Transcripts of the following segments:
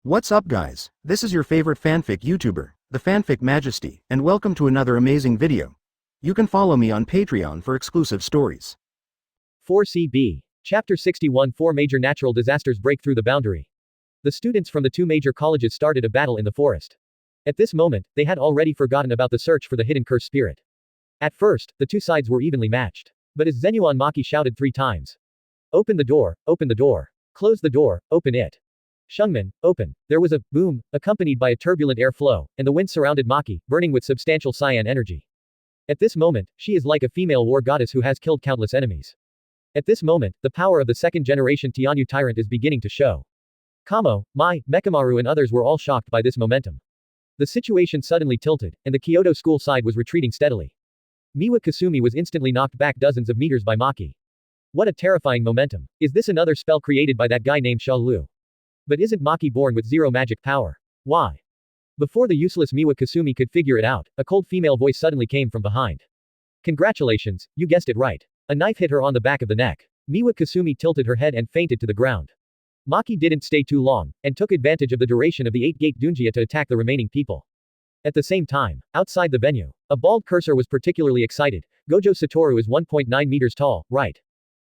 What's up guys, this is your favorite fanfic YouTuber, the Fanfic Majesty, and welcome to another amazing video. You can follow me on Patreon for exclusive stories. 4CB. Chapter 61 Four major natural disasters break through the boundary. The students from the two major colleges started a battle in the forest. At this moment, they had already forgotten about the search for the hidden curse spirit. At first, the two sides were evenly matched. But as Zenuan Maki shouted 3 times. Open the door, close the door, open it. Shungman, open. There was a boom, accompanied by a turbulent airflow, and the wind surrounded Maki, burning with substantial cyan energy. At this moment, she is like a female war goddess who has killed countless enemies. At this moment, the power of the second-generation Tianyu tyrant is beginning to show. Kamo, Mai, Mekamaru and others were all shocked by this momentum. The situation suddenly tilted, and the Kyoto school side was retreating steadily. Miwa Kasumi was instantly knocked back dozens of meters by Maki. What a terrifying momentum. Is this another spell created by that guy named Xia Liu? But isn't Maki born with zero magic power? Why? Before the useless Miwa Kasumi could figure it out, a cold female voice suddenly came from behind. Congratulations, you guessed it right. A knife hit her on the back of the neck. Miwa Kasumi tilted her head and fainted to the ground. Maki didn't stay too long, and took advantage of the duration of the 8-gate Dunjia to attack the remaining people. At the same time, outside the venue, a bald cursor was particularly excited. Gojo Satoru is 1.9 meters tall, right?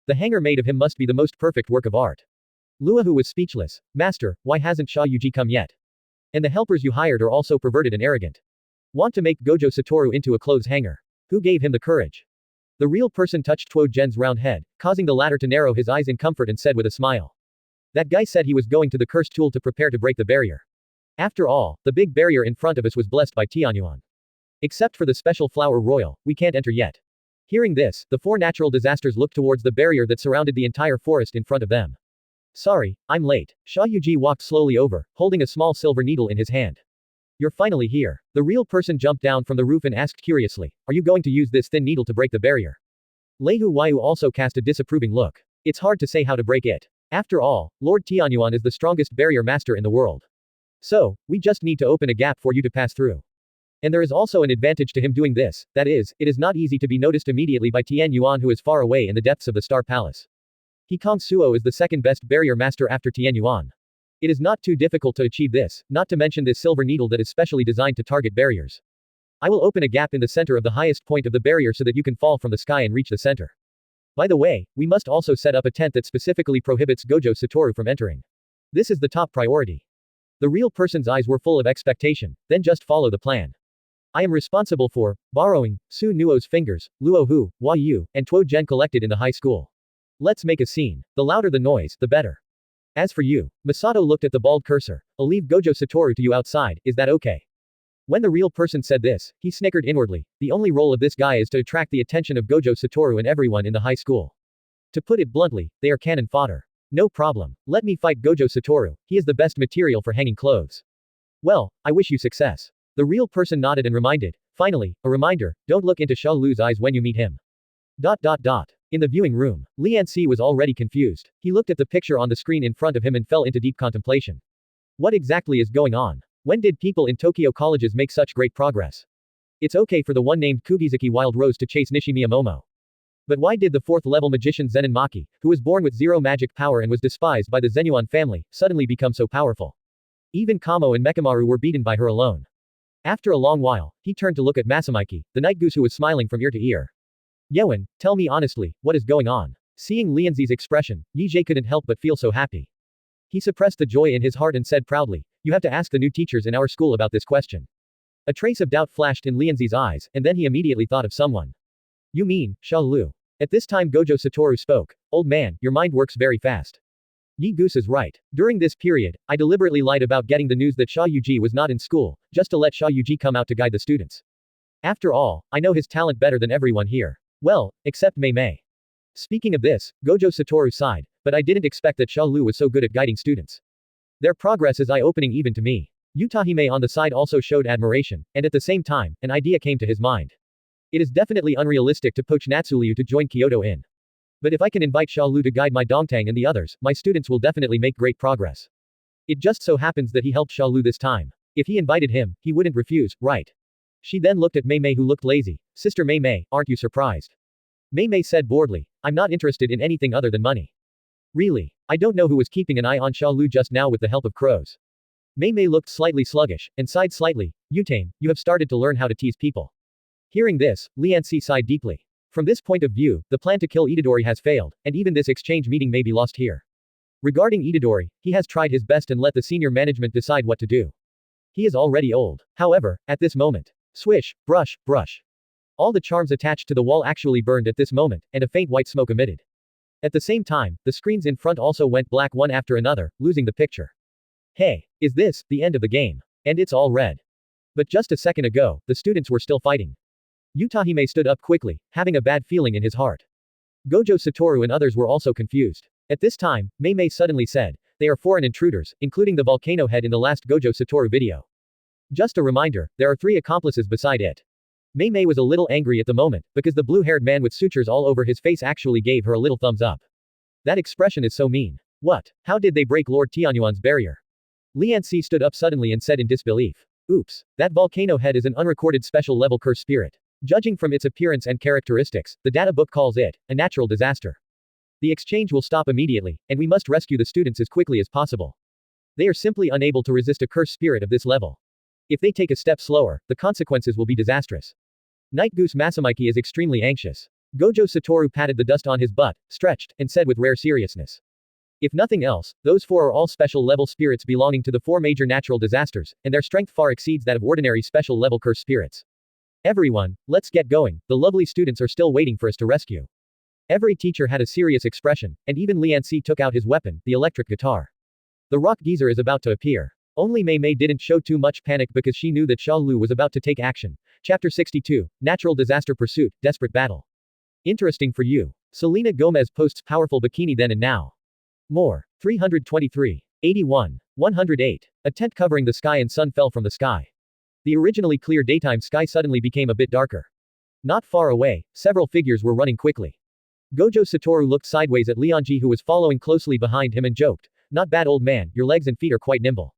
The hanger made of him must be the most perfect work of art. Luahu was speechless. Master, why hasn't Xia Yuji come yet? And the helpers you hired are also perverted and arrogant. Want to make Gojo Satoru into a clothes hanger. Who gave him the courage? The real person touched Tuo Gen's round head, causing the latter to narrow his eyes in comfort and said with a smile. That guy said he was going to the cursed tool to prepare to break the barrier. After all, the big barrier in front of us was blessed by Tianyuan. Except for the special flower royal, we can't enter yet. Hearing this, the 4 natural disasters looked towards the barrier that surrounded the entire forest in front of them. Sorry, I'm late. Xia Yuji walked slowly over, holding a small silver needle in his hand. You're finally here. The real person jumped down from the roof and asked curiously, are you going to use this thin needle to break the barrier? Leihu Waiu also cast a disapproving look. It's hard to say how to break it. After all, Lord Tianyuan is the strongest barrier master in the world. So, we just need to open a gap for you to pass through. And there is also an advantage to him doing this, that is, it is not easy to be noticed immediately by Tianyuan who is far away in the depths of the Star Palace. Hikong Suo is the second best barrier master after Tianyuan. It is not too difficult to achieve this, not to mention this silver needle that is specially designed to target barriers. I will open a gap in the center of the highest point of the barrier so that you can fall from the sky and reach the center. By the way, we must also set up a tent that specifically prohibits Gojo Satoru from entering. This is the top priority. The real person's eyes were full of expectation, then just follow the plan. I am responsible for borrowing Su Nuo's fingers, Luo Hu, Hua Yu, and Tuo Gen collected in the high school. Let's make a scene. The louder the noise, the better. As for you, Masato looked at the bald cursor. I'll leave Gojo Satoru to you outside, is that okay? When the real person said this, he snickered inwardly. The only role of this guy is to attract the attention of Gojo Satoru and everyone in the high school. To put it bluntly, they are cannon fodder. No problem. Let me fight Gojo Satoru, he is the best material for hanging clothes. Well, I wish you success. The real person nodded and reminded. Finally, a reminder, don't look into Xia Liu's eyes when you meet him. In the viewing room, Lianxi was already confused. He looked at the picture on the screen in front of him and fell into deep contemplation. What exactly is going on? When did people in Tokyo colleges make such great progress? It's okay for the one named Kugisaki Wild Rose to chase Nishimiya Momo. But why did the 4th-level magician Zenin Maki, who was born with zero magic power and was despised by the Zenuan family, suddenly become so powerful? Even Kamo and Mekamaru were beaten by her alone. After a long while, he turned to look at Masamiki, the night goose who was smiling from ear to ear. Yewen, tell me honestly, what is going on? Seeing Lianzi's expression, Yijie couldn't help but feel so happy. He suppressed the joy in his heart and said proudly, you have to ask the new teachers in our school about this question. A trace of doubt flashed in Lianzi's eyes, and then he immediately thought of someone. You mean, Xia Liu? At this time Gojo Satoru spoke, old man, your mind works very fast. Yi Goose is right. During this period, I deliberately lied about getting the news that Xia Yuji was not in school, just to let Xia Yuji come out to guide the students. After all, I know his talent better than everyone here. Well, except Mei Mei. Speaking of this, Gojo Satoru sighed, but I didn't expect that Xia Liu was so good at guiding students. Their progress is eye-opening even to me. Yutahime on the side also showed admiration, and at the same time, an idea came to his mind. It is definitely unrealistic to poach Natsuliu to join Kyoto Inn. But if I can invite Xia Liu to guide my Dongtang and the others, my students will definitely make great progress. It just so happens that he helped Xia Liu this time. If he invited him, he wouldn't refuse, right? She then looked at Mei Mei who looked lazy. Sister Mei Mei, aren't you surprised? Mei Mei said boredly, I'm not interested in anything other than money. Really? I don't know who was keeping an eye on Xia Liu just now with the help of crows. Mei Mei looked slightly sluggish, and sighed slightly. Yutame, you have started to learn how to tease people. Hearing this, Lianxi sighed deeply. From this point of view, the plan to kill Itadori has failed, and even this exchange meeting may be lost here. Regarding Itadori, he has tried his best and let the senior management decide what to do. He is already old. However, at this moment, swish, brush, brush. All the charms attached to the wall actually burned at this moment, and a faint white smoke emitted. At the same time, the screens in front also went black one after another, losing the picture. Hey, is this the end of the game? And it's all red. But just a second ago, the students were still fighting. Utahime stood up quickly, having a bad feeling in his heart. Gojo Satoru and others were also confused. At this time, Mei Mei suddenly said, they are foreign intruders, including the volcano head in the last Gojo Satoru video. Just a reminder, there are 3 accomplices beside it. Mei Mei was a little angry at the moment, because the blue-haired man with sutures all over his face actually gave her a little thumbs up. That expression is so mean. What? How did they break Lord Tianyuan's barrier? Lianxi stood up suddenly and said in disbelief. Oops, that volcano head is an unrecorded special level curse spirit. Judging from its appearance and characteristics, the data book calls it a natural disaster. The exchange will stop immediately, and we must rescue the students as quickly as possible. They are simply unable to resist a curse spirit of this level. If they take a step slower, the consequences will be disastrous. Night Goose Masamiki is extremely anxious. Gojo Satoru patted the dust on his butt, stretched, and said with rare seriousness. If nothing else, those 4 are all special level spirits belonging to the 4 major natural disasters, and their strength far exceeds that of ordinary special level curse spirits. Everyone, let's get going, the lovely students are still waiting for us to rescue. Every teacher had a serious expression, and even Lianxi took out his weapon, the electric guitar. The rock geyser is about to appear. Only Mei Mei didn't show too much panic because she knew that Xia Liu was about to take action. Chapter 62, Natural Disaster Pursuit, Desperate Battle. Interesting for you. Selena Gomez posts powerful bikini then and now. More. 323. 81. 108. A tent covering the sky and sun fell from the sky. The originally clear daytime sky suddenly became a bit darker. Not far away, several figures were running quickly. Gojo Satoru looked sideways at Lianji who was following closely behind him and joked, not bad old man, your legs and feet are quite nimble.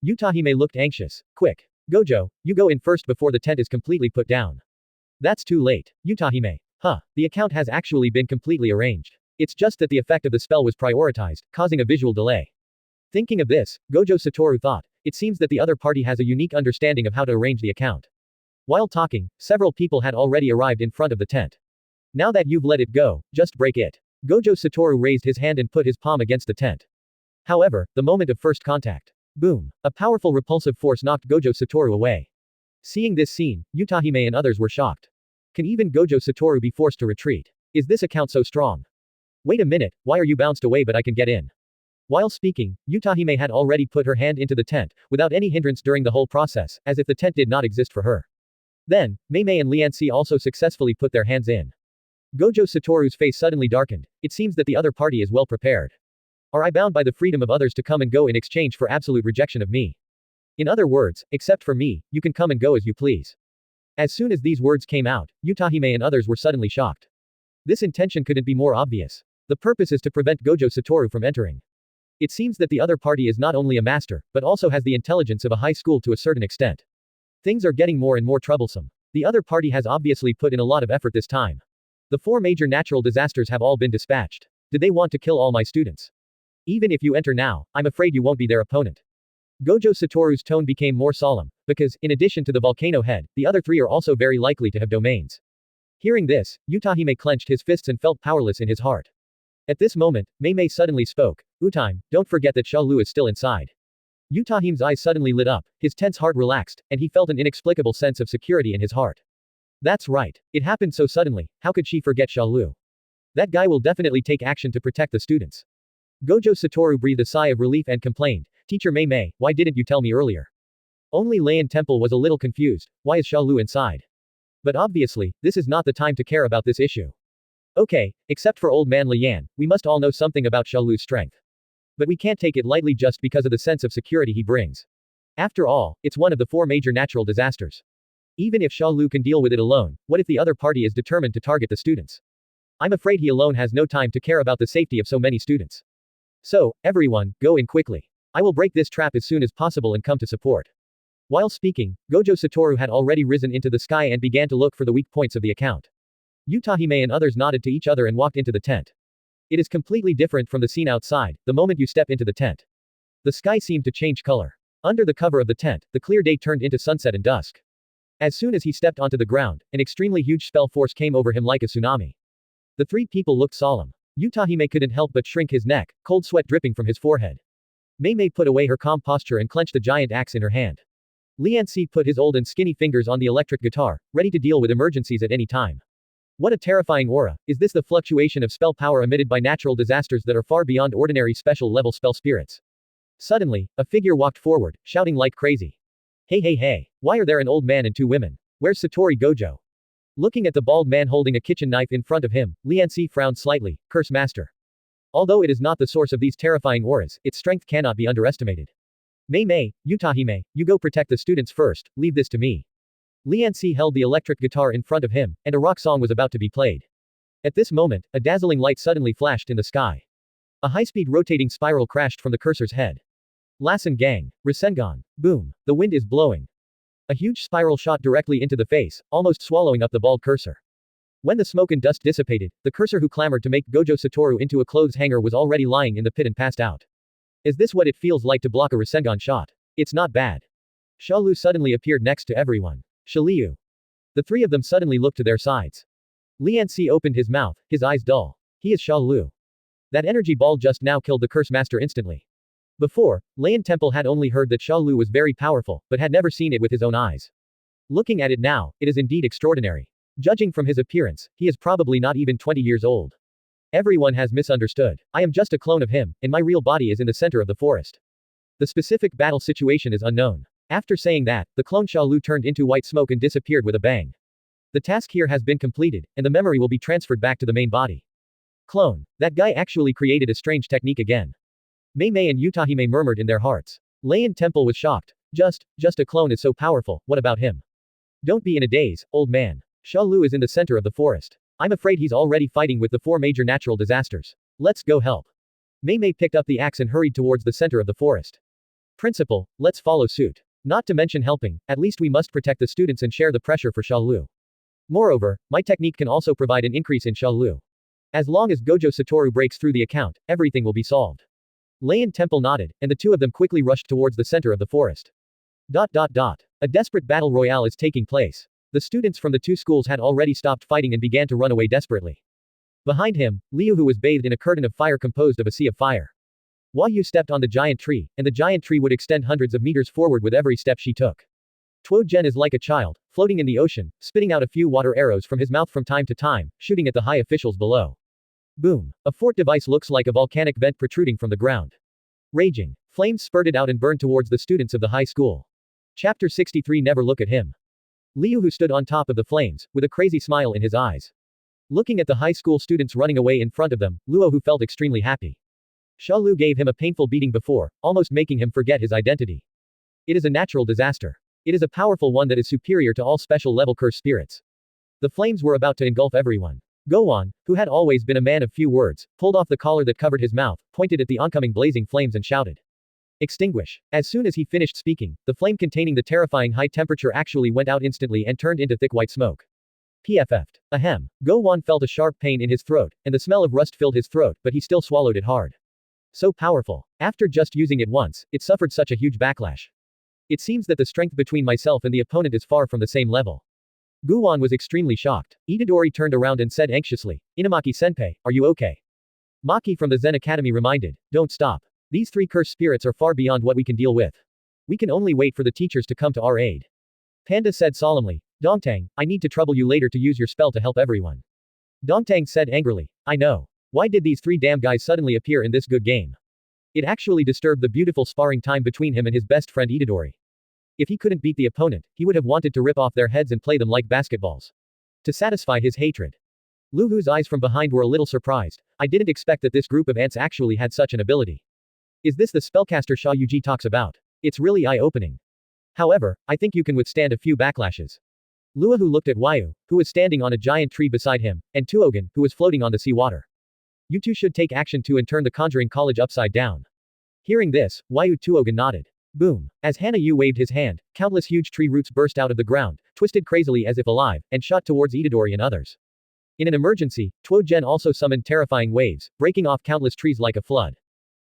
Utahime looked anxious. Quick. Gojo, you go in first before the tent is completely put down. That's too late. Utahime. The account has actually been completely arranged. It's just that the effect of the spell was prioritized, causing a visual delay. Thinking of this, Gojo Satoru thought, it seems that the other party has a unique understanding of how to arrange the account. While talking, several people had already arrived in front of the tent. Now that you've let it go, just break it. Gojo Satoru raised his hand and put his palm against the tent. However, the moment of first contact. Boom. A powerful repulsive force knocked Gojo Satoru away. Seeing this scene, Utahime and others were shocked. Can even Gojo Satoru be forced to retreat? Is this account so strong? Wait a minute, why are you bounced away but I can get in? While speaking, Utahime had already put her hand into the tent, without any hindrance during the whole process, as if the tent did not exist for her. Then, Mei Mei and Lianxi also successfully put their hands in. Gojo Satoru's face suddenly darkened. It seems that the other party is well prepared. Are I bound by the freedom of others to come and go in exchange for absolute rejection of me? In other words, except for me, you can come and go as you please. As soon as these words came out, Utahime and others were suddenly shocked. This intention couldn't be more obvious. The purpose is to prevent Gojo Satoru from entering. It seems that the other party is not only a master, but also has the intelligence of a high school to a certain extent. Things are getting more and more troublesome. The other party has obviously put in a lot of effort this time. The 4 major natural disasters have all been dispatched. Did they want to kill all my students? Even if you enter now, I'm afraid you won't be their opponent. Gojo Satoru's tone became more solemn, because, in addition to the volcano head, the other 3 are also very likely to have domains. Hearing this, Utahime clenched his fists and felt powerless in his heart. At this moment, Mei Mei suddenly spoke, Utime, don't forget that Xia Liu is still inside. Utahime's eyes suddenly lit up, his tense heart relaxed, and he felt an inexplicable sense of security in his heart. That's right. It happened so suddenly, how could she forget Xia Liu? That guy will definitely take action to protect the students. Gojo Satoru breathed a sigh of relief and complained, Teacher Mei Mei, why didn't you tell me earlier? Only Layan Temple was a little confused, why is Xia Liu inside? But obviously, this is not the time to care about this issue. Okay, except for old man Lian, we must all know something about Xia Liu's strength. But we can't take it lightly just because of the sense of security he brings. After all, it's one of the 4 major natural disasters. Even if Xia Liu can deal with it alone, what if the other party is determined to target the students? I'm afraid he alone has no time to care about the safety of so many students. So, everyone, go in quickly. I will break this trap as soon as possible and come to support. While speaking, Gojo Satoru had already risen into the sky and began to look for the weak points of the account. Utahime and others nodded to each other and walked into the tent. It is completely different from the scene outside, the moment you step into the tent. The sky seemed to change color. Under the cover of the tent, the clear day turned into sunset and dusk. As soon as he stepped onto the ground, an extremely huge spell force came over him like a tsunami. The three people looked solemn. Utahime couldn't help but shrink his neck, cold sweat dripping from his forehead. Mei Mei put away her calm posture and clenched the giant axe in her hand. Lianxi put his old and skinny fingers on the electric guitar, ready to deal with emergencies at any time. What a terrifying aura! Is this the fluctuation of spell power emitted by natural disasters that are far beyond ordinary special-level spell spirits? Suddenly, a figure walked forward, shouting like crazy. Hey hey hey! Why are there an old man and two women? Where's Satori Gojo? Looking at the bald man holding a kitchen knife in front of him, Lianxi frowned slightly. Curse master. Although it is not the source of these terrifying auras, its strength cannot be underestimated. Mei Mei, Utahime, you go protect the students first, leave this to me. Lianxi held the electric guitar in front of him, and a rock song was about to be played. At this moment, a dazzling light suddenly flashed in the sky. A high-speed rotating spiral crashed from the cursor's head. Lassen gang, Rasengan, boom, the wind is blowing. A huge spiral shot directly into the face, almost swallowing up the bald cursor. When the smoke and dust dissipated, the cursor who clamored to make Gojo Satoru into a clothes hanger was already lying in the pit and passed out. Is this what it feels like to block a Rasengan shot? It's not bad. Xia Liu suddenly appeared next to everyone. Xia Liu. The three of them suddenly looked to their sides. Lianxi opened his mouth, his eyes dull. He is Xia Liu. That energy ball just now killed the curse master instantly. Before, Lian Temple had only heard that Xia Liu was very powerful, but had never seen it with his own eyes. Looking at it now, it is indeed extraordinary. Judging from his appearance, he is probably not even 20 years old. Everyone has misunderstood. I am just a clone of him, and my real body is in the center of the forest. The specific battle situation is unknown. After saying that, the clone Xia Liu turned into white smoke and disappeared with a bang. The task here has been completed, and the memory will be transferred back to the main body. Clone. That guy actually created a strange technique again. Mei Mei and Utahime murmured in their hearts. Lian Temple was shocked. Just a clone is so powerful, what about him? Don't be in a daze, old man. Xia Liu is in the center of the forest. I'm afraid he's already fighting with the 4 major natural disasters. Let's go help. Mei Mei picked up the axe and hurried towards the center of the forest. Principal, let's follow suit. Not to mention helping, at least we must protect the students and share the pressure for Xia Liu. Moreover, my technique can also provide an increase in Xia Liu. As long as Gojo Satoru breaks through the account, everything will be solved. Lian Temple nodded, and the two of them quickly rushed towards the center of the forest. A desperate battle royale is taking place. The students from the two schools had already stopped fighting and began to run away desperately. Behind him, Liu who was bathed in a curtain of fire composed of a sea of fire. Hua Yu stepped on the giant tree, and the giant tree would extend hundreds of meters forward with every step she took. Tuo Zhen is like a child, floating in the ocean, spitting out a few water arrows from his mouth from time to time, shooting at the high officials below. Boom. A fort device looks like a volcanic vent protruding from the ground. Raging. Flames spurted out and burned towards the students of the high school. Chapter 63 Never look at him. Liu who stood on top of the flames, with a crazy smile in his eyes. Looking at the high school students running away in front of them, Luo who felt extremely happy. Xia Liu gave him a painful beating before, almost making him forget his identity. It is a natural disaster. It is a powerful one that is superior to all special-level curse spirits. The flames were about to engulf everyone. Gowan, who had always been a man of few words, pulled off the collar that covered his mouth, pointed at the oncoming blazing flames and shouted. Extinguish. As soon as he finished speaking, the flame containing the terrifying high temperature actually went out instantly and turned into thick white smoke. PFF'd. Ahem. Gowan felt a sharp pain in his throat, and the smell of rust filled his throat, but he still swallowed it hard. So powerful. After just using it once, it suffered such a huge backlash. It seems that the strength between myself and the opponent is far from the same level. Guwan was extremely shocked. Itadori turned around and said anxiously, Inamaki-senpai, are you okay? Maki from the Zen Academy reminded, don't stop. These 3 curse spirits are far beyond what we can deal with. We can only wait for the teachers to come to our aid. Panda said solemnly, Dongtang, I need to trouble you later to use your spell to help everyone. Dongtang said angrily, I know. Why did these 3 damn guys suddenly appear in this good game? It actually disturbed the beautiful sparring time between him and his best friend Itadori. If he couldn't beat the opponent, he would have wanted to rip off their heads and play them like basketballs. To satisfy his hatred. Lu Hu's eyes from behind were a little surprised. I didn't expect that this group of ants actually had such an ability. Is this the spellcaster Xia Yuji talks about? It's really eye-opening. However, I think you can withstand a few backlashes. Luahu looked at Waiu, who was standing on a giant tree beside him, and Tuogan, who was floating on the sea water. You two should take action to and turn the Conjuring College upside down. Hearing this, Waiu Tuogan nodded. Boom. As Hana Yu waved his hand, countless huge tree roots burst out of the ground, twisted crazily as if alive, and shot towards Itadori and others. In an emergency, Tuo Gen also summoned terrifying waves, breaking off countless trees like a flood.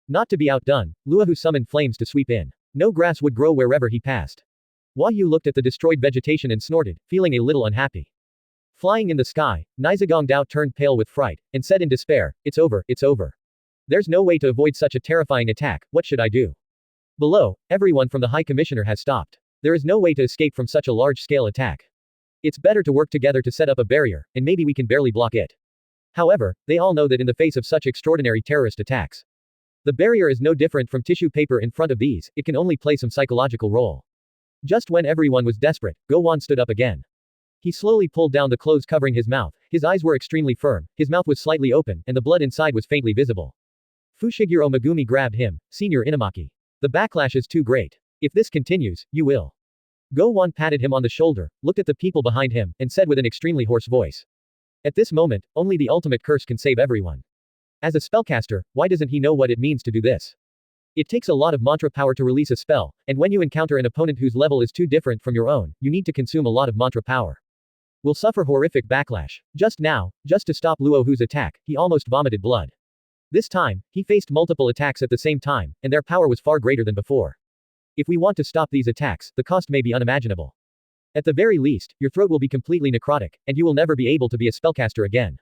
Not to be outdone, Luahu summoned flames to sweep in. No grass would grow wherever he passed. Hua Yu looked at the destroyed vegetation and snorted, feeling a little unhappy. Flying in the sky, Nizagong Dao turned pale with fright, and said in despair, "It's over, it's over. There's no way to avoid such a terrifying attack, what should I do?" Below, everyone from the High Commissioner has stopped. There is no way to escape from such a large-scale attack. It's better to work together to set up a barrier, and maybe we can barely block it. However, they all know that in the face of such extraordinary terrorist attacks, the barrier is no different from tissue paper in front of these, it can only play some psychological role. Just when everyone was desperate, Go-wan stood up again. He slowly pulled down the clothes covering his mouth, his eyes were extremely firm, his mouth was slightly open, and the blood inside was faintly visible. Fushiguro Megumi grabbed him, "Senior Inamaki. The backlash is too great. If this continues, you will." Go-wan patted him on the shoulder, looked at the people behind him, and said with an extremely hoarse voice. At this moment, only the ultimate curse can save everyone. As a spellcaster, why doesn't he know what it means to do this? It takes a lot of mantra power to release a spell, and when you encounter an opponent whose level is too different from your own, you need to consume a lot of mantra power. Will suffer horrific backlash. Just now, just to stop Luo Hu's attack, he almost vomited blood. This time, he faced multiple attacks at the same time, and their power was far greater than before. If we want to stop these attacks, the cost may be unimaginable. At the very least, your throat will be completely necrotic, and you will never be able to be a spellcaster again.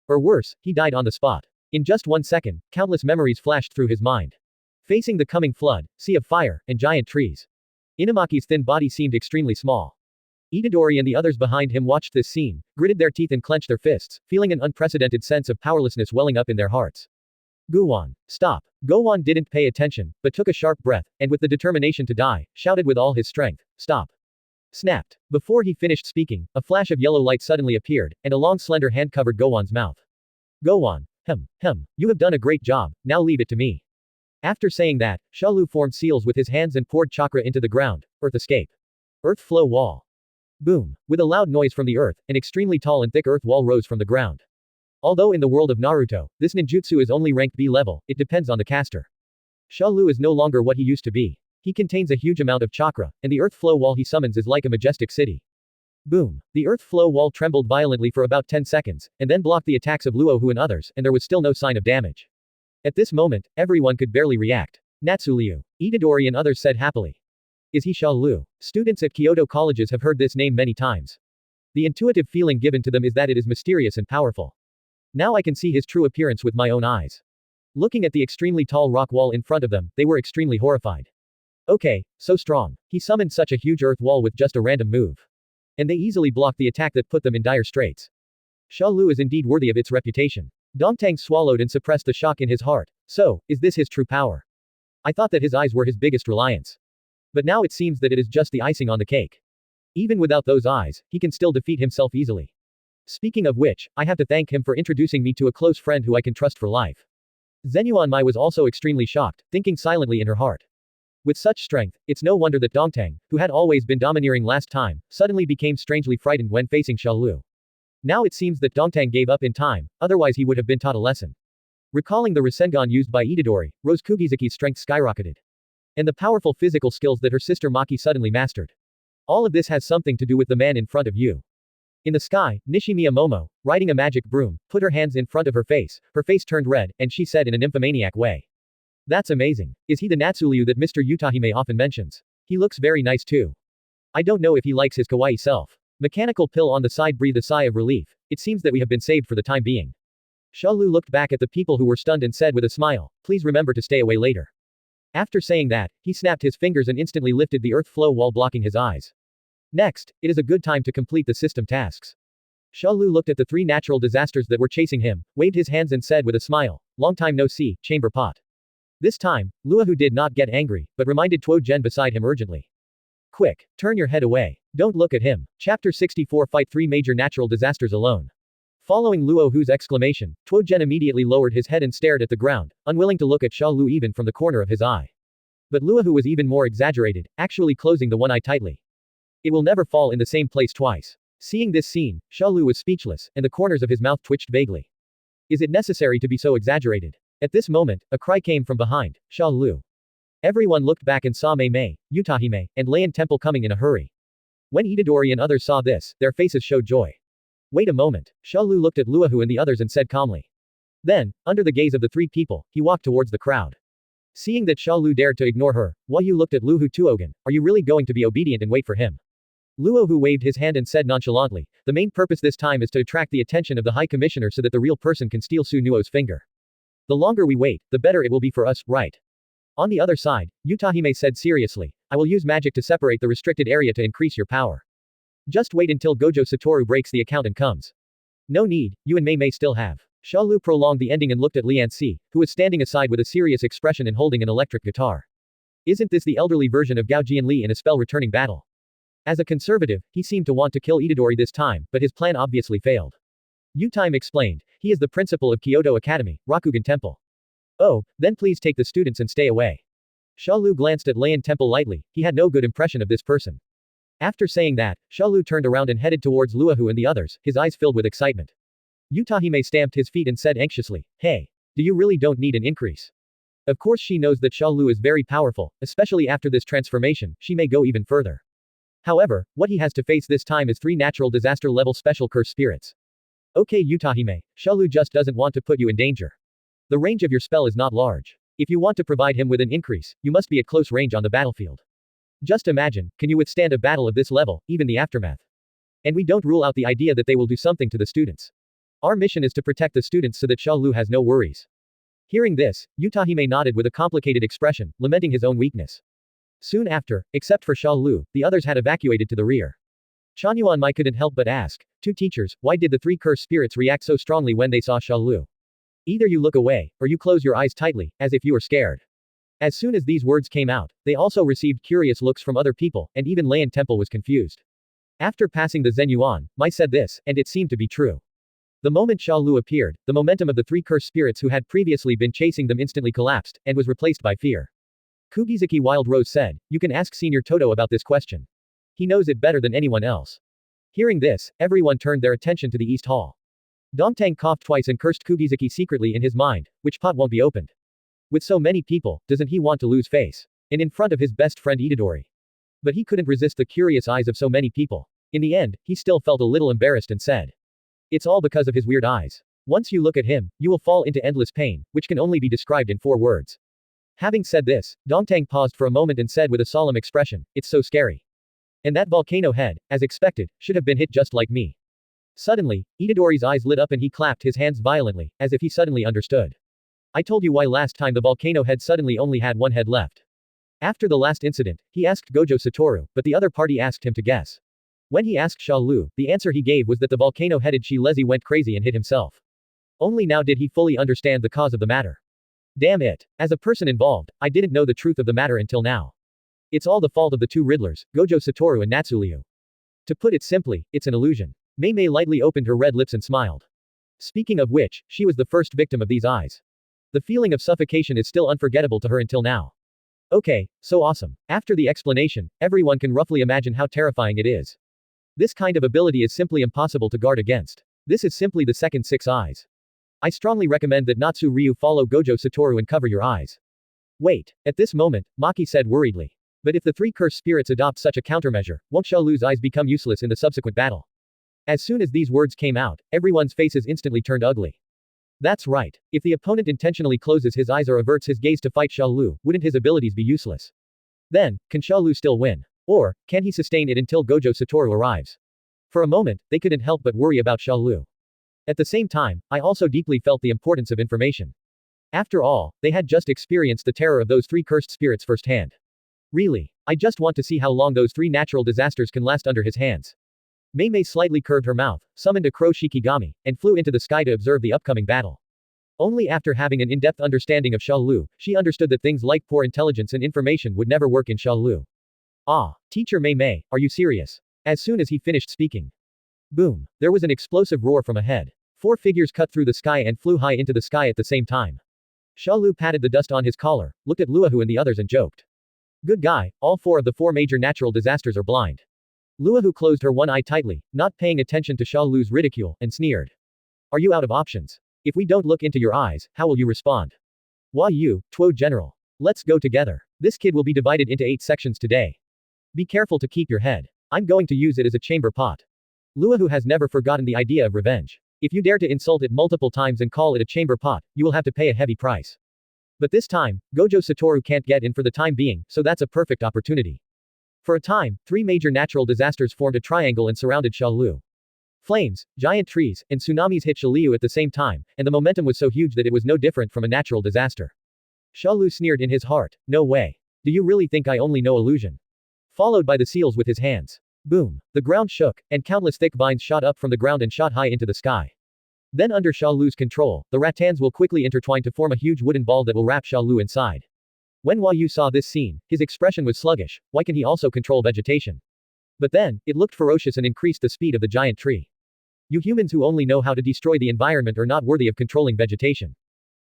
Or worse, he died on the spot. In just 1 second, countless memories flashed through his mind. Facing the coming flood, sea of fire, and giant trees. Inamaki's thin body seemed extremely small. Itadori and the others behind him watched this scene, gritted their teeth and clenched their fists, feeling an unprecedented sense of powerlessness welling up in their hearts. Go-wan, stop. Go-wan didn't pay attention, but took a sharp breath, and with the determination to die, shouted with all his strength, "Stop." Snapped. Before he finished speaking, a flash of yellow light suddenly appeared, and a long slender hand covered Go-wan's mouth. Go-wan, you have done a great job, now leave it to me. After saying that, Xia Liu formed seals with his hands and poured chakra into the ground. Earth escape. Earth flow wall. Boom. With a loud noise from the earth, an extremely tall and thick earth wall rose from the ground. Although in the world of Naruto, this ninjutsu is only ranked B level, it depends on the caster. Xia Liu is no longer what he used to be. He contains a huge amount of chakra, and the earth flow wall he summons is like a majestic city. Boom. The earth flow wall trembled violently for about 10 seconds, and then blocked the attacks of Luo Hu and others, and there was still no sign of damage. At this moment, everyone could barely react. Natsuliu, Itadori and others said happily. Is he Xia Liu? Students at Kyoto colleges have heard this name many times. The intuitive feeling given to them is that it is mysterious and powerful. Now I can see his true appearance with my own eyes. Looking at the extremely tall rock wall in front of them, they were extremely horrified. Okay, so strong. He summoned such a huge earth wall with just a random move. And they easily blocked the attack that put them in dire straits. Xia Liu is indeed worthy of its reputation. Dongtang swallowed and suppressed the shock in his heart. So, is this his true power? I thought that his eyes were his biggest reliance. But now it seems that it is just the icing on the cake. Even without those eyes, he can still defeat himself easily. Speaking of which, I have to thank him for introducing me to a close friend who I can trust for life. Zenuan Mai was also extremely shocked, thinking silently in her heart. With such strength, it's no wonder that Dongtang, who had always been domineering last time, suddenly became strangely frightened when facing Xia Liu. Now it seems that Dongtang gave up in time, otherwise he would have been taught a lesson. Recalling the Rasengan used by Itadori, Rose Kugisaki's strength skyrocketed. And the powerful physical skills that her sister Maki suddenly mastered. All of this has something to do with the man in front of you. In the sky, Nishimiya Momo, riding a magic broom, put her hands in front of her face turned red, and she said in a nymphomaniac way. That's amazing. Is he the Natsuliu that Mr. Utahime often mentions? He looks very nice too. I don't know if he likes his kawaii self. Mechanical pill on the side breathed a sigh of relief. It seems that we have been saved for the time being. Xia Liu looked back at the people who were stunned and said with a smile, please remember to stay away later. After saying that, he snapped his fingers and instantly lifted the earth flow wall blocking his eyes. Next, it is a good time to complete the system tasks. Xia Liu looked at the 3 natural disasters that were chasing him, waved his hands and said with a smile, long time no see, chamber pot. This time, Luohu did not get angry, but reminded Tuo Zhen beside him urgently. Quick, turn your head away. Don't look at him. Chapter 64 Fight 3 major natural disasters alone. Following Luohu's exclamation, Tuo Zhen immediately lowered his head and stared at the ground, unwilling to look at Xia Liu even from the corner of his eye. But Luohu was even more exaggerated, actually closing the one eye tightly. It will never fall in the same place twice. Seeing this scene, Xia Liu was speechless, and the corners of his mouth twitched vaguely. Is it necessary to be so exaggerated? At this moment, a cry came from behind, Xia Liu. Everyone looked back and saw Mei Mei, Utahime, and Leian Temple coming in a hurry. When Itadori and others saw this, their faces showed joy. Wait a moment, Xia Liu looked at Luohu and the others and said calmly. Then, under the gaze of the 3 people, he walked towards the crowd. Seeing that Xia Liu dared to ignore her, Hua Yu looked at Luohu Tuogan. Are you really going to be obedient and wait for him? Luohu waved his hand and said nonchalantly, the main purpose this time is to attract the attention of the High Commissioner so that the real person can steal Susanoo's finger. The longer we wait, the better it will be for us, right? On the other side, Utahime said seriously, I will use magic to separate the restricted area to increase your power. Just wait until Gojo Satoru breaks the account and comes. No need, you and Mei Mei still have. Xia Liu prolonged the ending and looked at Lianxi, who was standing aside with a serious expression and holding an electric guitar. Isn't this the elderly version of Gao Jianli in a spell-returning battle? As a conservative, he seemed to want to kill Itadori this time, but his plan obviously failed. Utime explained, he is the principal of Kyoto Academy, Rakugan Temple. Oh, then please take the students and stay away. Xia Liu glanced at Lian Temple lightly, he had no good impression of this person. After saying that, Xia Liu turned around and headed towards Luohu and the others, his eyes filled with excitement. Utahime stamped his feet and said anxiously, hey, do you really don't need an increase? Of course she knows that Xia Liu is very powerful, especially after this transformation, she may go even further. However, what he has to face this time is 3 natural disaster level special curse spirits. Okay Utahime, Xia Liu just doesn't want to put you in danger. The range of your spell is not large. If you want to provide him with an increase, you must be at close range on the battlefield. Just imagine, can you withstand a battle of this level, even the aftermath? And we don't rule out the idea that they will do something to the students. Our mission is to protect the students so that Xia Liu has no worries. Hearing this, Utahime nodded with a complicated expression, lamenting his own weakness. Soon after, except for Xia Liu, the others had evacuated to the rear. Chanyuan Mai couldn't help but ask, 2 teachers, why did the 3 cursed spirits react so strongly when they saw Xia Liu? Either you look away, or you close your eyes tightly, as if you were scared. As soon as these words came out, they also received curious looks from other people, and even Lian Temple was confused. After passing the Zenyuan, Mai said this, and it seemed to be true. The moment Xia Liu appeared, the momentum of the 3 cursed spirits who had previously been chasing them instantly collapsed, and was replaced by fear. Kugizaki Wild Rose said, you can ask Senior Toto about this question. He knows it better than anyone else. Hearing this, everyone turned their attention to the East Hall. Dongtang coughed twice and cursed Kugizaki secretly in his mind, which pot won't be opened. With so many people, doesn't he want to lose face? And in front of his best friend Itadori. But he couldn't resist the curious eyes of so many people. In the end, he still felt a little embarrassed and said. It's all because of his weird eyes. Once you look at him, you will fall into endless pain, which can only be described in 4 words. Having said this, Dongtang paused for a moment and said with a solemn expression, it's so scary. And that volcano head, as expected, should have been hit just like me. Suddenly, Itadori's eyes lit up and he clapped his hands violently, as if he suddenly understood. I told you why last time the volcano head suddenly only had 1 head left. After the last incident, he asked Gojo Satoru, but the other party asked him to guess. When he asked Xia Liu, the answer he gave was that the volcano-headed Shilezi went crazy and hit himself. Only now did he fully understand the cause of the matter. Damn it. As a person involved, I didn't know the truth of the matter until now. It's all the fault of the 2 Riddlers, Gojo Satoru and Natsuliu. To put it simply, it's an illusion. Mei Mei lightly opened her red lips and smiled. Speaking of which, she was the first victim of these eyes. The feeling of suffocation is still unforgettable to her until now. Okay, so awesome. After the explanation, everyone can roughly imagine how terrifying it is. This kind of ability is simply impossible to guard against. This is simply the second 6 eyes. I strongly recommend that Natsuliu follow Gojo Satoru and cover your eyes. Wait, at this moment, Maki said worriedly. But if the 3 cursed spirits adopt such a countermeasure, won't Xia Liu's eyes become useless in the subsequent battle? As soon as these words came out, everyone's faces instantly turned ugly. That's right. If the opponent intentionally closes his eyes or averts his gaze to fight Xia Liu, wouldn't his abilities be useless? Then, can Xia Liu still win? Or, can he sustain it until Gojo Satoru arrives? For a moment, they couldn't help but worry about Xia Liu. At the same time, I also deeply felt the importance of information. After all, they had just experienced the terror of those 3 cursed spirits firsthand. Really, I just want to see how long those 3 natural disasters can last under his hands. Mei Mei slightly curved her mouth, summoned a crow Shikigami, and flew into the sky to observe the upcoming battle. Only after having an in-depth understanding of Xia Liu, she understood that things like poor intelligence and information would never work in Xia Liu. Ah, Teacher Mei Mei, are you serious? As soon as he finished speaking. Boom, there was an explosive roar from ahead. 4 figures cut through the sky and flew high into the sky at the same time. Xia Liu patted the dust on his collar, looked at Luohu and the others and joked. Good guy, all 4 of the 4 major natural disasters are blind. Luohu closed her one eye tightly, not paying attention to Xia Liu's ridicule, and sneered. Are you out of options? If we don't look into your eyes, how will you respond? Hua Yu, Tuo General. Let's go together. This kid will be divided into 8 sections today. Be careful to keep your head. I'm going to use it as a chamber pot. Luohu has never forgotten the idea of revenge. If you dare to insult it multiple times and call it a chamber pot, you will have to pay a heavy price. But this time, Gojo Satoru can't get in for the time being, so that's a perfect opportunity. For a time, three major natural disasters formed a triangle and surrounded Xia Liu. Flames, giant trees, and tsunamis hit Xia Liu at the same time, and the momentum was so huge that it was no different from a natural disaster. Xia Liu sneered in his heart, "No way. Do you really think I only know illusion?" Followed by the seals with his hands. Boom. The ground shook, and countless thick vines shot up from the ground and shot high into the sky. Then under Xia Liu's control, the rattans will quickly intertwine to form a huge wooden ball that will wrap Xia Liu inside. When Hua Yu saw this scene, his expression was sluggish. Why can he also control vegetation? But then, it looked ferocious and increased the speed of the giant tree. You humans who only know how to destroy the environment are not worthy of controlling vegetation.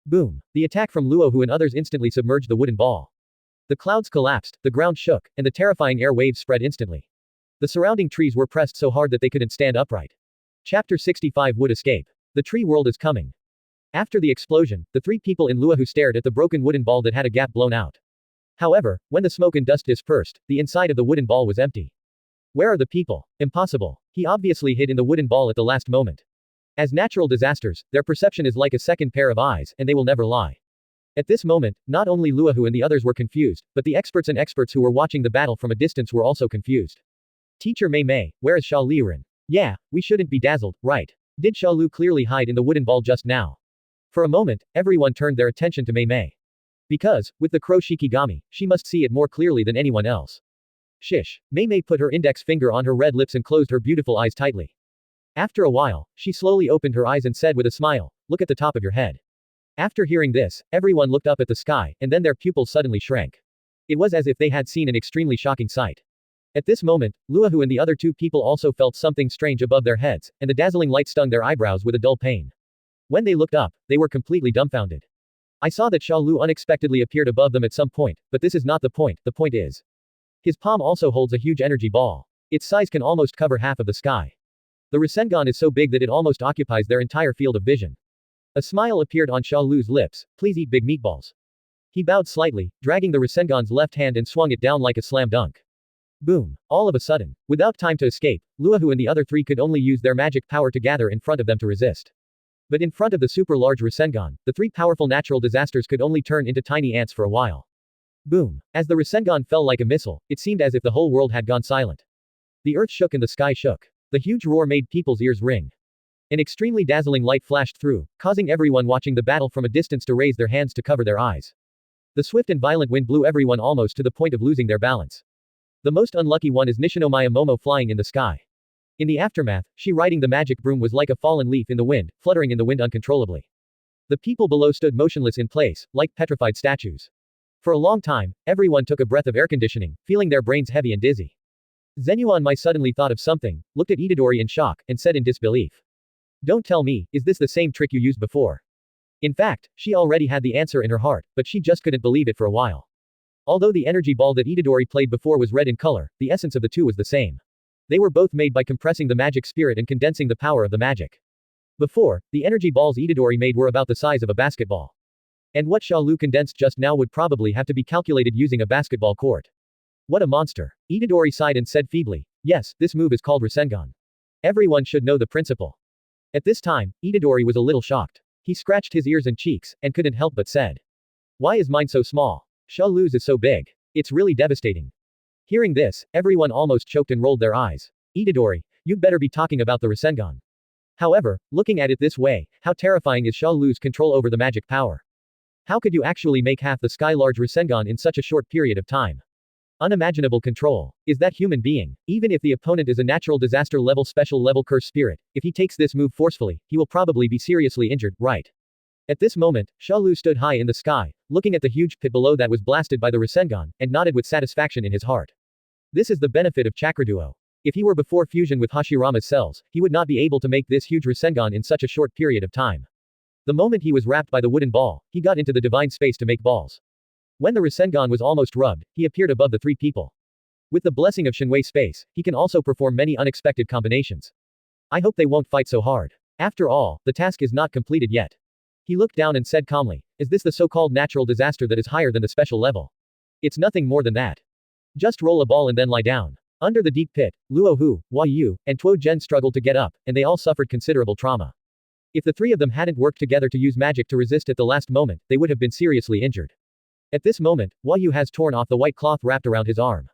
Boom. The attack from Luohu and others instantly submerged the wooden ball. The clouds collapsed, the ground shook, and the terrifying air waves spread instantly. The surrounding trees were pressed so hard that they couldn't stand upright. Chapter 65 Would escape. The tree world is coming. After the explosion, the three people in Luohu stared at the broken wooden ball that had a gap blown out. However, when the smoke and dust dispersed, the inside of the wooden ball was empty. Where are the people? Impossible. He obviously hid in the wooden ball at the last moment. As natural disasters, their perception is like a second pair of eyes, and they will never lie. At this moment, not only Luohu and the others were confused, but the experts who were watching the battle from a distance were also confused. Teacher Mei Mei, where is Xia Liu? Yeah, we shouldn't be dazzled, right? Did Xia Liu clearly hide in the wooden ball just now? For a moment, everyone turned their attention to Mei Mei. Because, with the crow Shikigami, she must see it more clearly than anyone else. Shish. Mei Mei put her index finger on her red lips and closed her beautiful eyes tightly. After a while, she slowly opened her eyes and said with a smile, "Look at the top of your head." After hearing this, everyone looked up at the sky, and then their pupils suddenly shrank. It was as if they had seen an extremely shocking sight. At this moment, Luohu and the other two people also felt something strange above their heads, and the dazzling light stung their eyebrows with a dull pain. When they looked up, they were completely dumbfounded. I saw that Xia Liu unexpectedly appeared above them at some point, but this is not the point is. His palm also holds a huge energy ball. Its size can almost cover half of the sky. The Rasengan is so big that it almost occupies their entire field of vision. A smile appeared on Xia Liu's lips. "Please eat big meatballs." He bowed slightly, dragging the Rasengan's left hand and swung it down like a slam dunk. Boom. All of a sudden, without time to escape, Luohu and the other three could only use their magic power to gather in front of them to resist. But in front of the super large Rasengan, the three powerful natural disasters could only turn into tiny ants for a while. Boom. As the Rasengan fell like a missile, it seemed as if the whole world had gone silent. The earth shook and the sky shook. The huge roar made people's ears ring. An extremely dazzling light flashed through, causing everyone watching the battle from a distance to raise their hands to cover their eyes. The swift and violent wind blew everyone almost to the point of losing their balance. The most unlucky one is Nishinomiya Momo flying in the sky. In the aftermath, she riding the magic broom was like a fallen leaf in the wind, fluttering in the wind uncontrollably. The people below stood motionless in place, like petrified statues. For a long time, everyone took a breath of air conditioning, feeling their brains heavy and dizzy. Zenuan Mai suddenly thought of something, looked at Itadori in shock, and said in disbelief. "Don't tell me, is this the same trick you used before?" In fact, she already had the answer in her heart, but she just couldn't believe it for a while. Although the energy ball that Itadori played before was red in color, the essence of the two was the same. They were both made by compressing the magic spirit and condensing the power of the magic. Before, the energy balls Itadori made were about the size of a basketball. And what Xia Liu condensed just now would probably have to be calculated using a basketball court. What a monster. Itadori sighed and said feebly, "Yes, this move is called Rasengan. Everyone should know the principle." At this time, Itadori was a little shocked. He scratched his ears and cheeks, and couldn't help but said. "Why is mine so small? Xia Liu's is so big. It's really devastating." Hearing this, everyone almost choked and rolled their eyes. "Itadori, you'd better be talking about the Rasengan." However, looking at it this way, how terrifying is Xia Liu's control over the magic power? How could you actually make half the sky-large Rasengan in such a short period of time? Unimaginable control. Is that human being? Even if the opponent is a natural disaster level special level curse spirit, if he takes this move forcefully, he will probably be seriously injured, right? At this moment, Xia Liu stood high in the sky, looking at the huge pit below that was blasted by the Rasengan, and nodded with satisfaction in his heart. This is the benefit of Chakra Duo. If he were before fusion with Hashirama's cells, he would not be able to make this huge Rasengan in such a short period of time. The moment he was wrapped by the wooden ball, he got into the divine space to make balls. When the Rasengan was almost rubbed, he appeared above the three people. With the blessing of Shinwei space, he can also perform many unexpected combinations. I hope they won't fight so hard. After all, the task is not completed yet. He looked down and said calmly, "Is this the so-called natural disaster that is higher than the special level? It's nothing more than that. Just roll a ball and then lie down." Under the deep pit, Luohu, Hua Yu, and Tuo Zhen struggled to get up, and they all suffered considerable trauma. If the three of them hadn't worked together to use magic to resist at the last moment, they would have been seriously injured. At this moment, Xia You has torn off the white cloth wrapped around his arm.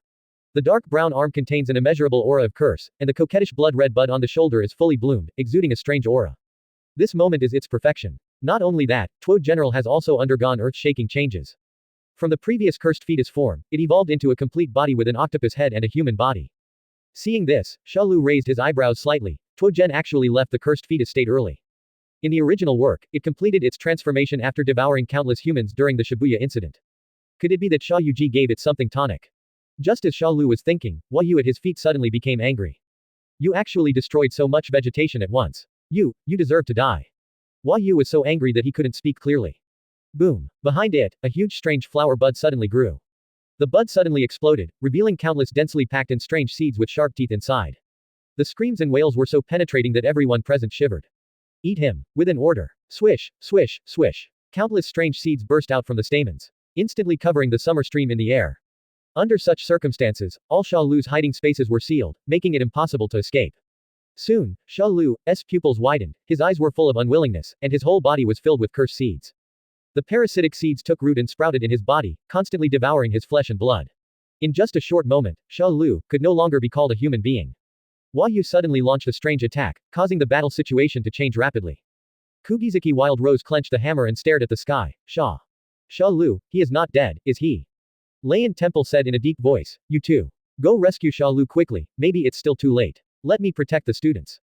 The dark brown arm contains an immeasurable aura of curse, and the coquettish blood-red bud on the shoulder is fully bloomed, exuding a strange aura. This moment is its perfection. Not only that, Tuo General has also undergone earth-shaking changes. From the previous cursed fetus form, it evolved into a complete body with an octopus head and a human body. Seeing this, Xia Liu raised his eyebrows slightly. Tuo Gen actually left the cursed fetus state early. In the original work, it completed its transformation after devouring countless humans during the Shibuya Incident. Could it be that Xia Yu gave it something tonic? Just as Xia Liu was thinking, Xia Yu at his feet suddenly became angry. You actually destroyed so much vegetation at once. You deserve to die. Xia Yu was so angry that he couldn't speak clearly. Boom. Behind it, a huge strange flower bud suddenly grew. The bud suddenly exploded, revealing countless densely packed and strange seeds with sharp teeth inside. The screams and wails were so penetrating that everyone present shivered. Eat him, with an order. Swish, swish, swish. Countless strange seeds burst out from the stamens, instantly covering the summer stream in the air. Under such circumstances, all Xia Liu's hiding spaces were sealed, making it impossible to escape. Soon, Xia Liu's pupils widened, his eyes were full of unwillingness, and his whole body was filled with cursed seeds. The parasitic seeds took root and sprouted in his body, constantly devouring his flesh and blood. In just a short moment, Xia Liu could no longer be called a human being. Xia Yu suddenly launched a strange attack, causing the battle situation to change rapidly. Kugizaki Wild Rose clenched the hammer and stared at the sky. Xia Liu, he is not dead, is he? Layan Temple said in a deep voice, you too. Go rescue Xia Liu quickly, maybe it's still too late. Let me protect the students.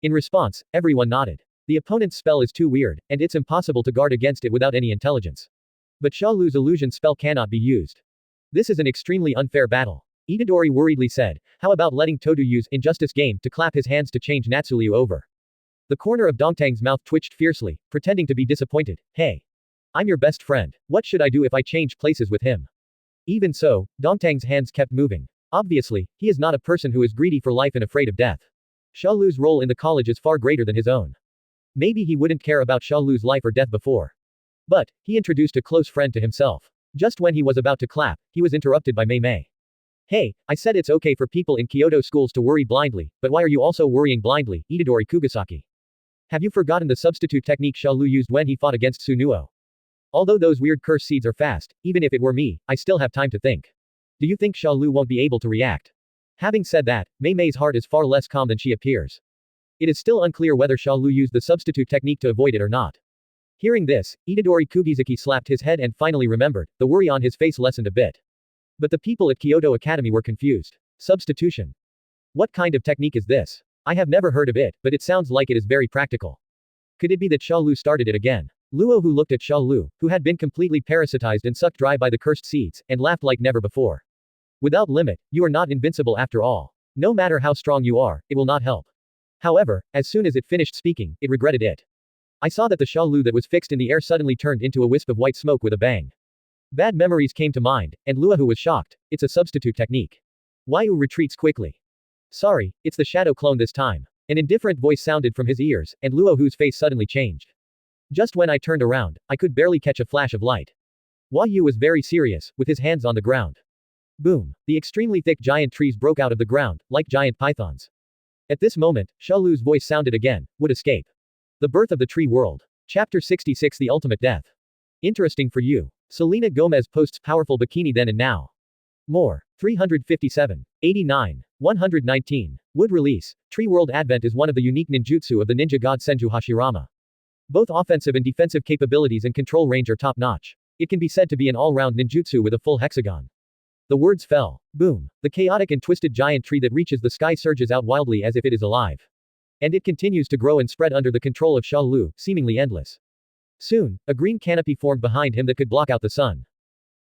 In response, everyone nodded. The opponent's spell is too weird, and it's impossible to guard against it without any intelligence. But Xia Liu's illusion spell cannot be used. This is an extremely unfair battle. Itadori worriedly said, how about letting Todo use Injustice Game to clap his hands to change Natsuliu over? The corner of Dongtang's mouth twitched fiercely, pretending to be disappointed. Hey. I'm your best friend. What should I do if I change places with him? Even so, Dongtang's hands kept moving. Obviously, he is not a person who is greedy for life and afraid of death. Xia Liu's role in the college is far greater than his own. Maybe he wouldn't care about Xia Liu's life or death before. But, he introduced a close friend to himself. Just when he was about to clap, he was interrupted by Mei Mei. Hey, I said it's okay for people in Kyoto schools to worry blindly, but why are you also worrying blindly, Itadori Kugasaki? Have you forgotten the substitute technique Xia Liu used when he fought against Susanoo? Although those weird curse seeds are fast, even if it were me, I still have time to think. Do you think Xia Liu won't be able to react? Having said that, Mei Mei's heart is far less calm than she appears. It is still unclear whether Xia Liu used the substitute technique to avoid it or not. Hearing this, Itadori Kugizaki slapped his head and finally remembered, the worry on his face lessened a bit. But the people at Kyoto Academy were confused. Substitution. What kind of technique is this? I have never heard of it, but it sounds like it is very practical. Could it be that Xia Liu started it again? Luo who looked at Xia Liu, who had been completely parasitized and sucked dry by the cursed seeds, and laughed like never before. Without limit, you are not invincible after all. No matter how strong you are, it will not help. However, as soon as it finished speaking, it regretted it. I saw that the Xia Liu that was fixed in the air suddenly turned into a wisp of white smoke with a bang. Bad memories came to mind, and Luo was shocked. It's a substitute technique. Wyu retreats quickly. Sorry, it's the shadow clone this time. An indifferent voice sounded from his ears, and Luohu's face suddenly changed. Just when I turned around, I could barely catch a flash of light. Xia was very serious, with his hands on the ground. Boom. The extremely thick giant trees broke out of the ground, like giant pythons. At this moment, Xia Liu's voice sounded again, would escape. The birth of the tree world. Chapter 66 The Ultimate Death. Interesting for you. Selena Gomez posts powerful bikini then and now. More. 357. 89. 119. Wood release. Tree World Advent is one of the unique ninjutsu of the ninja god Senju Hashirama. Both offensive and defensive capabilities and control range are top-notch. It can be said to be an all-round ninjutsu with a full hexagon. The words fell. Boom. The chaotic and twisted giant tree that reaches the sky surges out wildly as if it is alive. And it continues to grow and spread under the control of Xia Liu, seemingly endless. Soon, a green canopy formed behind him that could block out the sun.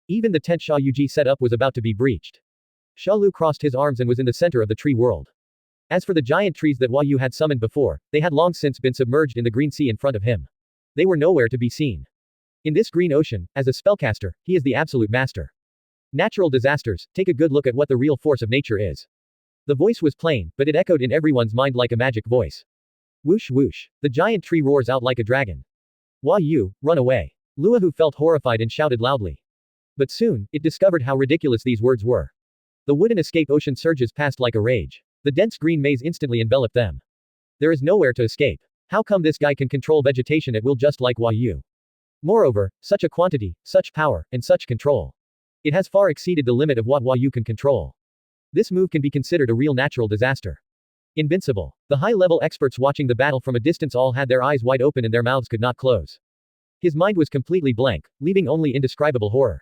Even the tent Xia Yu set up was about to be breached. Xia Liu crossed his arms and was in the center of the tree world. As for the giant trees that Xia had summoned before, they had long since been submerged in the green sea in front of him. They were nowhere to be seen. In this green ocean, as a spellcaster, he is the absolute master. Natural disasters, take a good look at what the real force of nature is. The voice was plain, but it echoed in everyone's mind like a magic voice. Whoosh whoosh. The giant tree roars out like a dragon. Xia You, run away. Luohu felt horrified and shouted loudly. But soon, it discovered how ridiculous these words were. The wooden escape ocean surges past like a rage. The dense green maze instantly enveloped them. There is nowhere to escape. How come this guy can control vegetation at will just like Xia You? Moreover, such a quantity, such power, and such control. It has far exceeded the limit of what Xia You can control. This move can be considered a real natural disaster. Invincible. The high-level experts watching the battle from a distance all had their eyes wide open and their mouths could not close. His mind was completely blank, leaving only indescribable horror.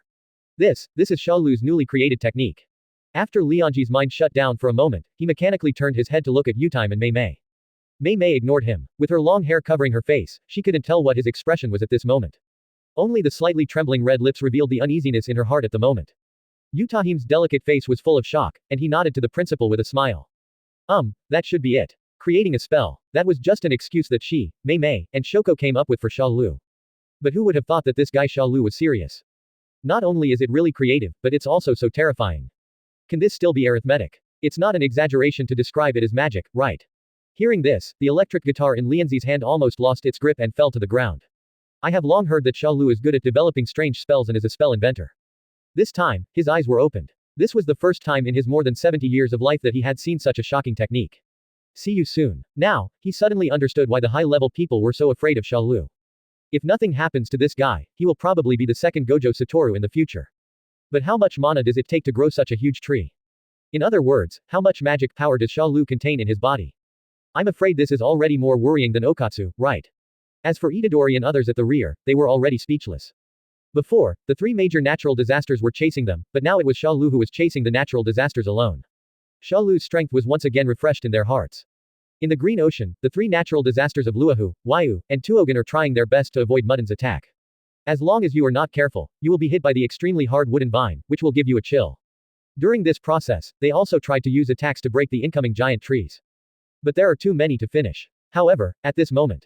This is Xia Liu's newly created technique. After Lianji's mind shut down for a moment, he mechanically turned his head to look at Yutime and Mei Mei. Mei Mei ignored him. With her long hair covering her face, she couldn't tell what his expression was at this moment. Only the slightly trembling red lips revealed the uneasiness in her heart at the moment. Yutahime's delicate face was full of shock, and he nodded to the principal with a smile. That should be it. Creating a spell. That was just an excuse that she, Mei Mei, and Shoko came up with for Xia Liu. But who would have thought that this guy Xia Liu was serious? Not only is it really creative, but it's also so terrifying. Can this still be arithmetic? It's not an exaggeration to describe it as magic, right? Hearing this, the electric guitar in Lianzi's hand almost lost its grip and fell to the ground. I have long heard that Xia Liu is good at developing strange spells and is a spell inventor. This time, his eyes were opened. This was the first time in his more than 70 years of life that he had seen such a shocking technique. See you soon. Now, he suddenly understood why the high-level people were so afraid of Xia Liu. If nothing happens to this guy, he will probably be the second Gojo Satoru in the future. But how much mana does it take to grow such a huge tree? In other words, how much magic power does Xia Liu contain in his body? I'm afraid this is already more worrying than Okatsu, right? As for Itadori and others at the rear, they were already speechless. Before, the three major natural disasters were chasing them, but now it was Xia Liu who was chasing the natural disasters alone. Xia Liu's strength was once again refreshed in their hearts. In the Green Ocean, the three natural disasters of Luohu, Waiu, and Tuogan are trying their best to avoid Mutton's attack. As long as you are not careful, you will be hit by the extremely hard wooden vine, which will give you a chill. During this process, they also tried to use attacks to break the incoming giant trees. But there are too many to finish. However, at this moment,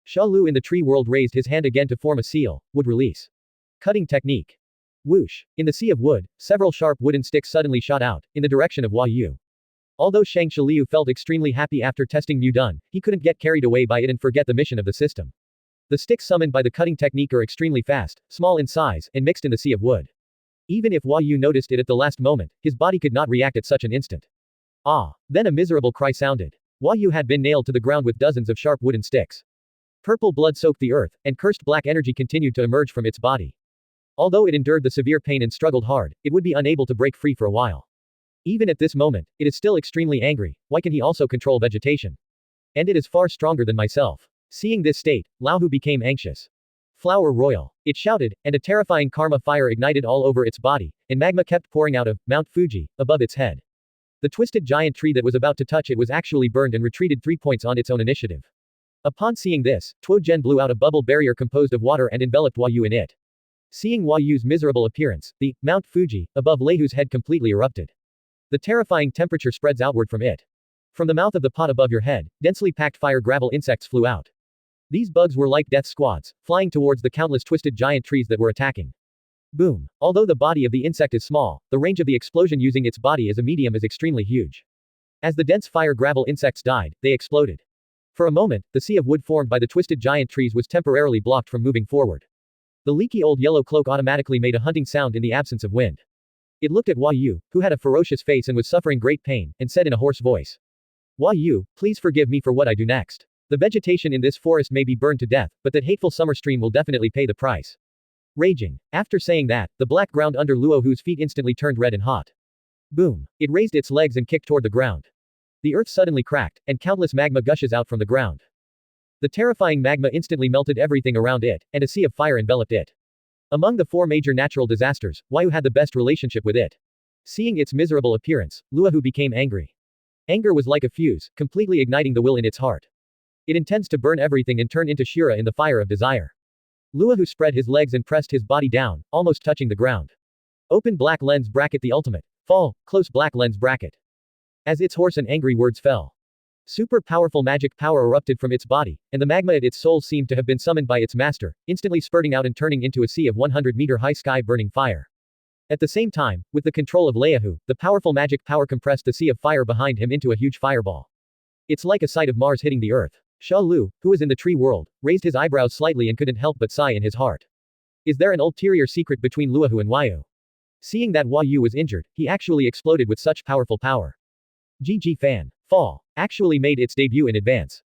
Xia Liu in the tree world raised his hand again to form a seal, wood release. Cutting technique. Whoosh. In the sea of wood, several sharp wooden sticks suddenly shot out, in the direction of Xia You. Although Xia Liu felt extremely happy after testing Mu Dun, he couldn't get carried away by it and forget the mission of the system. The sticks summoned by the cutting technique are extremely fast, small in size, and mixed in the sea of wood. Even if Xia You noticed it at the last moment, his body could not react at such an instant. Then a miserable cry sounded. Xia You had been nailed to the ground with dozens of sharp wooden sticks. Purple blood soaked the earth, and cursed black energy continued to emerge from its body. Although it endured the severe pain and struggled hard, it would be unable to break free for a while. Even at this moment, it is still extremely angry. Why can he also control vegetation? And it is far stronger than myself. Seeing this state, Laohu became anxious. Flower Royal. It shouted, and a terrifying karma fire ignited all over its body, and magma kept pouring out of Mount Fuji, above its head. The twisted giant tree that was about to touch it was actually burned and retreated 3 points on its own initiative. Upon seeing this, Tuo Zhen blew out a bubble barrier composed of water and enveloped Xia You in it. Seeing Xia Yu's miserable appearance, the Mount Fuji, above Leihu's head completely erupted. The terrifying temperature spreads outward from it. From the mouth of the pot above your head, densely packed fire gravel insects flew out. These bugs were like death squads, flying towards the countless twisted giant trees that were attacking. Boom. Although the body of the insect is small, the range of the explosion using its body as a medium is extremely huge. As the dense fire gravel insects died, they exploded. For a moment, the sea of wood formed by the twisted giant trees was temporarily blocked from moving forward. The leaky old yellow cloak automatically made a hunting sound in the absence of wind. It looked at Xia You, who had a ferocious face and was suffering great pain, and said in a hoarse voice. Xia You, please forgive me for what I do next. The vegetation in this forest may be burned to death, but that hateful summer stream will definitely pay the price. Raging. After saying that, the black ground under Luohu's feet instantly turned red and hot. Boom. It raised its legs and kicked toward the ground. The earth suddenly cracked, and countless magma gushes out from the ground. The terrifying magma instantly melted everything around it, and a sea of fire enveloped it. Among the 4 major natural disasters, Xia You had the best relationship with it. Seeing its miserable appearance, Luohu became angry. Anger was like a fuse, completely igniting the will in its heart. It intends to burn everything and turn into Shira in the fire of desire. Luohu spread his legs and pressed his body down, almost touching the ground. Open black lens bracket the ultimate. Fall, close black lens bracket. As its hoarse and angry words fell. Super powerful magic power erupted from its body, and the magma at its soul seemed to have been summoned by its master, instantly spurting out and turning into a sea of 100-meter high sky burning fire. At the same time, with the control of Leihu, the powerful magic power compressed the sea of fire behind him into a huge fireball. It's like a sight of Mars hitting the earth. Xia Liu, who was in the tree world, raised his eyebrows slightly and couldn't help but sigh in his heart. Is there an ulterior secret between Luohu and Xia You? Seeing that Xia You was injured, he actually exploded with such powerful power. GG fan. Fall actually made its debut in advance.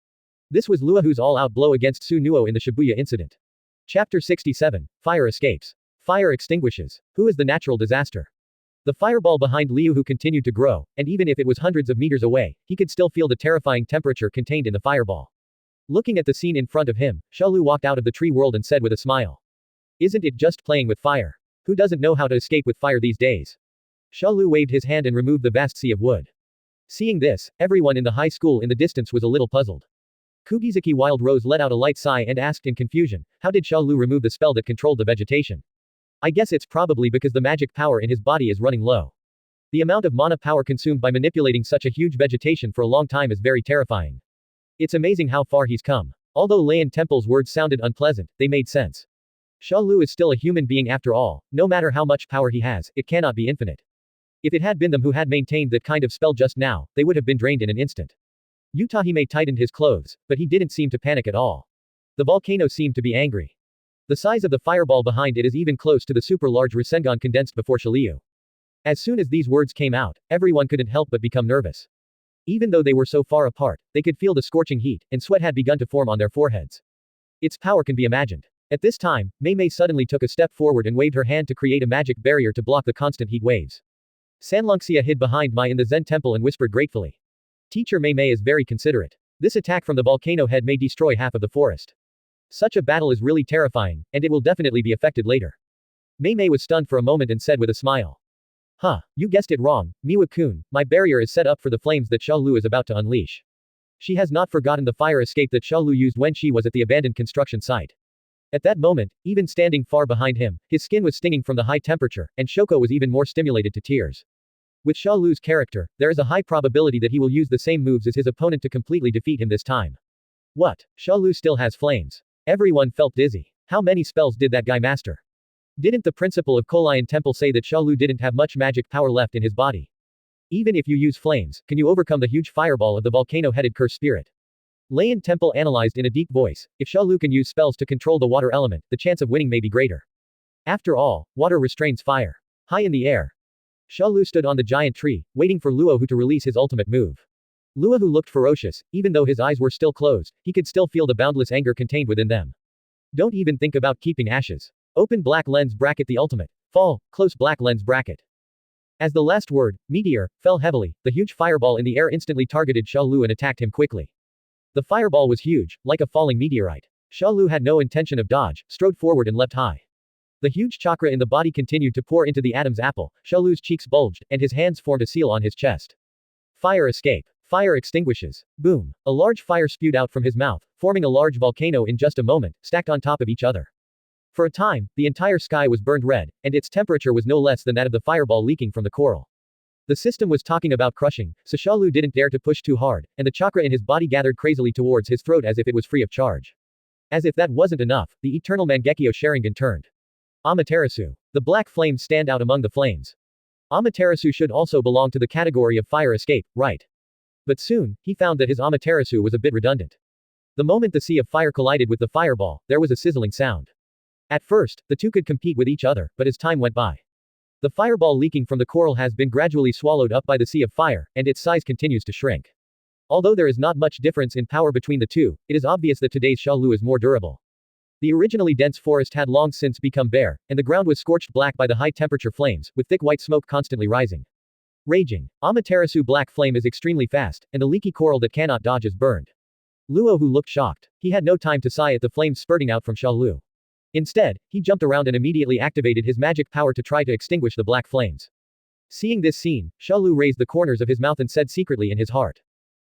This was Luohu's all-out blow against Susanoo in the Shibuya Incident. Chapter 67. Fire escapes. Fire extinguishes. Who is the natural disaster? The fireball behind Liu continued to grow, and even if it was hundreds of meters away, he could still feel the terrifying temperature contained in the fireball. Looking at the scene in front of him, Xia Liu walked out of the tree world and said with a smile. Isn't it just playing with fire? Who doesn't know how to escape with fire these days? Xia Liu waved his hand and removed the vast sea of wood. Seeing this, everyone in the high school in the distance was a little puzzled. Kugisaki Wild Rose let out a light sigh and asked in confusion, how did Xia Liu remove the spell that controlled the vegetation? I guess it's probably because the magic power in his body is running low. The amount of mana power consumed by manipulating such a huge vegetation for a long time is very terrifying. It's amazing how far he's come. Although Layan Temple's words sounded unpleasant, they made sense. Xia Liu is still a human being after all, no matter how much power he has, it cannot be infinite. If it had been them who had maintained that kind of spell just now, they would have been drained in an instant. Utahime tightened his clothes, but he didn't seem to panic at all. The volcano seemed to be angry. The size of the fireball behind it is even close to the super-large Rasengan condensed before Xia Liu. As soon as these words came out, everyone couldn't help but become nervous. Even though they were so far apart, they could feel the scorching heat, and sweat had begun to form on their foreheads. Its power can be imagined. At this time, Mei Mei suddenly took a step forward and waved her hand to create a magic barrier to block the constant heat waves. Sanlongxia hid behind Mai in the Zen temple and whispered gratefully. Teacher Mei Mei is very considerate. This attack from the volcano head may destroy half of the forest. Such a battle is really terrifying, and it will definitely be affected later. Mei Mei was stunned for a moment and said with a smile. Huh, you guessed it wrong, Miwa-kun, my barrier is set up for the flames that Xia Liu is about to unleash. She has not forgotten the fire escape that Xia Liu used when she was at the abandoned construction site. At that moment, even standing far behind him, his skin was stinging from the high temperature, and Shoko was even more stimulated to tears. With Xia Liu's character, there is a high probability that he will use the same moves as his opponent to completely defeat him this time. What? Xia Liu still has flames. Everyone felt dizzy. How many spells did that guy master? Didn't the principal of Kolayan Temple say that Xia Liu didn't have much magic power left in his body? Even if you use flames, can you overcome the huge fireball of the volcano-headed curse spirit? Layan Temple analyzed in a deep voice, if Xia Liu can use spells to control the water element, the chance of winning may be greater. After all, water restrains fire. High in the air, Xia Liu stood on the giant tree, waiting for Luohu to release his ultimate move. Luohu looked ferocious, even though his eyes were still closed, he could still feel the boundless anger contained within them. Don't even think about keeping ashes. Open black lens bracket the ultimate. Fall, close black lens bracket. As the last word, meteor, fell heavily, the huge fireball in the air instantly targeted Xia Liu and attacked him quickly. The fireball was huge, like a falling meteorite. Xia Liu had no intention of dodge, strode forward and leapt high. The huge chakra in the body continued to pour into the Adam's apple, Xia Liu's cheeks bulged, and his hands formed a seal on his chest. Fire escape. Fire extinguishes. Boom. A large fire spewed out from his mouth, forming a large volcano in just a moment, stacked on top of each other. For a time, the entire sky was burned red, and its temperature was no less than that of the fireball leaking from the coral. The system was talking about crushing, so Xia Liu didn't dare to push too hard, and the chakra in his body gathered crazily towards his throat as if it was free of charge. As if that wasn't enough, the eternal Mangekyo Sharingan turned. Amaterasu. The black flames stand out among the flames. Amaterasu should also belong to the category of fire escape, right? But soon, he found that his Amaterasu was a bit redundant. The moment the sea of fire collided with the fireball, there was a sizzling sound. At first, the two could compete with each other, but as time went by, the fireball leaking from the coral has been gradually swallowed up by the sea of fire, and its size continues to shrink. Although there is not much difference in power between the two, it is obvious that today's Xia Liu is more durable. The originally dense forest had long since become bare, and the ground was scorched black by the high-temperature flames, with thick white smoke constantly rising. Raging. Amaterasu black flame is extremely fast, and the leaky coral that cannot dodge is burned. Luohu looked shocked. He had no time to sigh at the flames spurting out from Xia Liu. Instead, he jumped around and immediately activated his magic power to try to extinguish the black flames. Seeing this scene, Xia Liu raised the corners of his mouth and said secretly in his heart.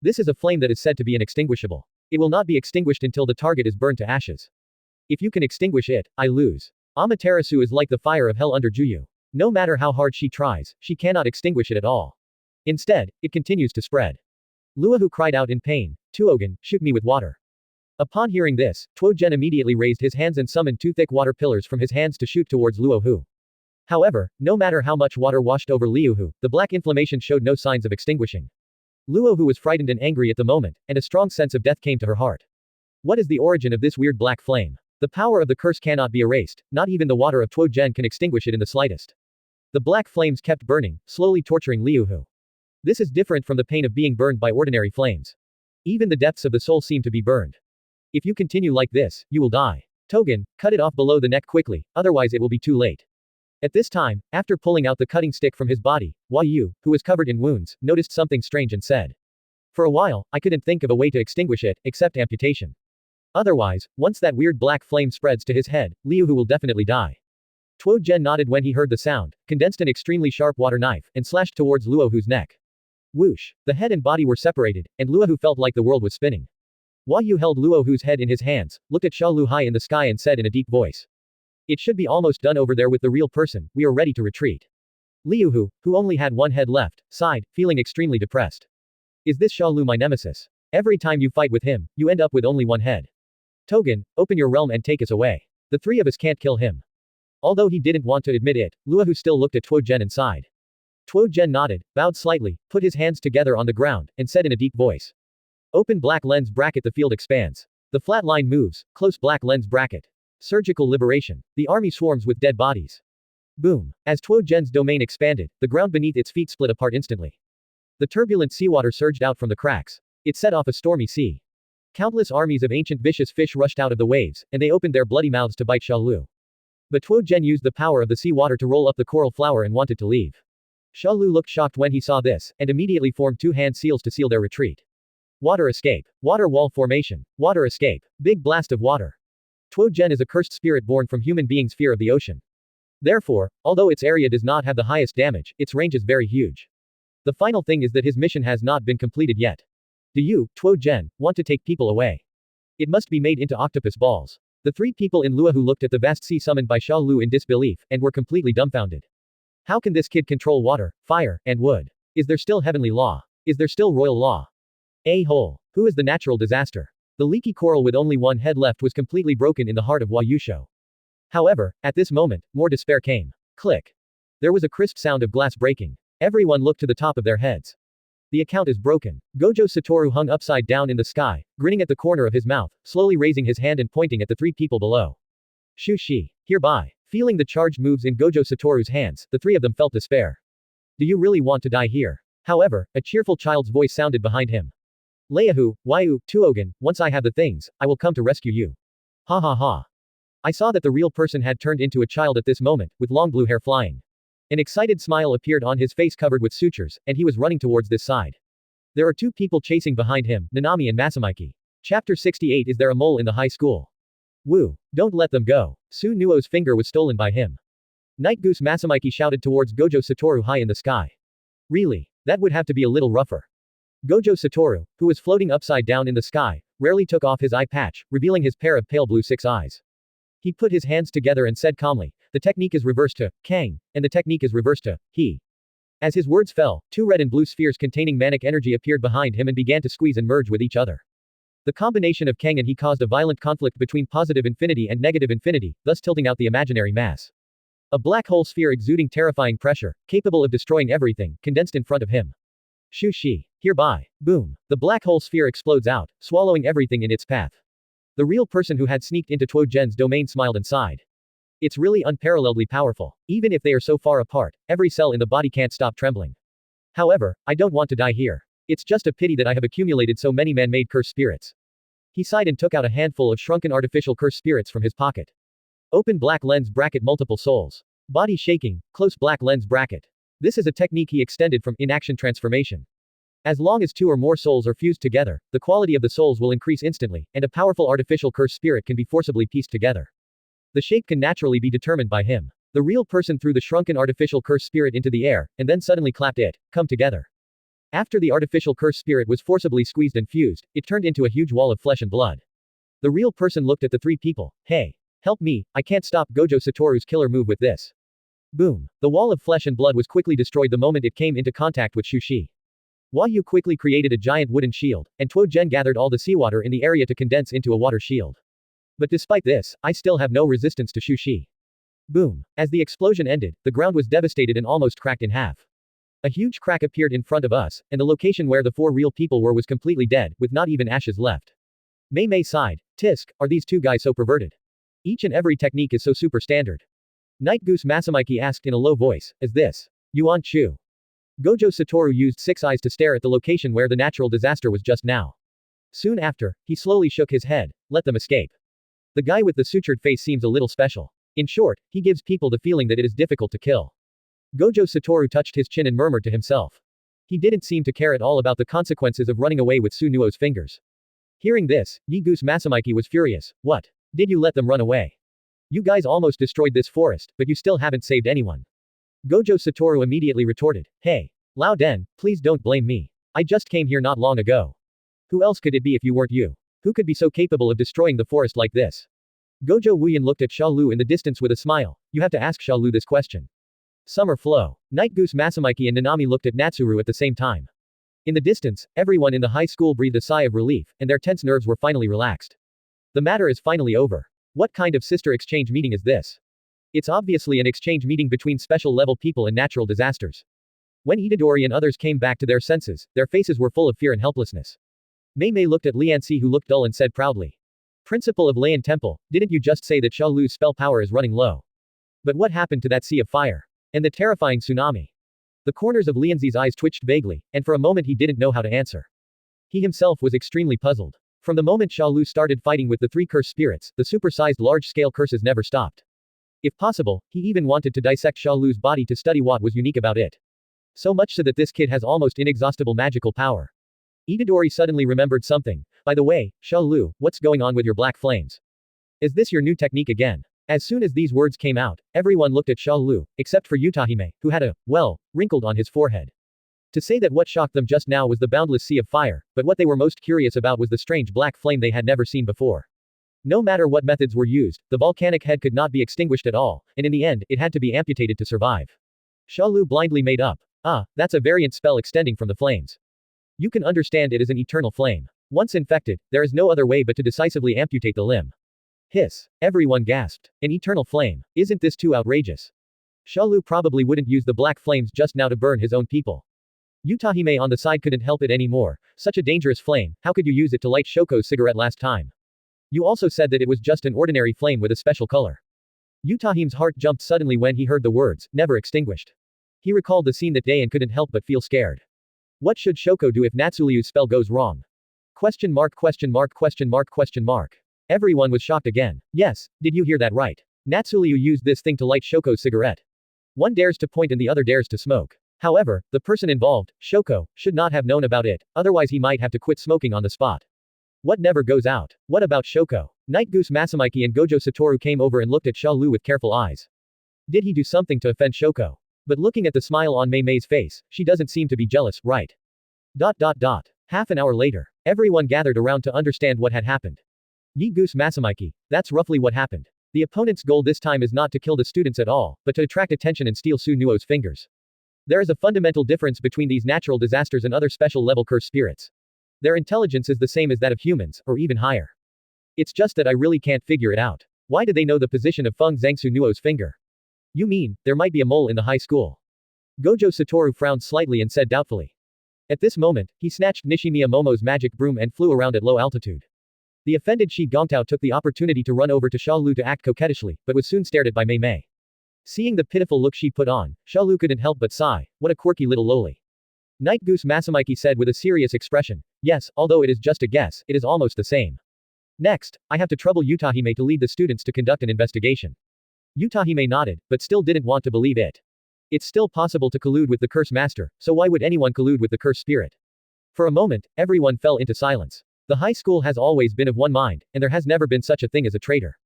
This is a flame that is said to be inextinguishable. It will not be extinguished until the target is burned to ashes. If you can extinguish it, I lose. Amaterasu is like the fire of hell under Juyu. No matter how hard she tries, she cannot extinguish it at all. Instead, it continues to spread. Luohu cried out in pain, Tuogen, shoot me with water. Upon hearing this, Tuogen immediately raised his hands and summoned two thick water pillars from his hands to shoot towards Luohu. However, no matter how much water washed over Luohu, the black inflammation showed no signs of extinguishing. Luohu was frightened and angry at the moment, and a strong sense of death came to her heart. What is the origin of this weird black flame? The power of the curse cannot be erased, not even the water of Tuogen can extinguish it in the slightest. The black flames kept burning, slowly torturing Luohu. This is different from the pain of being burned by ordinary flames. Even the depths of the soul seem to be burned. If you continue like this, you will die. Togen, cut it off below the neck quickly, otherwise it will be too late. At this time, after pulling out the cutting stick from his body, Xia You, who was covered in wounds, noticed something strange and said. For a while, I couldn't think of a way to extinguish it, except amputation. Otherwise, once that weird black flame spreads to his head, Liu will definitely die. Tuo Zhen nodded when he heard the sound, condensed an extremely sharp water knife, and slashed towards Luohu's neck. Whoosh! The head and body were separated, and Luohu felt like the world was spinning. Xia You held Luohu's head in his hands, looked at Xia Liu high in the sky and said in a deep voice. It should be almost done over there with the real person, we are ready to retreat. Liu, who only had one head left, sighed, feeling extremely depressed. Is this Xia Liu my nemesis? Every time you fight with him, you end up with only one head. Togen, open your realm and take us away. The three of us can't kill him. Although he didn't want to admit it, Luohu still looked at Tuo Zhen and sighed. Tuo Zhen nodded, bowed slightly, put his hands together on the ground, and said in a deep voice. Open black lens bracket. The field expands. The flat line moves, close black lens bracket. Surgical liberation. The army swarms with dead bodies. Boom. As Tuo Zhen's domain expanded, the ground beneath its feet split apart instantly. The turbulent seawater surged out from the cracks. It set off a stormy sea. Countless armies of ancient vicious fish rushed out of the waves, and they opened their bloody mouths to bite Xia Liu. But Tuo Zhen used the power of the seawater to roll up the coral flower and wanted to leave. Xia Liu looked shocked when he saw this, and immediately formed two hand seals to seal their retreat. Water escape. Water wall formation. Water escape. Big blast of water. Tuo Zhen is a cursed spirit born from human beings' fear of the ocean. Therefore, although its area does not have the highest damage, its range is very huge. The final thing is that his mission has not been completed yet. Do you, Tuo Zhen, want to take people away? It must be made into octopus balls. The three people in Luohu looked at the vast sea summoned by Xia Liu in disbelief, and were completely dumbfounded. How can this kid control water, fire, and wood? Is there still heavenly law? Is there still royal law? A-hole. Who is the natural disaster? The leaky coral with only one head left was completely broken in the heart of Xia Yu. However, at this moment, more despair came. Click. There was a crisp sound of glass breaking. Everyone looked to the top of their heads. The account is broken. Gojo Satoru hung upside down in the sky, grinning at the corner of his mouth, slowly raising his hand and pointing at the three people below. Shushi. Hereby. Feeling the charged moves in Gojo Satoru's hands, the three of them felt despair. Do you really want to die here? However, a cheerful child's voice sounded behind him. Leiahu, Waiu, Tuogen, once I have the things, I will come to rescue you. Ha ha ha. I saw that the real person had turned into a child at this moment, with long blue hair flying. An excited smile appeared on his face covered with sutures, and he was running towards this side. There are two people chasing behind him, Nanami and Masamiki. Chapter 68. Is there a mole in the high school? Woo. Don't let them go. Susanoo's finger was stolen by him. Night Goose Masamiki shouted towards Gojo Satoru high in the sky. Really? That would have to be a little rougher. Gojo Satoru, who was floating upside down in the sky, rarely took off his eye patch, revealing his pair of pale blue six eyes. He put his hands together and said calmly, the technique is reversed to Kang, and the technique is reversed to he. As his words fell, two red and blue spheres containing manic energy appeared behind him and began to squeeze and merge with each other. The combination of Kang and he caused a violent conflict between positive infinity and negative infinity, thus tilting out the imaginary mass. A black hole sphere exuding terrifying pressure, capable of destroying everything, condensed in front of him. Shushi. Hereby. Boom. The black hole sphere explodes out, swallowing everything in its path. The real person who had sneaked into Tuo Zhen's domain smiled and sighed. It's really unparalleledly powerful. Even if they are so far apart, every cell in the body can't stop trembling. However, I don't want to die here. It's just a pity that I have accumulated so many man-made curse spirits. He sighed and took out a handful of shrunken artificial curse spirits from his pocket. Open black lens bracket multiple souls. Body shaking, close black lens bracket. This is a technique he extended from inaction transformation. As long as two or more souls are fused together, the quality of the souls will increase instantly, and a powerful artificial curse spirit can be forcibly pieced together. The shape can naturally be determined by him. The real person threw the shrunken artificial curse spirit into the air, and then suddenly clapped it, come together. After the artificial curse spirit was forcibly squeezed and fused, it turned into a huge wall of flesh and blood. The real person looked at the three people. Hey. Help me, I can't stop Gojo Satoru's killer move with this. Boom. The wall of flesh and blood was quickly destroyed the moment it came into contact with Shushi. Xia Yu quickly created a giant wooden shield, and Tuo Zhen gathered all the seawater in the area to condense into a water shield. But despite this, I still have no resistance to Shushi. Boom. As the explosion ended, the ground was devastated and almost cracked in half. A huge crack appeared in front of us, and the location where the four real people were was completely dead, with not even ashes left. Mei Mei sighed. Tisk, are these two guys so perverted? Each and every technique is so super standard. Night Goose Masamiki asked in a low voice, is this Yuan Chu? Gojo Satoru used six eyes to stare at the location where the natural disaster was just now. Soon after, he slowly shook his head. Let them escape. The guy with the sutured face seems a little special. In short, he gives people the feeling that it is difficult to kill. Gojo Satoru touched his chin and murmured to himself. He didn't seem to care at all about the consequences of running away with Susanoo's fingers. Hearing this, Yigus Masamiki was furious. What? Did you let them run away? You guys almost destroyed this forest, but you still haven't saved anyone. Gojo Satoru immediately retorted. Hey. Lao Den, please don't blame me. I just came here not long ago. Who else could it be if you weren't you? Who could be so capable of destroying the forest like this? Gojo Wuyan looked at Xia Liu in the distance with a smile. You have to ask Xia Liu this question. Summer flow. Night Goose Masamiki and Nanami looked at Natsuliu at the same time. In the distance, everyone in the high school breathed a sigh of relief, and their tense nerves were finally relaxed. The matter is finally over. What kind of sister exchange meeting is this? It's obviously an exchange meeting between special-level people and natural disasters. When Itadori and others came back to their senses, their faces were full of fear and helplessness. Mei Mei looked at Lianxi who looked dull and said proudly. Principal of Lian Temple, didn't you just say that Xia Liu's spell power is running low? But what happened to that sea of fire? And the terrifying tsunami? The corners of Lianxi's eyes twitched vaguely, and for a moment he didn't know how to answer. He himself was extremely puzzled. From the moment Xia Liu started fighting with the three curse spirits, the super-sized large-scale curses never stopped. If possible, he even wanted to dissect Xia Liu's body to study what was unique about it. So much so that this kid has almost inexhaustible magical power. Itadori suddenly remembered something. By the way, Xia Liu, what's going on with your black flames? Is this your new technique again? As soon as these words came out, everyone looked at Xia Liu, except for Utahime, who had a, well, wrinkled on his forehead. To say that what shocked them just now was the boundless sea of fire, but what they were most curious about was the strange black flame they had never seen before. No matter what methods were used, the volcanic head could not be extinguished at all, and in the end, it had to be amputated to survive. Xia Liu blindly made up. Ah, that's a variant spell extending from the flames. You can understand it is an eternal flame. Once infected, there is no other way but to decisively amputate the limb. Hiss. Everyone gasped. An eternal flame. Isn't this too outrageous? Xia Liu probably wouldn't use the black flames just now to burn his own people. Utahime on the side couldn't help it anymore. Such a dangerous flame, how could you use it to light Shoko's cigarette last time? You also said that it was just an ordinary flame with a special color. Utahime's heart jumped suddenly when he heard the words, never extinguished. He recalled the scene that day and couldn't help but feel scared. What should Shoko do if Natsuliu's spell goes wrong? Question mark question mark question mark question mark. Everyone was shocked again. Yes, did you hear that right? Natsuliu used this thing to light Shoko's cigarette. One dares to point and the other dares to smoke. However, the person involved, Shoko, should not have known about it, otherwise he might have to quit smoking on the spot. What never goes out? What about Shoko? Night Goose Masamiki and Gojo Satoru came over and looked at Xia Liu with careful eyes. Did he do something to offend Shoko? But looking at the smile on Mei Mei's face, she doesn't seem to be jealous, right? Half an hour later, everyone gathered around to understand what had happened. Yi Goose Masamiki, that's roughly what happened. The opponent's goal this time is not to kill the students at all, but to attract attention and steal Susanoo's fingers. There is a fundamental difference between these natural disasters and other special-level curse spirits. Their intelligence is the same as that of humans, or even higher. It's just that I really can't figure it out. Why do they know the position of Feng Zhang Susanoo's finger? You mean, there might be a mole in the high school? Gojo Satoru frowned slightly and said doubtfully. At this moment, he snatched Nishimiya Momo's magic broom and flew around at low altitude. The offended Shi Gongtao took the opportunity to run over to Xia Liu to act coquettishly, but was soon stared at by Mei Mei. Seeing the pitiful look she put on, Xia Liu couldn't help but sigh. What a quirky little loli. Night Goose Masamiki said with a serious expression. Yes, although it is just a guess, it is almost the same. Next, I have to trouble Utahime to lead the students to conduct an investigation. Utahime nodded, but still didn't want to believe it. It's still possible to collude with the curse master, so why would anyone collude with the curse spirit? For a moment, everyone fell into silence. The high school has always been of one mind, and there has never been such a thing as a traitor.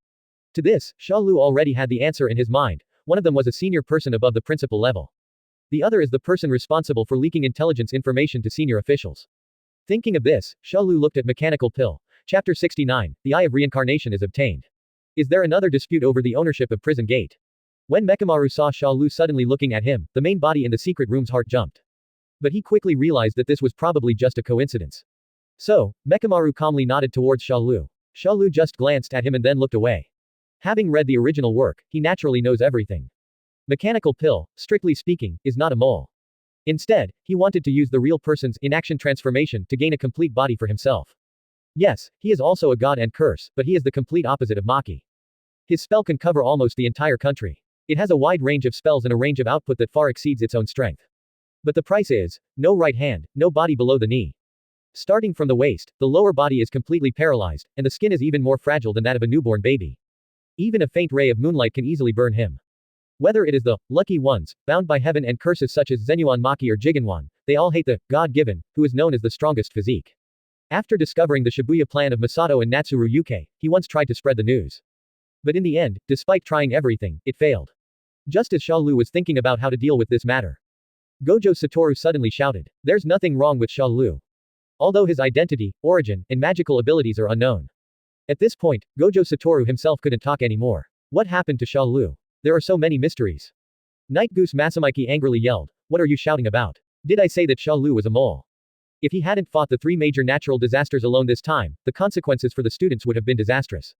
To this, Xia Liu already had the answer in his mind. One of them was a senior person above the principal level. The other is the person responsible for leaking intelligence information to senior officials. Thinking of this, Xia Liu looked at Mechanical Pill. Chapter 69, The Eye of Reincarnation is obtained. Is there another dispute over the ownership of Prison Gate? When Mekamaru saw Xia Liu suddenly looking at him, the main body in the secret room's heart jumped. But he quickly realized that this was probably just a coincidence. So, Mekamaru calmly nodded towards Xia Liu. Xia Liu just glanced at him and then looked away. Having read the original work, he naturally knows everything. Mechanical Pill, strictly speaking, is not a mole. Instead, he wanted to use the real person's inaction transformation to gain a complete body for himself. Yes, he is also a god and curse, but he is the complete opposite of Maki. His spell can cover almost the entire country. It has a wide range of spells and a range of output that far exceeds its own strength. But the price is, no right hand, no body below the knee. Starting from the waist, the lower body is completely paralyzed, and the skin is even more fragile than that of a newborn baby. Even a faint ray of moonlight can easily burn him. Whether it is the lucky ones, bound by heaven and curses such as Zenuan Maki or Jigenwan, they all hate the God-given, who is known as the strongest physique. After discovering the Shibuya plan of Masato and Natsuru Yuke, he once tried to spread the news. But in the end, despite trying everything, it failed. Just as Xia Liu was thinking about how to deal with this matter, Gojo Satoru suddenly shouted, "There's nothing wrong with Xia Liu. Although his identity, origin, and magical abilities are unknown." At this point, Gojo Satoru himself couldn't talk anymore. What happened to Xia Liu? There are so many mysteries. Night Goose Masamiki angrily yelled, "What are you shouting about? Did I say that Xia Liu was a mole?" If he hadn't fought the 3 major natural disasters alone this time, the consequences for the students would have been disastrous.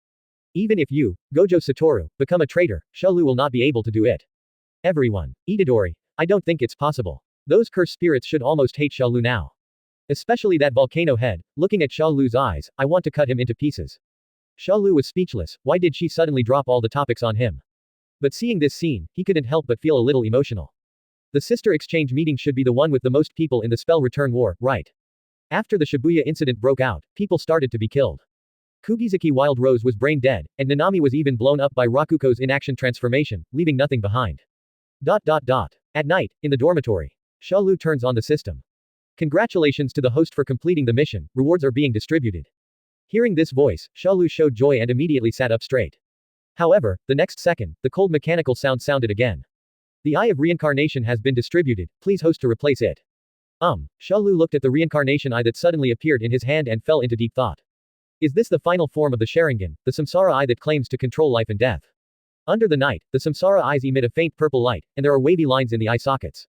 Even if you, Gojo Satoru, become a traitor, Xia Liu will not be able to do it. Everyone. Itadori. I don't think it's possible. Those cursed spirits should almost hate Xia Liu now. Especially that volcano head, looking at Xia Liu's eyes, I want to cut him into pieces. Xia Liu was speechless, why did she suddenly drop all the topics on him? But seeing this scene, he couldn't help but feel a little emotional. The sister exchange meeting should be the one with the most people in the spell return war, right? After the Shibuya incident broke out, people started to be killed. Kugisaki Wild Rose was brain dead, and Nanami was even blown up by Rakuko's inaction transformation, leaving nothing behind. At night, in the dormitory, Xia Liu turns on the system. Congratulations to the host for completing the mission, rewards are being distributed. Hearing this voice, Xia Liu showed joy and immediately sat up straight. However, the next second, the cold mechanical sound sounded again. The Eye of Reincarnation has been distributed, please host to replace it. Xia Liu looked at the reincarnation eye that suddenly appeared in his hand and fell into deep thought. Is this the final form of the Sharingan, the Samsara Eye that claims to control life and death? Under the night, the Samsara eyes emit a faint purple light, and there are wavy lines in the eye sockets.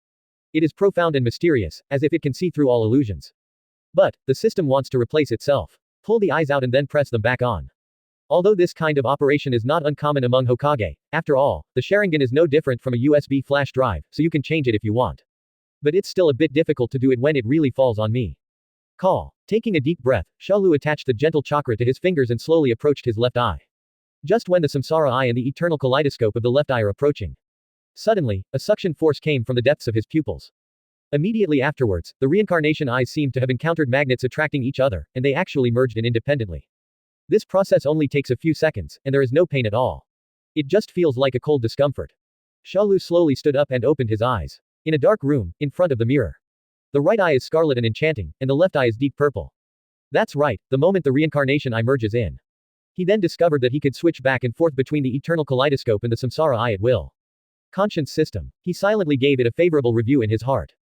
It is profound and mysterious, as if it can see through all illusions. But, the system wants to replace itself. Pull the eyes out and then press them back on. Although this kind of operation is not uncommon among Hokage, after all, the Sharingan is no different from a USB flash drive, so you can change it if you want. But it's still a bit difficult to do it when it really falls on me. Call. Taking a deep breath, Xia Liu attached the gentle chakra to his fingers and slowly approached his left eye. Just when the Samsara Eye and the eternal kaleidoscope of the left eye are approaching. Suddenly, a suction force came from the depths of his pupils. Immediately afterwards, the reincarnation eyes seemed to have encountered magnets attracting each other, and they actually merged in independently. This process only takes a few seconds, and there is no pain at all. It just feels like a cold discomfort. Xia Liu slowly stood up and opened his eyes. In a dark room, in front of the mirror. The right eye is scarlet and enchanting, and the left eye is deep purple. That's right, the moment the reincarnation eye merges in. He then discovered that he could switch back and forth between the eternal kaleidoscope and the Samsara Eye at will. Conscience system. He silently gave it a favorable review in his heart.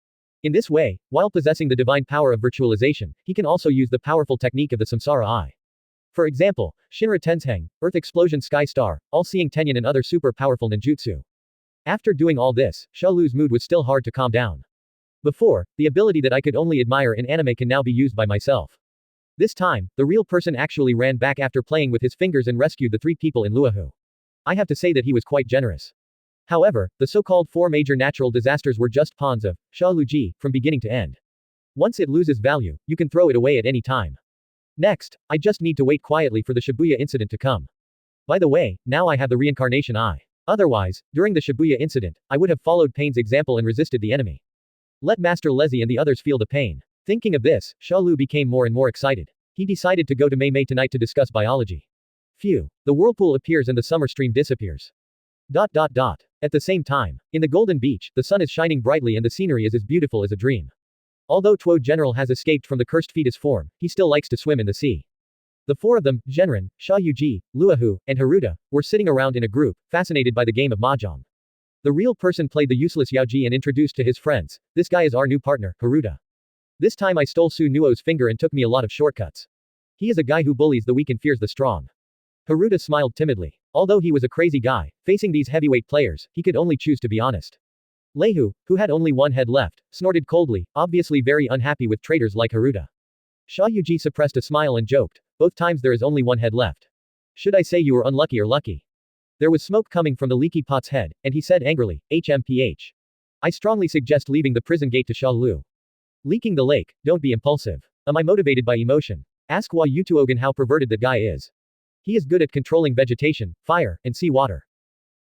In this way, while possessing the divine power of virtualization, he can also use the powerful technique of the Samsara Eye. For example, Shinra Tensei, Earth Explosion Sky Star, All-Seeing Tenyin and other super powerful ninjutsu. After doing all this, Xia Liu's mood was still hard to calm down. Before, the ability that I could only admire in anime can now be used by myself. This time, the real person actually ran back after playing with his fingers and rescued the 3 people in Luohu. I have to say that he was quite generous. However, the so-called 4 major natural disasters were just pawns of Xia Liu from beginning to end. Once it loses value, you can throw it away at any time. Next, I just need to wait quietly for the Shibuya incident to come. By the way, now I have the reincarnation eye. Otherwise, during the Shibuya incident, I would have followed Pain's example and resisted the enemy. Let Master Lezzy and the others feel the pain. Thinking of this, Xia Liu became more and more excited. He decided to go to Mei Mei tonight to discuss biology. Phew. The whirlpool appears and the summer stream disappears. At the same time, in the Golden Beach, the sun is shining brightly and the scenery is as beautiful as a dream. Although Tuo General has escaped from the cursed fetus form, he still likes to swim in the sea. The 4 of them, Genrin, Xia Yu, Luohu, and Haruta, were sitting around in a group, fascinated by the game of mahjong. The real person played the useless Yaoji and introduced to his friends, "This guy is our new partner, Haruta. This time I stole Susanoo's finger and took me a lot of shortcuts. He is a guy who bullies the weak and fears the strong." Haruta smiled timidly. Although he was a crazy guy, facing these heavyweight players, he could only choose to be honest. Lehu, who had only one head left, snorted coldly, obviously very unhappy with traitors like Haruta. Xia Yu suppressed a smile and joked, "Both times there is only one head left. Should I say you were unlucky or lucky?" There was smoke coming from the leaky pot's head, and he said angrily, "HMPH. I strongly suggest leaving the prison gate to Xia Liu. Leaking the lake, don't be impulsive. Am I motivated by emotion? Ask Hua Yutuogan how perverted that guy is. He is good at controlling vegetation, fire, and sea water.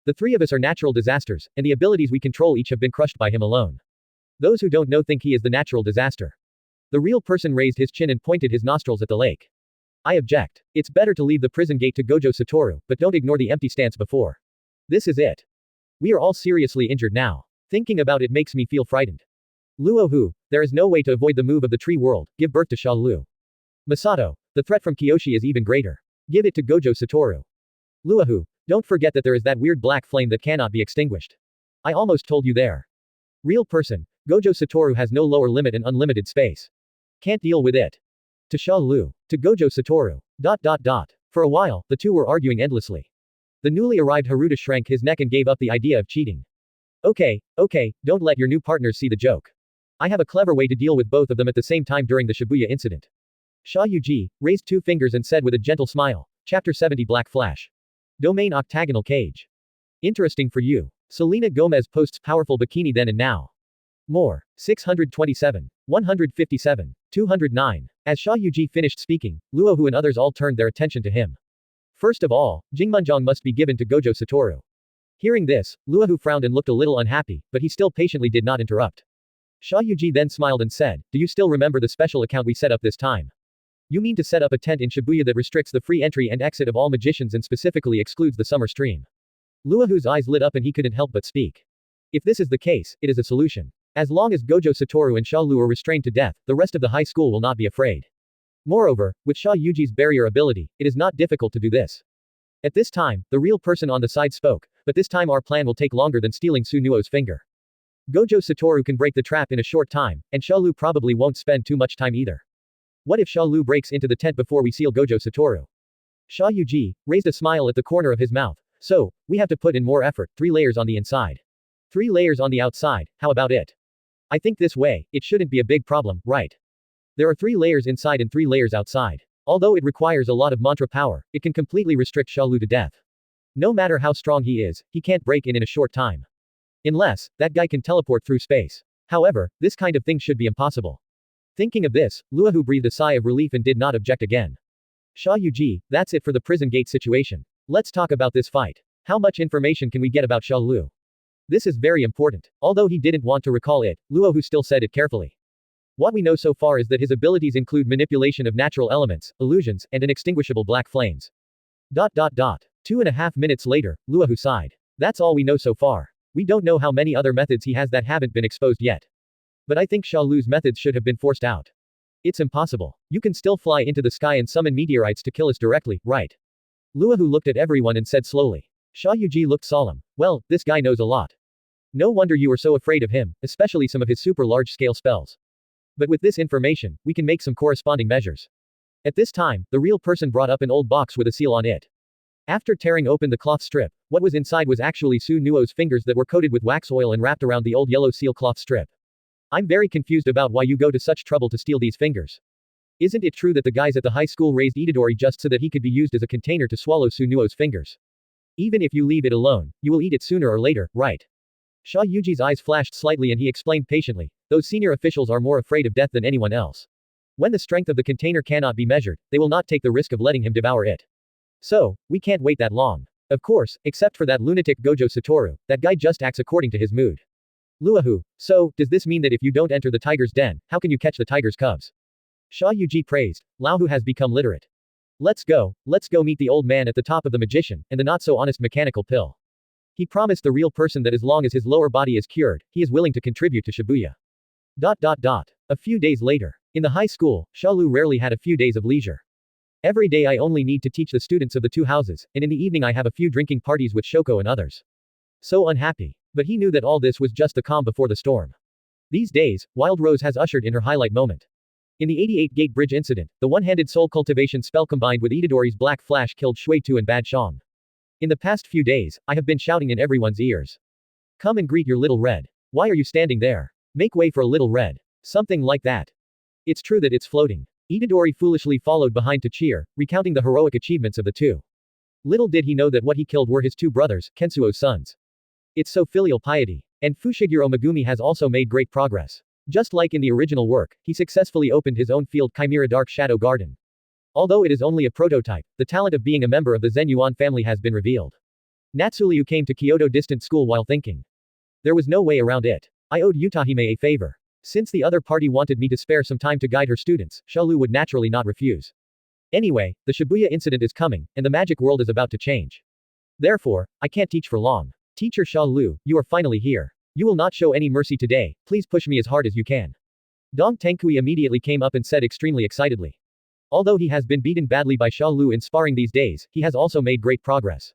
The 3 of us are natural disasters, and the abilities we control each have been crushed by him alone. Those who don't know think he is the natural disaster. The real person raised his chin and pointed his nostrils at the lake. I object. It's better to leave the prison gate to Gojo Satoru, but don't ignore the empty stance before. This is it. We are all seriously injured now. Thinking about it makes me feel frightened. Luohu, there is no way to avoid the move of the tree world, give birth to Xia Liu. Masato, the threat from Kiyoshi is even greater. Give it to Gojo Satoru. Luohu, don't forget that there is that weird black flame that cannot be extinguished. I almost told you there. Real person, Gojo Satoru has no lower limit and unlimited space. Can't deal with it. To Xia Liu. To Gojo Satoru. ... For a while, the two were arguing endlessly. The newly arrived Haruta shrank his neck and gave up the idea of cheating. Okay, don't let your new partners see the joke. I have a clever way to deal with both of them at the same time during the Shibuya incident. Xia Yu raised two fingers and said with a gentle smile, Chapter 70 Black Flash. Domain Octagonal Cage. Interesting for you. Selena Gomez posts powerful bikini then and now. More. 627. 157. 209. As Xia Yu finished speaking, Luohu and others all turned their attention to him. First of all, Jingmunjong must be given to Gojo Satoru. Hearing this, Luohu frowned and looked a little unhappy, but he still patiently did not interrupt. Xia Yu then smiled and said, Do you still remember the special account we set up this time? You mean to set up a tent in Shibuya that restricts the free entry and exit of all magicians and specifically excludes the summer stream? Luohu's eyes lit up and he couldn't help but speak. If this is the case, it is a solution. As long as Gojo Satoru and Xia Liu are restrained to death, the rest of the high school will not be afraid. Moreover, with Xia Yuji's barrier ability, it is not difficult to do this. At this time, the real person on the side spoke, but this time our plan will take longer than stealing Susanoo's finger. Gojo Satoru can break the trap in a short time, and Xia Liu probably won't spend too much time either. What if Xia Liu breaks into the tent before we seal Gojo Satoru? Xia Yu raised a smile at the corner of his mouth. So, we have to put in more effort, 3 layers on the inside. 3 layers on the outside, how about it? I think this way, it shouldn't be a big problem, right? There are 3 layers inside and 3 layers outside. Although it requires a lot of mantra power, it can completely restrict Xia Liu to death. No matter how strong he is, he can't break in a short time. Unless, that guy can teleport through space. However, this kind of thing should be impossible. Thinking of this, Luohu breathed a sigh of relief and did not object again. Xia Yu, that's it for the prison gate situation. Let's talk about this fight. How much information can we get about Xia Liu? This is very important. Although he didn't want to recall it, Luohu still said it carefully. What we know so far is that his abilities include manipulation of natural elements, illusions, and inextinguishable black flames. 2.5 minutes later, Luohu sighed. That's all we know so far. We don't know how many other methods he has that haven't been exposed yet. But I think Xia Liu's methods should have been forced out. It's impossible. You can still fly into the sky and summon meteorites to kill us directly, right? Luohu looked at everyone and said slowly. Xia Yu looked solemn. Well, this guy knows a lot. No wonder you were so afraid of him, especially some of his super large-scale spells. But with this information, we can make some corresponding measures. At this time, the real person brought up an old box with a seal on it. After tearing open the cloth strip, what was inside was actually Susanoo's fingers that were coated with wax oil and wrapped around the old yellow seal cloth strip. I'm very confused about why you go to such trouble to steal these fingers. Isn't it true that the guys at the high school raised Itadori just so that he could be used as a container to swallow Susanoo's fingers? Even if you leave it alone, you will eat it sooner or later, right? Xia Yuji's eyes flashed slightly and he explained patiently, those senior officials are more afraid of death than anyone else. When the strength of the container cannot be measured, they will not take the risk of letting him devour it. So, we can't wait that long. Of course, except for that lunatic Gojo Satoru, that guy just acts according to his mood. Luohu, so, does this mean that if you don't enter the tiger's den, how can you catch the tiger's cubs? Xia Yu praised, Laohu has become literate. Let's go meet the old man at the top of the magician, and the not-so-honest mechanical pill. He promised the real person that as long as his lower body is cured, he is willing to contribute to Shibuya. A few days later. In the high school, Xia Liu rarely had a few days of leisure. Every day I only need to teach the students of the 2 houses, and in the evening I have a few drinking parties with Shoko and others. So unhappy. But he knew that all this was just the calm before the storm. These days, Wild Rose has ushered in her highlight moment. In the 88-gate bridge incident, the one-handed soul cultivation spell combined with Itadori's black flash killed Shui Tu and Bad Shang. In the past few days, I have been shouting in everyone's ears. Come and greet your little red. Why are you standing there? Make way for a little red. Something like that. It's true that it's floating. Itadori foolishly followed behind to cheer, recounting the heroic achievements of the 2. Little did he know that what he killed were his 2 brothers, Kensuo's sons. It's so filial piety. And Fushiguro Megumi has also made great progress. Just like in the original work, he successfully opened his own field Chimera Dark Shadow Garden. Although it is only a prototype, the talent of being a member of the Zenyuan family has been revealed. Natsuliu came to Kyoto Distant School while thinking. There was no way around it. I owed Yutahime a favor. Since the other party wanted me to spare some time to guide her students, Xia Liu would naturally not refuse. Anyway, the Shibuya incident is coming, and the magic world is about to change. Therefore, I can't teach for long. Teacher Xia Liu, you are finally here. You will not show any mercy today, please push me as hard as you can. Dong Tenkui immediately came up and said extremely excitedly. Although he has been beaten badly by Xia Liu in sparring these days, he has also made great progress.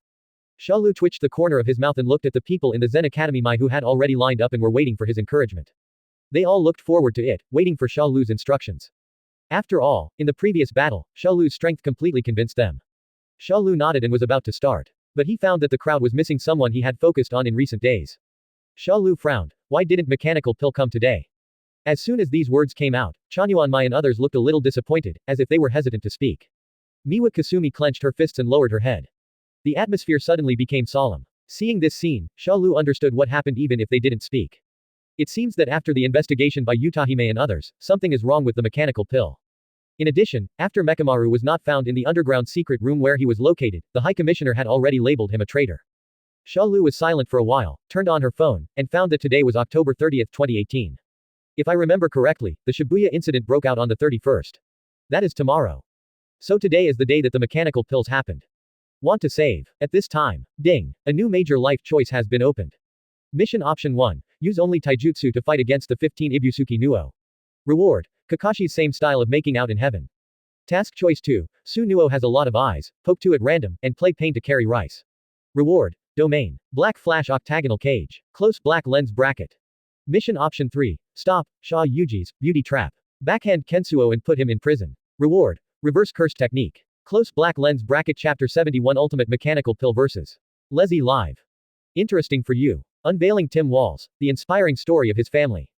Xia Liu twitched the corner of his mouth and looked at the people in the Zen Academy Mai who had already lined up and were waiting for his encouragement. They all looked forward to it, waiting for Xia Liu's instructions. After all, in the previous battle, Xia Liu's strength completely convinced them. Xia Liu nodded and was about to start. But he found that the crowd was missing someone he had focused on in recent days. Xia Liu frowned. Why didn't Mechanical Pill come today? As soon as these words came out, Chanyuan Mai and others looked a little disappointed, as if they were hesitant to speak. Miwa Kasumi clenched her fists and lowered her head. The atmosphere suddenly became solemn. Seeing this scene, Xia Liu understood what happened even if they didn't speak. It seems that after the investigation by Utahime and others, something is wrong with the mechanical pill. In addition, after Mekamaru was not found in the underground secret room where he was located, the High Commissioner had already labeled him a traitor. Xia Liu was silent for a while, turned on her phone, and found that today was October 30, 2018. If I remember correctly, the Shibuya incident broke out on the 31st. That is tomorrow. So today is the day that the mechanical pills happened. Want to save? At this time, ding, a new major life choice has been opened. Mission Option 1, use only taijutsu to fight against the 15 Ibusuki Nuo. Reward, Kakashi's same style of making out in heaven. Task Choice 2, Susanoo has a lot of eyes, poke 2 at random, and play pain to carry rice. Reward, Domain, Black Flash Octagonal Cage, Close Black Lens Bracket. Mission Option 3, Stop, Xia Yuji's, Beauty Trap. Backhand Kensuo and put him in prison. Reward, Reverse Curse Technique. Close Black Lens Bracket Chapter 71 Ultimate Mechanical Pill vs. Leslie Live. Interesting for you. Unveiling Tim Walls, the inspiring story of his family.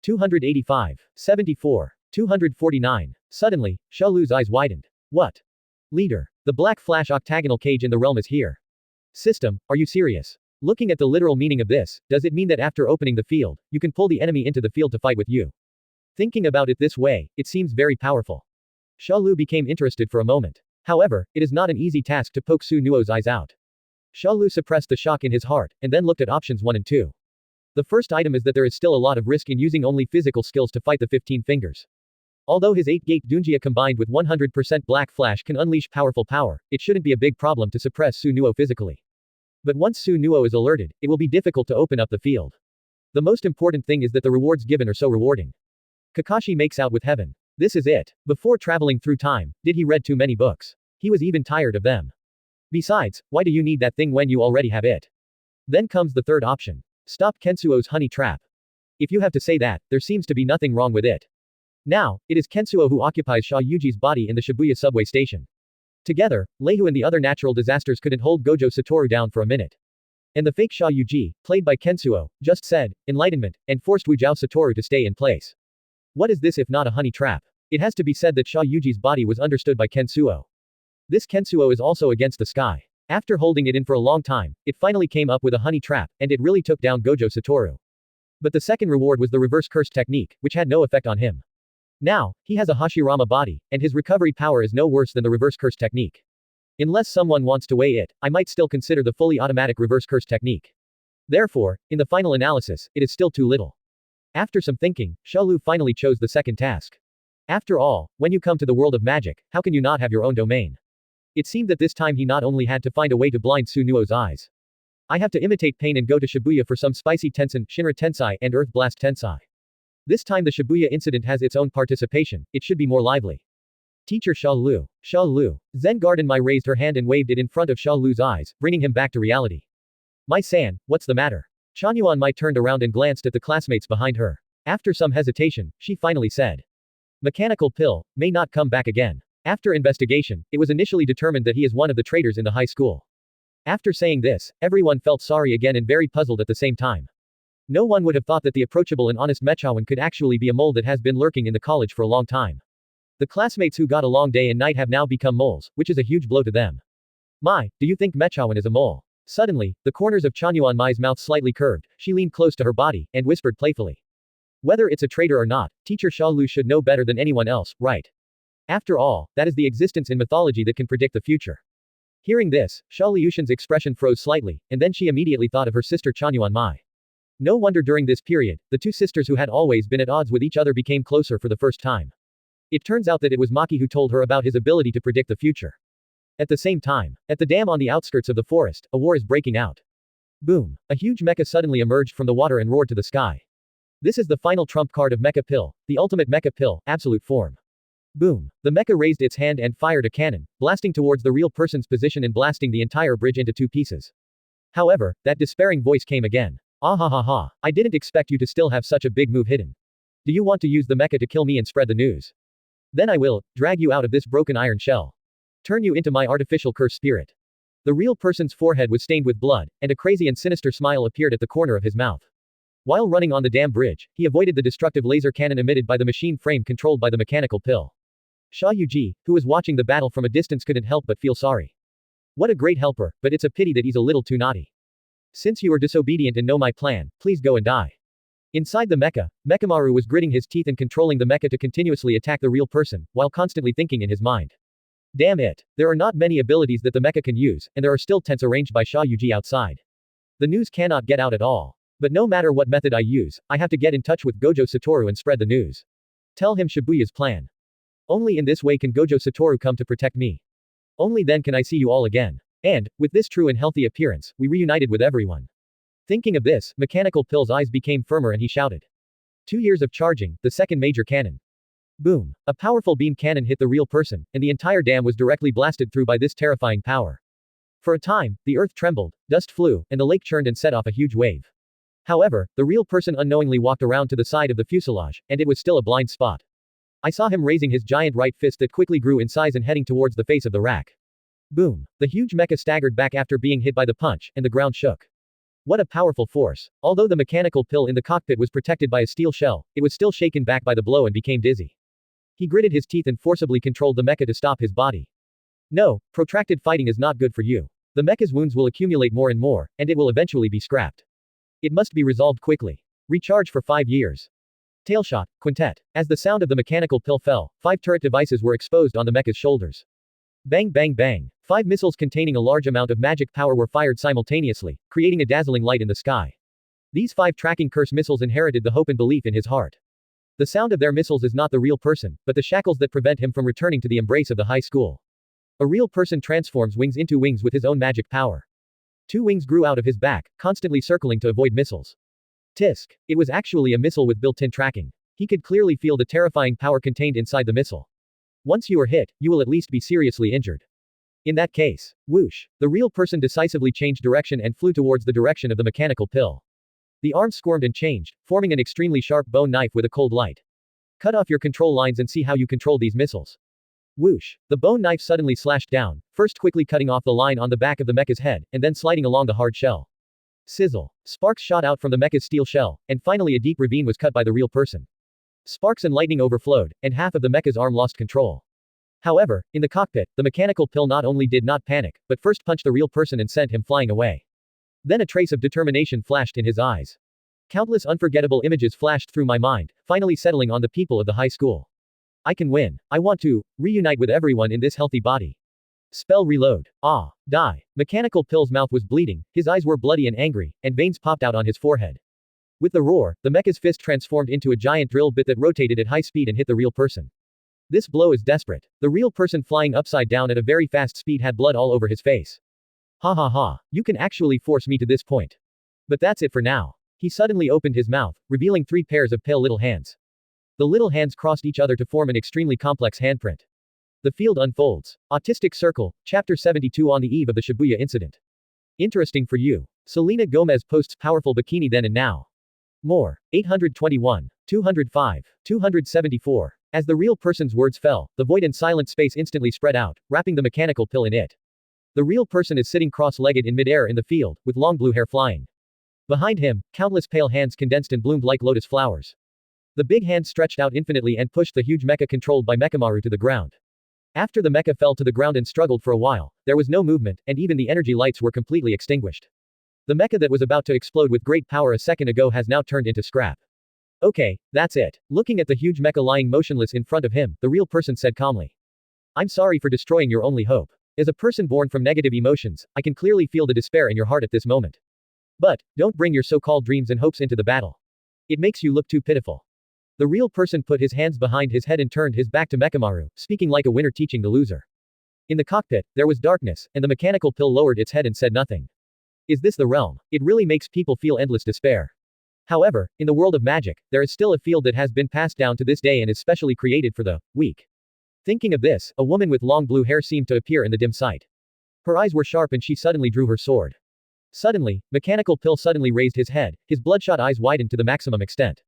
285, 74, 249. Suddenly, Xia Liu's eyes widened. What? Leader. The Black Flash Octagonal Cage in the realm is here. System, are you serious? Looking at the literal meaning of this, does it mean that after opening the field, you can pull the enemy into the field to fight with you? Thinking about it this way, it seems very powerful. Xia Liu became interested for a moment. However, it is not an easy task to poke Susanoo's eyes out. Xia Liu suppressed the shock in his heart, and then looked at options 1 and 2. The first item is that there is still a lot of risk in using only physical skills to fight the 15 fingers. Although his 8-gate Dunjia combined with 100% Black Flash can unleash powerful power, it shouldn't be a big problem to suppress Susanoo physically. But once Susanoo is alerted, it will be difficult to open up the field. The most important thing is that the rewards given are so rewarding. Kakashi makes out with heaven. This is it. Before traveling through time, did he read too many books? He was even tired of them. Besides, why do you need that thing when you already have it? Then comes the third option. Stop Kensuo's honey trap. If you have to say that, there seems to be nothing wrong with it. Now, it is Kensuo who occupies Xia Yuji's body in the Shibuya subway station. Together, Leihu and the other natural disasters couldn't hold Gojo Satoru down for a minute. And the fake Xia Yuji, played by Kensuo, just said, enlightenment, and forced Wujao Satoru to stay in place. What is this if not a honey trap? It has to be said that Xia Yuji's body was understood by Kensuo. This Kensuo is also against the sky. After holding it in for a long time, it finally came up with a honey trap, and it really took down Gojo Satoru. But the second reward was the reverse curse technique, which had no effect on him. Now, he has a Hashirama body, and his recovery power is no worse than the reverse curse technique. Unless someone wants to weigh it, I might still consider the fully automatic reverse curse technique. Therefore, in the final analysis, it is still too little. After some thinking, Xia Liu finally chose the second task. After all, when you come to the world of magic, how can you not have your own domain? It seemed that this time he not only had to find a way to blind Susanoo's eyes. I have to imitate pain and go to Shibuya for some spicy Tensen, Shinra Tensei, and Earth Blast Tensei. This time the Shibuya incident has its own participation, it should be more lively. Teacher Xia Liu. Xia Liu. Zen Garden Mai raised her hand and waved it in front of Xia Liu's eyes, bringing him back to reality. Mai-san, what's the matter? Chanyuan Mai turned around and glanced at the classmates behind her. After some hesitation, she finally said. Mechanical pill, may not come back again. After investigation, it was initially determined that he is one of the traitors in the high school. After saying this, everyone felt sorry again and very puzzled at the same time. No one would have thought that the approachable and honest Mechawan could actually be a mole that has been lurking in the college for a long time. The classmates who got along day and night have now become moles, which is a huge blow to them. Mai, do you think Mechawan is a mole? Suddenly, the corners of Chanyuan Mai's mouth slightly curved, she leaned close to her body, and whispered playfully. Whether it's a traitor or not, teacher Xia Liu should know better than anyone else, right? After all, that is the existence in mythology that can predict the future. Hearing this, Xia Liushan's expression froze slightly, and then she immediately thought of her sister Chanyuan Mai. No wonder during this period, the two sisters who had always been at odds with each other became closer for the first time. It turns out that it was Maki who told her about his ability to predict the future. At the same time, at the dam on the outskirts of the forest, a war is breaking out. Boom! A huge mecha suddenly emerged from the water and roared to the sky. This is the final trump card of Mecha Pill, the ultimate Mecha Pill, absolute form. Boom! The mecha raised its hand and fired a cannon, blasting towards the real person's position and blasting the entire bridge into two pieces. However, that despairing voice came again. Ah ha ha ha, I didn't expect you to still have such a big move hidden. Do you want to use the mecha to kill me and spread the news? Then I will drag you out of this broken iron shell. Turn you into my artificial curse spirit. The real person's forehead was stained with blood, and a crazy and sinister smile appeared at the corner of his mouth. While running on the dam bridge, he avoided the destructive laser cannon emitted by the machine frame controlled by the mechanical pill. Xia Yu, who was watching the battle from a distance, couldn't help but feel sorry. What a great helper, but it's a pity that he's a little too naughty. Since you are disobedient and know my plan, please go and die. Inside the mecha, Mechamaru was gritting his teeth and controlling the mecha to continuously attack the real person, while constantly thinking in his mind. Damn it. There are not many abilities that the mecha can use, and there are still tents arranged by Xia Yu outside. The news cannot get out at all. But no matter what method I use, I have to get in touch with Gojo Satoru and spread the news. Tell him Shibuya's plan. Only in this way can Gojo Satoru come to protect me. Only then can I see you all again. And, with this true and healthy appearance, we reunited with everyone. Thinking of this, Mechanical Pill's eyes became firmer and he shouted. 2 years of charging, the second major cannon. Boom! A powerful beam cannon hit the real person, and the entire dam was directly blasted through by this terrifying power. For a time, the earth trembled, dust flew, and the lake churned and set off a huge wave. However, the real person unknowingly walked around to the side of the fuselage, and it was still a blind spot. I saw him raising his giant right fist that quickly grew in size and heading towards the face of the rack. Boom! The huge mecha staggered back after being hit by the punch, and the ground shook. What a powerful force. Although the mechanical pill in the cockpit was protected by a steel shell, it was still shaken back by the blow and became dizzy. He gritted his teeth and forcibly controlled the mecha to stop his body. No, protracted fighting is not good for you. The mecha's wounds will accumulate more and more, and it will eventually be scrapped. It must be resolved quickly. Recharge for 5 years. Tailshot, Quintet. As the sound of the mechanical pill fell, 5 turret devices were exposed on the mecha's shoulders. Bang bang bang. 5 missiles containing a large amount of magic power were fired simultaneously, creating a dazzling light in the sky. These 5 tracking curse missiles inherited the hope and belief in his heart. The sound of their missiles is not the real person, but the shackles that prevent him from returning to the embrace of the high school. A real person transforms wings into wings with his own magic power. 2 wings grew out of his back, constantly circling to avoid missiles. Tisk. It was actually a missile with built-in tracking. He could clearly feel the terrifying power contained inside the missile. Once you are hit, you will at least be seriously injured. In that case, whoosh, the real person decisively changed direction and flew towards the direction of the mechanical pill. The arm squirmed and changed, forming an extremely sharp bone knife with a cold light. Cut off your control lines and see how you control these missiles. Whoosh, the bone knife suddenly slashed down, first quickly cutting off the line on the back of the mecha's head, and then sliding along the hard shell. Sizzle. Sparks shot out from the mecha's steel shell, and finally a deep ravine was cut by the real person. Sparks and lightning overflowed, and half of the mecha's arm lost control. However, in the cockpit, the mechanical pill not only did not panic, but first punched the real person and sent him flying away. Then a trace of determination flashed in his eyes. Countless unforgettable images flashed through my mind, finally settling on the people of the high school. I can win. I want to reunite with everyone in this healthy body. Spell reload. Ah, die. Mechanical Pill's mouth was bleeding, his eyes were bloody and angry, and veins popped out on his forehead. With the roar, the mecha's fist transformed into a giant drill bit that rotated at high speed and hit the real person. This blow is desperate. The real person flying upside down at a very fast speed had blood all over his face. Ha ha ha, you can actually force me to this point. But that's it for now. He suddenly opened his mouth, revealing 3 pairs of pale little hands. The little hands crossed each other to form an extremely complex handprint. The field unfolds. Autistic Circle, Chapter 72 on the eve of the Shibuya Incident. Interesting for you. Selena Gomez posts powerful bikini then and now. More. 821. 205. 274. As the real person's words fell, the void and silent space instantly spread out, wrapping the mechanical pill in it. The real person is sitting cross-legged in midair in the field, with long blue hair flying. Behind him, countless pale hands condensed and bloomed like lotus flowers. The big hand stretched out infinitely and pushed the huge mecha controlled by Mechamaru to the ground. After the mecha fell to the ground and struggled for a while, there was no movement, and even the energy lights were completely extinguished. The mecha that was about to explode with great power a second ago has now turned into scrap. Okay, that's it. Looking at the huge mecha lying motionless in front of him, the real person said calmly. I'm sorry for destroying your only hope. As a person born from negative emotions, I can clearly feel the despair in your heart at this moment. But, don't bring your so-called dreams and hopes into the battle. It makes you look too pitiful. The real person put his hands behind his head and turned his back to Mekamaru, speaking like a winner teaching the loser. In the cockpit, there was darkness, and the mechanical pill lowered its head and said nothing. Is this the realm? It really makes people feel endless despair. However, in the world of magic, there is still a field that has been passed down to this day and is specially created for the weak. Thinking of this, a woman with long blue hair seemed to appear in the dim sight. Her eyes were sharp and she suddenly drew her sword. Suddenly, Mechanical Pill suddenly raised his head, his bloodshot eyes widened to the maximum extent.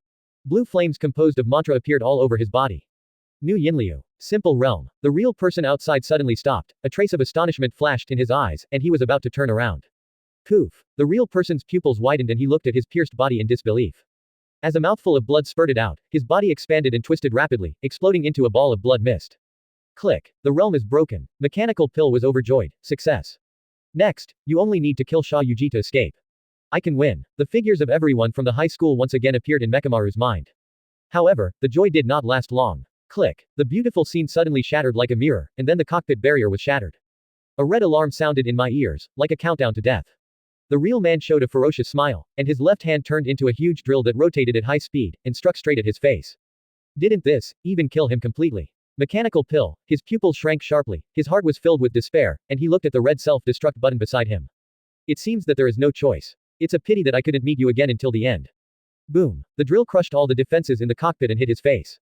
Blue flames composed of mantra appeared all over his body. New Yinliu. Simple realm. The real person outside suddenly stopped, a trace of astonishment flashed in his eyes, and he was about to turn around. Poof. The real person's pupils widened and he looked at his pierced body in disbelief. As a mouthful of blood spurted out, his body expanded and twisted rapidly, exploding into a ball of blood mist. Click. The realm is broken. Mechanical Pill was overjoyed. Success. Next, you only need to kill Xia Yu to escape. I can win. The figures of everyone from the high school once again appeared in Mekamaru's mind. However, the joy did not last long. Click. The beautiful scene suddenly shattered like a mirror, and then the cockpit barrier was shattered. A red alarm sounded in my ears, like a countdown to death. The real man showed a ferocious smile, and his left hand turned into a huge drill that rotated at high speed, and struck straight at his face. Didn't this even kill him completely? Mechanical Pill, his pupils shrank sharply, his heart was filled with despair, and he looked at the red self-destruct button beside him. It seems that there is no choice. It's a pity that I couldn't meet you again until the end. Boom. The drill crushed all the defenses in the cockpit and hit his face.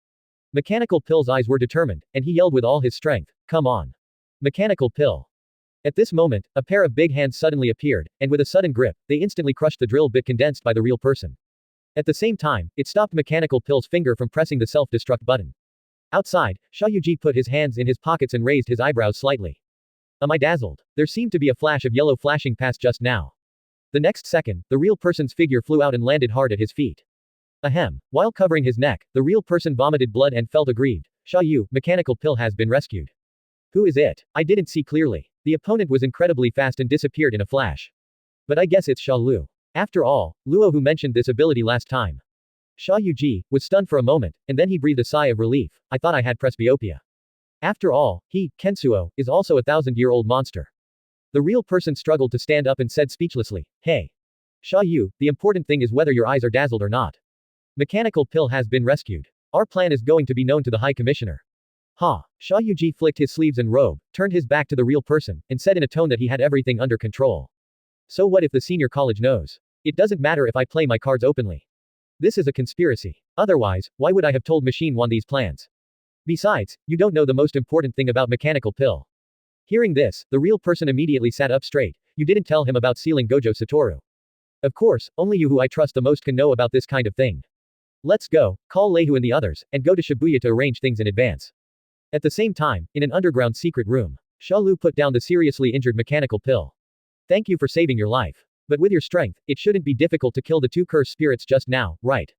Mechanical Pill's eyes were determined, and he yelled with all his strength, "Come on. Mechanical Pill." At this moment, a pair of big hands suddenly appeared, and with a sudden grip, they instantly crushed the drill bit condensed by the real person. At the same time, it stopped Mechanical Pill's finger from pressing the self-destruct button. Outside, Xia Yuji put his hands in his pockets and raised his eyebrows slightly. Am I dazzled? There seemed to be a flash of yellow flashing past just now. The next second, the real person's figure flew out and landed hard at his feet. Ahem. While covering his neck, the real person vomited blood and felt aggrieved. Xia Yu, Mechanical Pill has been rescued. Who is it? I didn't see clearly. The opponent was incredibly fast and disappeared in a flash. But I guess it's Xia Liu. After all, Luo who mentioned this ability last time. Xia Yuji was stunned for a moment, and then he breathed a sigh of relief. I thought I had presbyopia. After all, he, Kensuo, is also a 1,000-year-old monster. The real person struggled to stand up and said speechlessly, "Hey. Xia Yu, the important thing is whether your eyes are dazzled or not. Mechanical Pill has been rescued. Our plan is going to be known to the High Commissioner." Ha. Xia Yuji flicked his sleeves and robe, turned his back to the real person, and said in a tone that he had everything under control. So what if the senior college knows? It doesn't matter if I play my cards openly. This is a conspiracy. Otherwise, why would I have told Machine One these plans? Besides, you don't know the most important thing about Mechanical Pill. Hearing this, the real person immediately sat up straight. You didn't tell him about sealing Gojo Satoru. Of course, only you who I trust the most can know about this kind of thing. Let's go, call Leihu and the others, and go to Shibuya to arrange things in advance. At the same time, in an underground secret room, Xia Liu put down the seriously injured Mechanical Pill. Thank you for saving your life. But with your strength, it shouldn't be difficult to kill the two cursed spirits just now, right?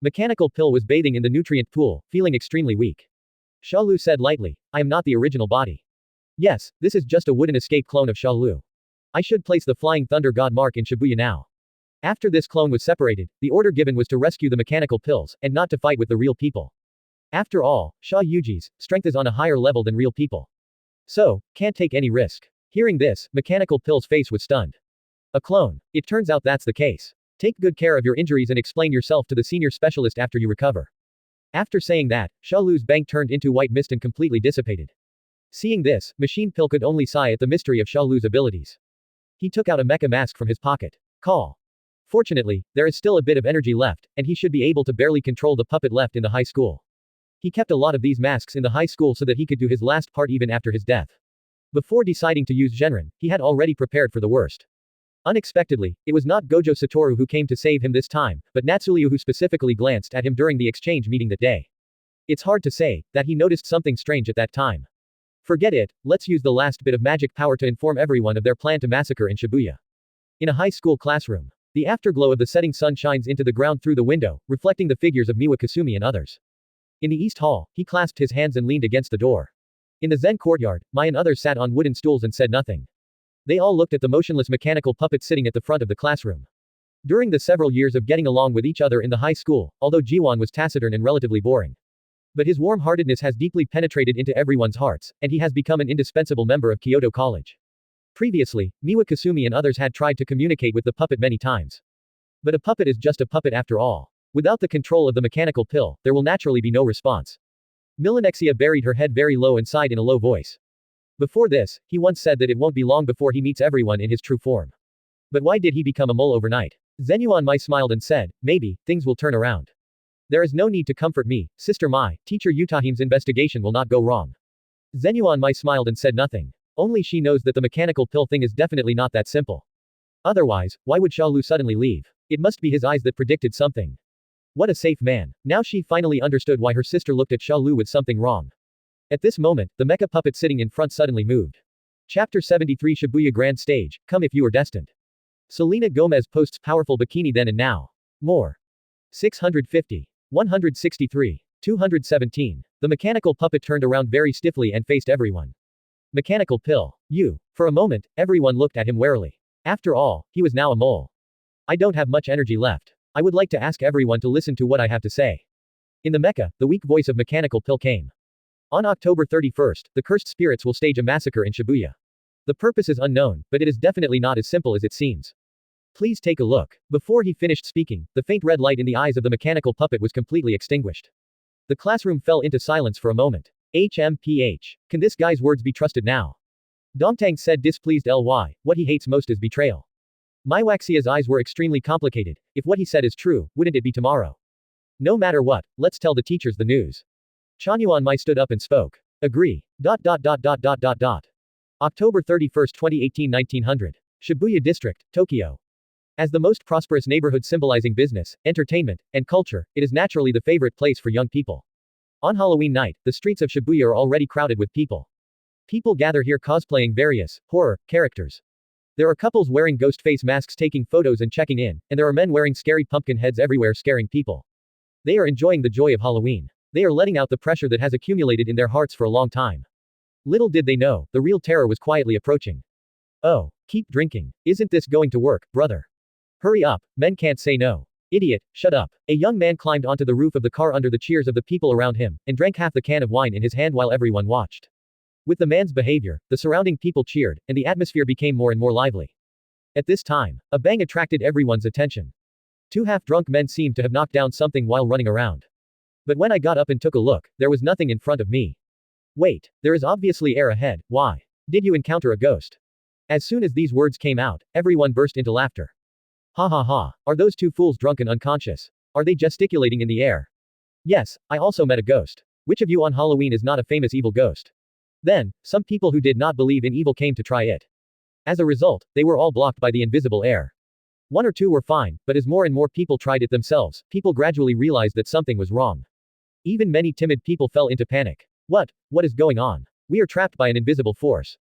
Mechanical Pill was bathing in the nutrient pool, feeling extremely weak. Xia Liu said lightly, I am not the original body. Yes, this is just a wooden escape clone of Xia Liu. I should place the Flying Thunder God mark in Shibuya now. After this clone was separated, the order given was to rescue the Mechanical Pills, and not to fight with the real people. After all, Xia Yuji's strength is on a higher level than real people. So, can't take any risk. Hearing this, Mechanical Pill's face was stunned. A clone. It turns out that's the case. Take good care of your injuries and explain yourself to the senior specialist after you recover. After saying that, Xia Liu's bank turned into white mist and completely dissipated. Seeing this, Machine Pill could only sigh at the mystery of Xia Liu's abilities. He took out a mecha mask from his pocket. Call. Fortunately, there is still a bit of energy left, and he should be able to barely control the puppet left in the high school. He kept a lot of these masks in the high school so that he could do his last part even after his death. Before deciding to use Genrin, he had already prepared for the worst. Unexpectedly, it was not Gojo Satoru who came to save him this time, but Natsuliu who specifically glanced at him during the exchange meeting that day. It's hard to say that he noticed something strange at that time. Forget it, let's use the last bit of magic power to inform everyone of their plan to massacre in Shibuya. In a high school classroom, the afterglow of the setting sun shines into the ground through the window, reflecting the figures of Miwa Kasumi and others. In the East Hall, he clasped his hands and leaned against the door. In the Zen courtyard, Mai and others sat on wooden stools and said nothing. They all looked at the motionless mechanical puppet sitting at the front of the classroom. During the several years of getting along with each other in the high school, although Jiwon was taciturn and relatively boring. But his warm-heartedness has deeply penetrated into everyone's hearts, and he has become an indispensable member of Kyoto College. Previously, Miwa Kasumi and others had tried to communicate with the puppet many times. But a puppet is just a puppet after all. Without the control of the mechanical pill, there will naturally be no response. Milanexia buried her head very low and sighed in a low voice. Before this, he once said that it won't be long before he meets everyone in his true form. But why did he become a mole overnight? Zenuan Mai smiled and said, maybe, things will turn around. There is no need to comfort me, Sister Mai, Teacher Utahim's investigation will not go wrong. Zenuan Mai smiled and said nothing. Only she knows that the mechanical pill thing is definitely not that simple. Otherwise, why would Xia Liu suddenly leave? It must be his eyes that predicted something. What a safe man. Now she finally understood why her sister looked at Xia Liu with something wrong. At this moment, the mecha puppet sitting in front suddenly moved. Chapter 73 Shibuya Grand Stage, Come If You Are Destined. Selena Gomez posts powerful bikini then and now. More. 650. 163. 217. The mechanical puppet turned around very stiffly and faced everyone. Mechanical pill. You. For a moment, everyone looked at him warily. After all, he was now a mole. I don't have much energy left. I would like to ask everyone to listen to what I have to say. In the mecha, the weak voice of mechanical pill came. On October 31st, the cursed spirits will stage a massacre in Shibuya. The purpose is unknown, but it is definitely not as simple as it seems. Please take a look. Before he finished speaking, the faint red light in the eyes of the mechanical puppet was completely extinguished. The classroom fell into silence for a moment. HMPH. Can this guy's words be trusted now? Dongtang said displeased ly, what he hates most is betrayal. Maiwaxia's eyes were extremely complicated. If what he said is true, wouldn't it be tomorrow? No matter what, let's tell the teachers the news. Chanyuan Mai stood up and spoke. Agree. October 31, 2018 1900. Shibuya District, Tokyo. As the most prosperous neighborhood symbolizing business, entertainment, and culture, it is naturally the favorite place for young people. On Halloween night, the streets of Shibuya are already crowded with people. People gather here cosplaying various horror characters. There are couples wearing ghost face masks taking photos and checking in, and there are men wearing scary pumpkin heads everywhere scaring people. They are enjoying the joy of Halloween. They are letting out the pressure that has accumulated in their hearts for a long time. Little did they know, the real terror was quietly approaching. Oh, keep drinking. Isn't this going to work, brother? Hurry up, men can't say no. Idiot, shut up. A young man climbed onto the roof of the car under the cheers of the people around him, and drank half the can of wine in his hand while everyone watched. With the man's behavior, the surrounding people cheered, and the atmosphere became more and more lively. At this time, a bang attracted everyone's attention. Two half-drunk men seemed to have knocked down something while running around. But when I got up and took a look, there was nothing in front of me. Wait, there is obviously air ahead, why? Did you encounter a ghost? As soon as these words came out, everyone burst into laughter. Ha ha ha, are those two fools drunk and unconscious? Are they gesticulating in the air? Yes, I also met a ghost. Which of you on Halloween is not a famous evil ghost? Then, some people who did not believe in evil came to try it. As a result, they were all blocked by the invisible air. One or two were fine, but as more and more people tried it themselves, people gradually realized that something was wrong. Even many timid people fell into panic. What is going on? We are trapped by an invisible force.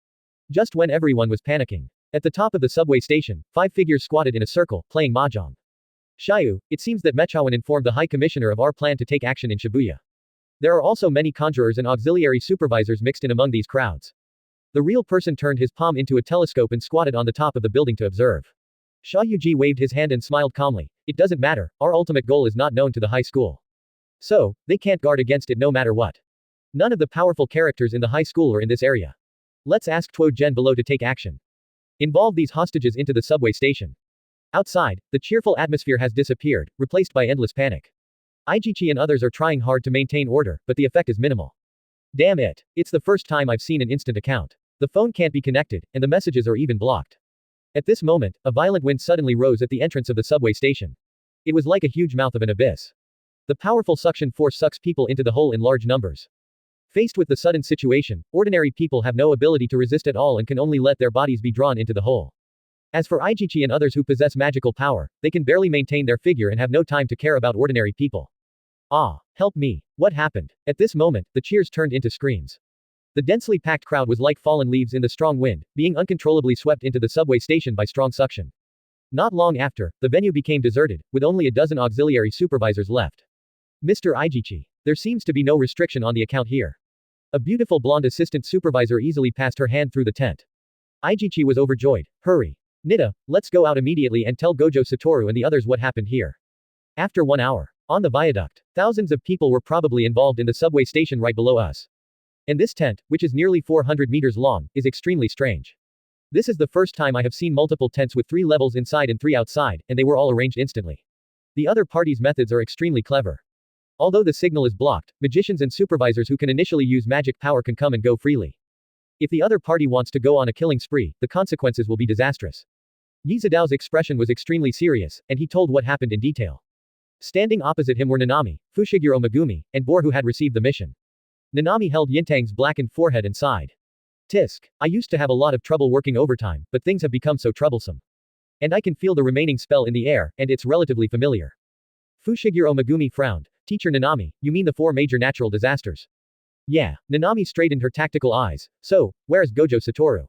Just when everyone was panicking. At the top of the subway station, 5 figures squatted in a circle, playing mahjong. Xia You, it seems that Mechawan informed the High Commissioner of our plan to take action in Shibuya. There are also many conjurers and auxiliary supervisors mixed in among these crowds. The real person turned his palm into a telescope and squatted on the top of the building to observe. Xia Yuji waved his hand and smiled calmly. It doesn't matter, our ultimate goal is not known to the high school. So, they can't guard against it no matter what. None of the powerful characters in the high school are in this area. Let's ask Tuo Gen below to take action. Involve these hostages into the subway station. Outside, the cheerful atmosphere has disappeared, replaced by endless panic. Ijichi and others are trying hard to maintain order, but the effect is minimal. Damn it. It's the first time I've seen an instant account. The phone can't be connected, and the messages are even blocked. At this moment, a violent wind suddenly rose at the entrance of the subway station. It was like a huge mouth of an abyss. The powerful suction force sucks people into the hole in large numbers. Faced with the sudden situation, ordinary people have no ability to resist at all and can only let their bodies be drawn into the hole. As for Ijichi and others who possess magical power, they can barely maintain their figure and have no time to care about ordinary people. Ah, help me. What happened? At this moment, the cheers turned into screams. The densely packed crowd was like fallen leaves in the strong wind, being uncontrollably swept into the subway station by strong suction. Not long after, the venue became deserted, with only a dozen auxiliary supervisors left. Mr. Ijichi. There seems to be no restriction on the account here. A beautiful blonde assistant supervisor easily passed her hand through the tent. Ijichi was overjoyed. Hurry. Nita, let's go out immediately and tell Gojo Satoru and the others what happened here. After 1 hour. On the viaduct. Thousands of people were probably involved in the subway station right below us. And this tent, which is nearly 400 meters long, is extremely strange. This is the first time I have seen multiple tents with 3 levels inside and 3 outside, and they were all arranged instantly. The other party's methods are extremely clever. Although the signal is blocked, magicians and supervisors who can initially use magic power can come and go freely. If the other party wants to go on a killing spree, the consequences will be disastrous. Yi Zidao's expression was extremely serious, and he told what happened in detail. Standing opposite him were Nanami, Fushiguro Megumi, and Bor, who had received the mission. Nanami held Yintang's blackened forehead and sighed. Tisk. I used to have a lot of trouble working overtime, but things have become so troublesome. And I can feel the remaining spell in the air, and it's relatively familiar. Fushiguro Megumi frowned. Teacher Nanami, you mean the 4 major natural disasters? Yeah. Nanami straightened her tactical eyes. So, where's Gojo Satoru?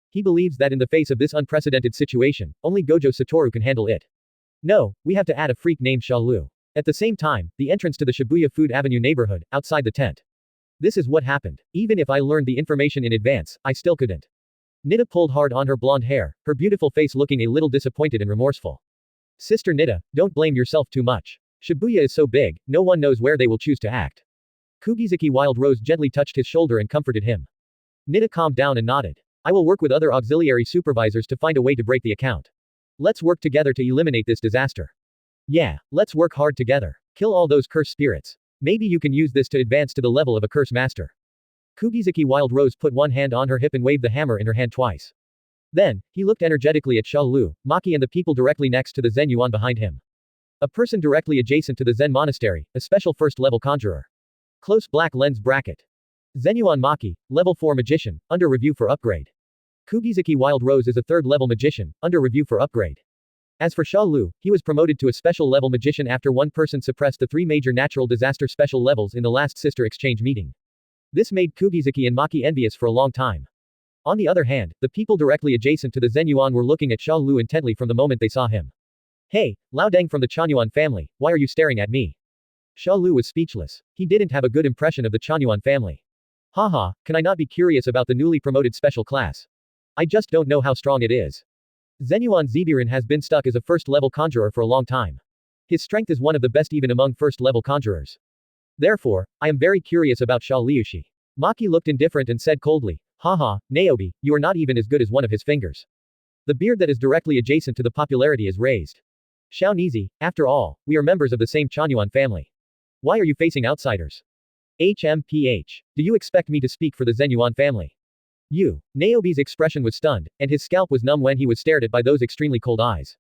He believes that in the face of this unprecedented situation, only Gojo Satoru can handle it. No, we have to add a freak named Xia Liu. At the same time, the entrance to the Shibuya Food Avenue neighborhood, outside the tent. This is what happened. Even if I learned the information in advance, I still couldn't. Nida pulled hard on her blonde hair, her beautiful face looking a little disappointed and remorseful. Sister Nida, don't blame yourself too much. Shibuya is so big, no one knows where they will choose to act. Kugisaki Wild Rose gently touched his shoulder and comforted him. Nida calmed down and nodded. I will work with other auxiliary supervisors to find a way to break the account. Let's work together to eliminate this disaster. Yeah, let's work hard together. Kill all those curse spirits. Maybe you can use this to advance to the level of a curse master. Kugisaki Wild Rose put one hand on her hip and waved the hammer in her hand twice. Then, he looked energetically at Xia Liu, Maki and the people directly next to the Zen Yuan behind him. A person directly adjacent to the Zen monastery, a special first-level conjurer. Close black lens bracket. Zenyuan Maki, level 4 magician, under review for upgrade. Kugisaki Wild Rose is a 3rd-level magician, under review for upgrade. As for Xia Liu, he was promoted to a special level magician after one person suppressed the 3 major natural disaster special levels in the last sister exchange meeting. This made Kugisaki and Maki envious for a long time. On the other hand, the people directly adjacent to the Zen Yuan were looking at Xia Liu intently from the moment they saw him. Hey, Lao Deng from the Chanyuan family, why are you staring at me? Xia Liu was speechless. He didn't have a good impression of the Chanyuan family. Haha, can I not be curious about the newly promoted special class? I just don't know how strong it is. Zenyuan Zibirin has been stuck as a first-level conjurer for a long time. His strength is one of the best even among first-level conjurers. Therefore, I am very curious about Xia Liushi. Maki looked indifferent and said coldly, haha, Naobi, you are not even as good as one of his fingers. The beard that is directly adjacent to the popularity is raised. Xiao Nizi, after all, we are members of the same Chanyuan family. Why are you facing outsiders? HMPH. Do you expect me to speak for the Zenyuan family? You. Naobi's expression was stunned, and his scalp was numb when he was stared at by those extremely cold eyes.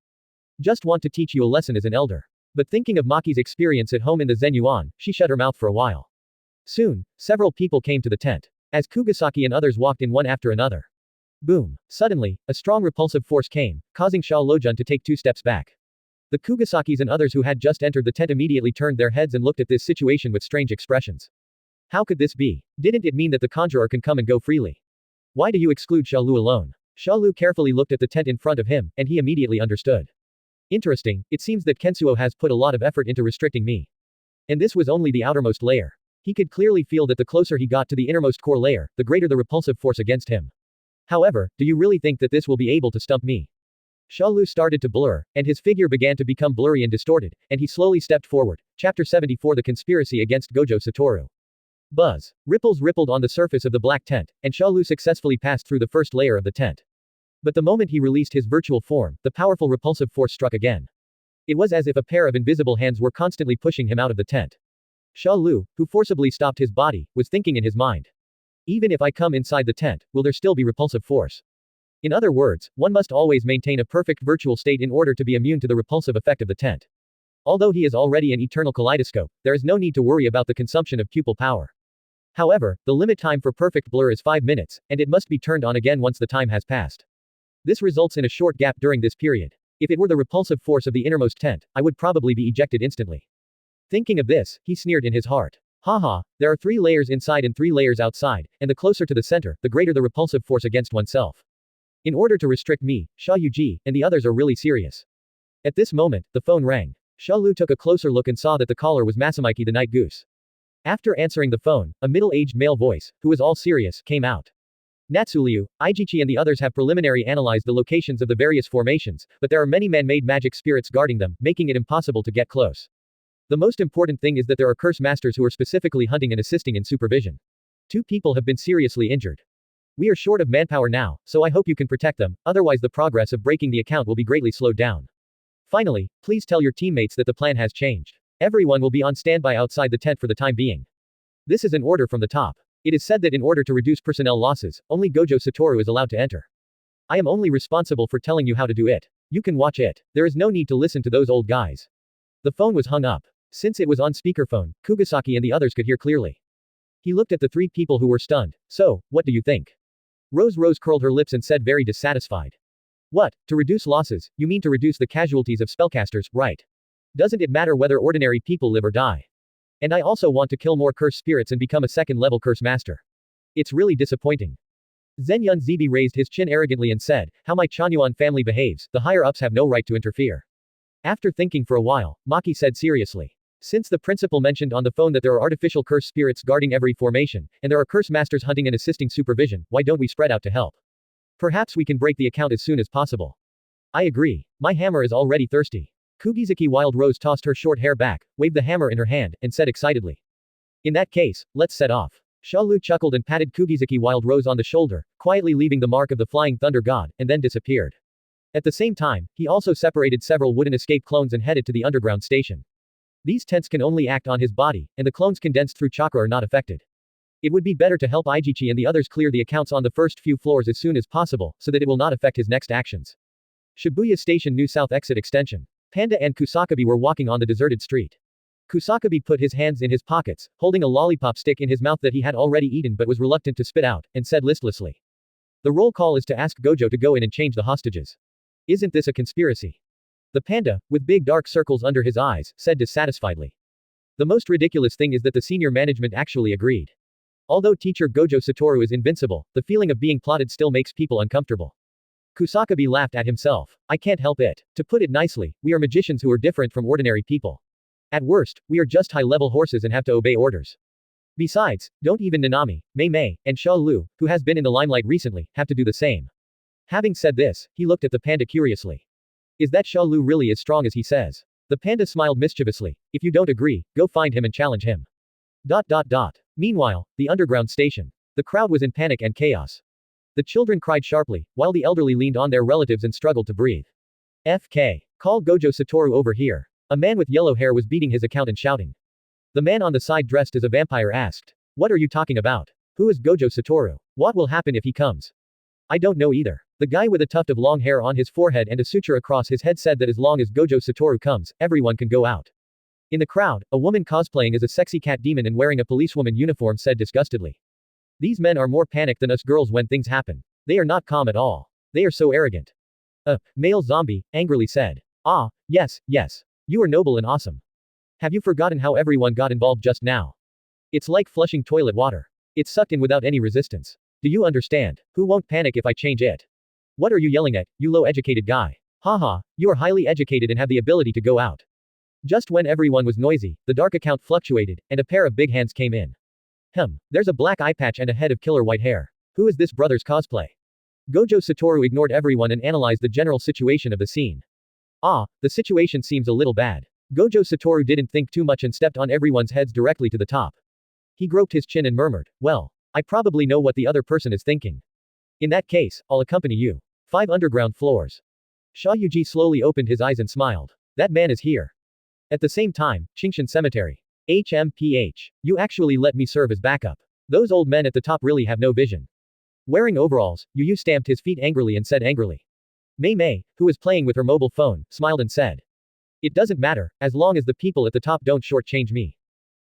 Just want to teach you a lesson as an elder. But thinking of Maki's experience at home in the Zenyuan, she shut her mouth for a while. Soon, several people came to the tent. As Kugisaki and others walked in one after another. Boom. Suddenly, a strong repulsive force came, causing Xiao Lojun to take 2 steps back. The Kugisakis and others who had just entered the tent immediately turned their heads and looked at this situation with strange expressions. How could this be? Didn't it mean that the conjurer can come and go freely? Why do you exclude Xia Liu alone? Xia Liu carefully looked at the tent in front of him, and he immediately understood. Interesting, it seems that Kensuo has put a lot of effort into restricting me. And this was only the outermost layer. He could clearly feel that the closer he got to the innermost core layer, the greater the repulsive force against him. However, do you really think that this will be able to stump me? Xia Liu started to blur, and his figure began to become blurry and distorted, and he slowly stepped forward. Chapter 74 The Conspiracy Against Gojo Satoru. Buzz. Ripples rippled on the surface of the black tent, and Xia Liu successfully passed through the first layer of the tent. But the moment he released his virtual form, the powerful repulsive force struck again. It was as if a pair of invisible hands were constantly pushing him out of the tent. Xia Liu, who forcibly stopped his body, was thinking in his mind. Even if I come inside the tent, will there still be repulsive force? In other words, one must always maintain a perfect virtual state in order to be immune to the repulsive effect of the tent. Although he is already an eternal kaleidoscope, there is no need to worry about the consumption of pupil power. However, the limit time for perfect blur is 5 minutes, and it must be turned on again once the time has passed. This results in a short gap during this period. If it were the repulsive force of the innermost tent, I would probably be ejected instantly. Thinking of this, he sneered in his heart. Haha, there are 3 layers inside and 3 layers outside, and the closer to the center, the greater the repulsive force against oneself. In order to restrict me, Xia Yu and the others are really serious. At this moment, the phone rang. Xia Liu took a closer look and saw that the caller was Masamaiki the Night Goose. After answering the phone, a middle-aged male voice, who was all serious, came out. Natsuliu, Ijichi and the others have preliminarily analyzed the locations of the various formations, but there are many man-made magic spirits guarding them, making it impossible to get close. The most important thing is that there are curse masters who are specifically hunting and assisting in supervision. 2 people have been seriously injured. We are short of manpower now, so I hope you can protect them, otherwise the progress of breaking the account will be greatly slowed down. Finally, please tell your teammates that the plan has changed. Everyone will be on standby outside the tent for the time being. This is an order from the top. It is said that in order to reduce personnel losses, only Gojo Satoru is allowed to enter. I am only responsible for telling you how to do it. You can watch it. There is no need to listen to those old guys. The phone was hung up. Since it was on speakerphone, Kugasaki and the others could hear clearly. He looked at the three people who were stunned. So, what do you think? Rose curled her lips and said very dissatisfied. What? To reduce losses, you mean to reduce the casualties of spellcasters, right? Doesn't it matter whether ordinary people live or die? And I also want to kill more curse spirits and become a second-level curse master. It's really disappointing. Zenyun Zibi raised his chin arrogantly and said, how my Chanyuan family behaves, the higher-ups have no right to interfere. After thinking for a while, Maki said seriously. Since the principal mentioned on the phone that there are artificial curse spirits guarding every formation, and there are curse masters hunting and assisting supervision, why don't we spread out to help? Perhaps we can break the account as soon as possible. I agree. My hammer is already thirsty. Kugizaki Wild Rose tossed her short hair back, waved the hammer in her hand, and said excitedly. In that case, let's set off. Xia Liu chuckled and patted Kugizaki Wild Rose on the shoulder, quietly leaving the mark of the flying thunder god, and then disappeared. At the same time, he also separated several wooden escape clones and headed to the underground station. These tents can only act on his body, and the clones condensed through chakra are not affected. It would be better to help Ijichi and the others clear the accounts on the first few floors as soon as possible, so that it will not affect his next actions. Shibuya Station New South Exit Extension. Panda and Kusakabe were walking on the deserted street. Kusakabe put his hands in his pockets, holding a lollipop stick in his mouth that he had already eaten but was reluctant to spit out, and said listlessly. The roll call is to ask Gojo to go in and change the hostages. Isn't this a conspiracy? The panda, with big dark circles under his eyes, said dissatisfiedly. The most ridiculous thing is that the senior management actually agreed. Although teacher Gojo Satoru is invincible, the feeling of being plotted still makes people uncomfortable. Kusakabe laughed at himself. I can't help it. To put it nicely, we are magicians who are different from ordinary people. At worst, we are just high-level horses and have to obey orders. Besides, don't even Nanami, Mei Mei, and Xia Liu, who has been in the limelight recently, have to do the same. Having said this, he looked at the panda curiously. Is that Xia Liu really as strong as he says? The panda smiled mischievously. If you don't agree, go find him and challenge him. ... Meanwhile, the underground station. The crowd was in panic and chaos. The children cried sharply, while the elderly leaned on their relatives and struggled to breathe. FK. Call Gojo Satoru over here. A man with yellow hair was beating his account and shouting. The man on the side dressed as a vampire asked. What are you talking about? Who is Gojo Satoru? What will happen if he comes? I don't know either. The guy with a tuft of long hair on his forehead and a suture across his head said that as long as Gojo Satoru comes, everyone can go out. In the crowd, a woman cosplaying as a sexy cat demon and wearing a policewoman uniform said disgustedly. These men are more panicked than us girls when things happen. They are not calm at all. They are so arrogant. A male zombie angrily said. Ah, yes. You are noble and awesome. Have you forgotten how everyone got involved just now? It's like flushing toilet water. It's sucked in without any resistance. Do you understand? Who won't panic if I change it? What are you yelling at, you low-educated guy? Haha, you are highly educated and have the ability to go out. Just when everyone was noisy, the dark account fluctuated, and a pair of big hands came in. There's a black eye patch and a head of killer white hair. Who is this brother's cosplay? Gojo Satoru ignored everyone and analyzed the general situation of the scene. Ah, the situation seems a little bad. Gojo Satoru didn't think too much and stepped on everyone's heads directly to the top. He groped his chin and murmured, well, I probably know what the other person is thinking. In that case, I'll accompany you. 5 underground floors. Xia Yuji slowly opened his eyes and smiled. That man is here. At the same time, Qingshan Cemetery. HMPH. You actually let me serve as backup. Those old men at the top really have no vision. Wearing overalls, Yu stamped his feet angrily and said angrily. Mei Mei, who was playing with her mobile phone, smiled and said. It doesn't matter, as long as the people at the top don't shortchange me.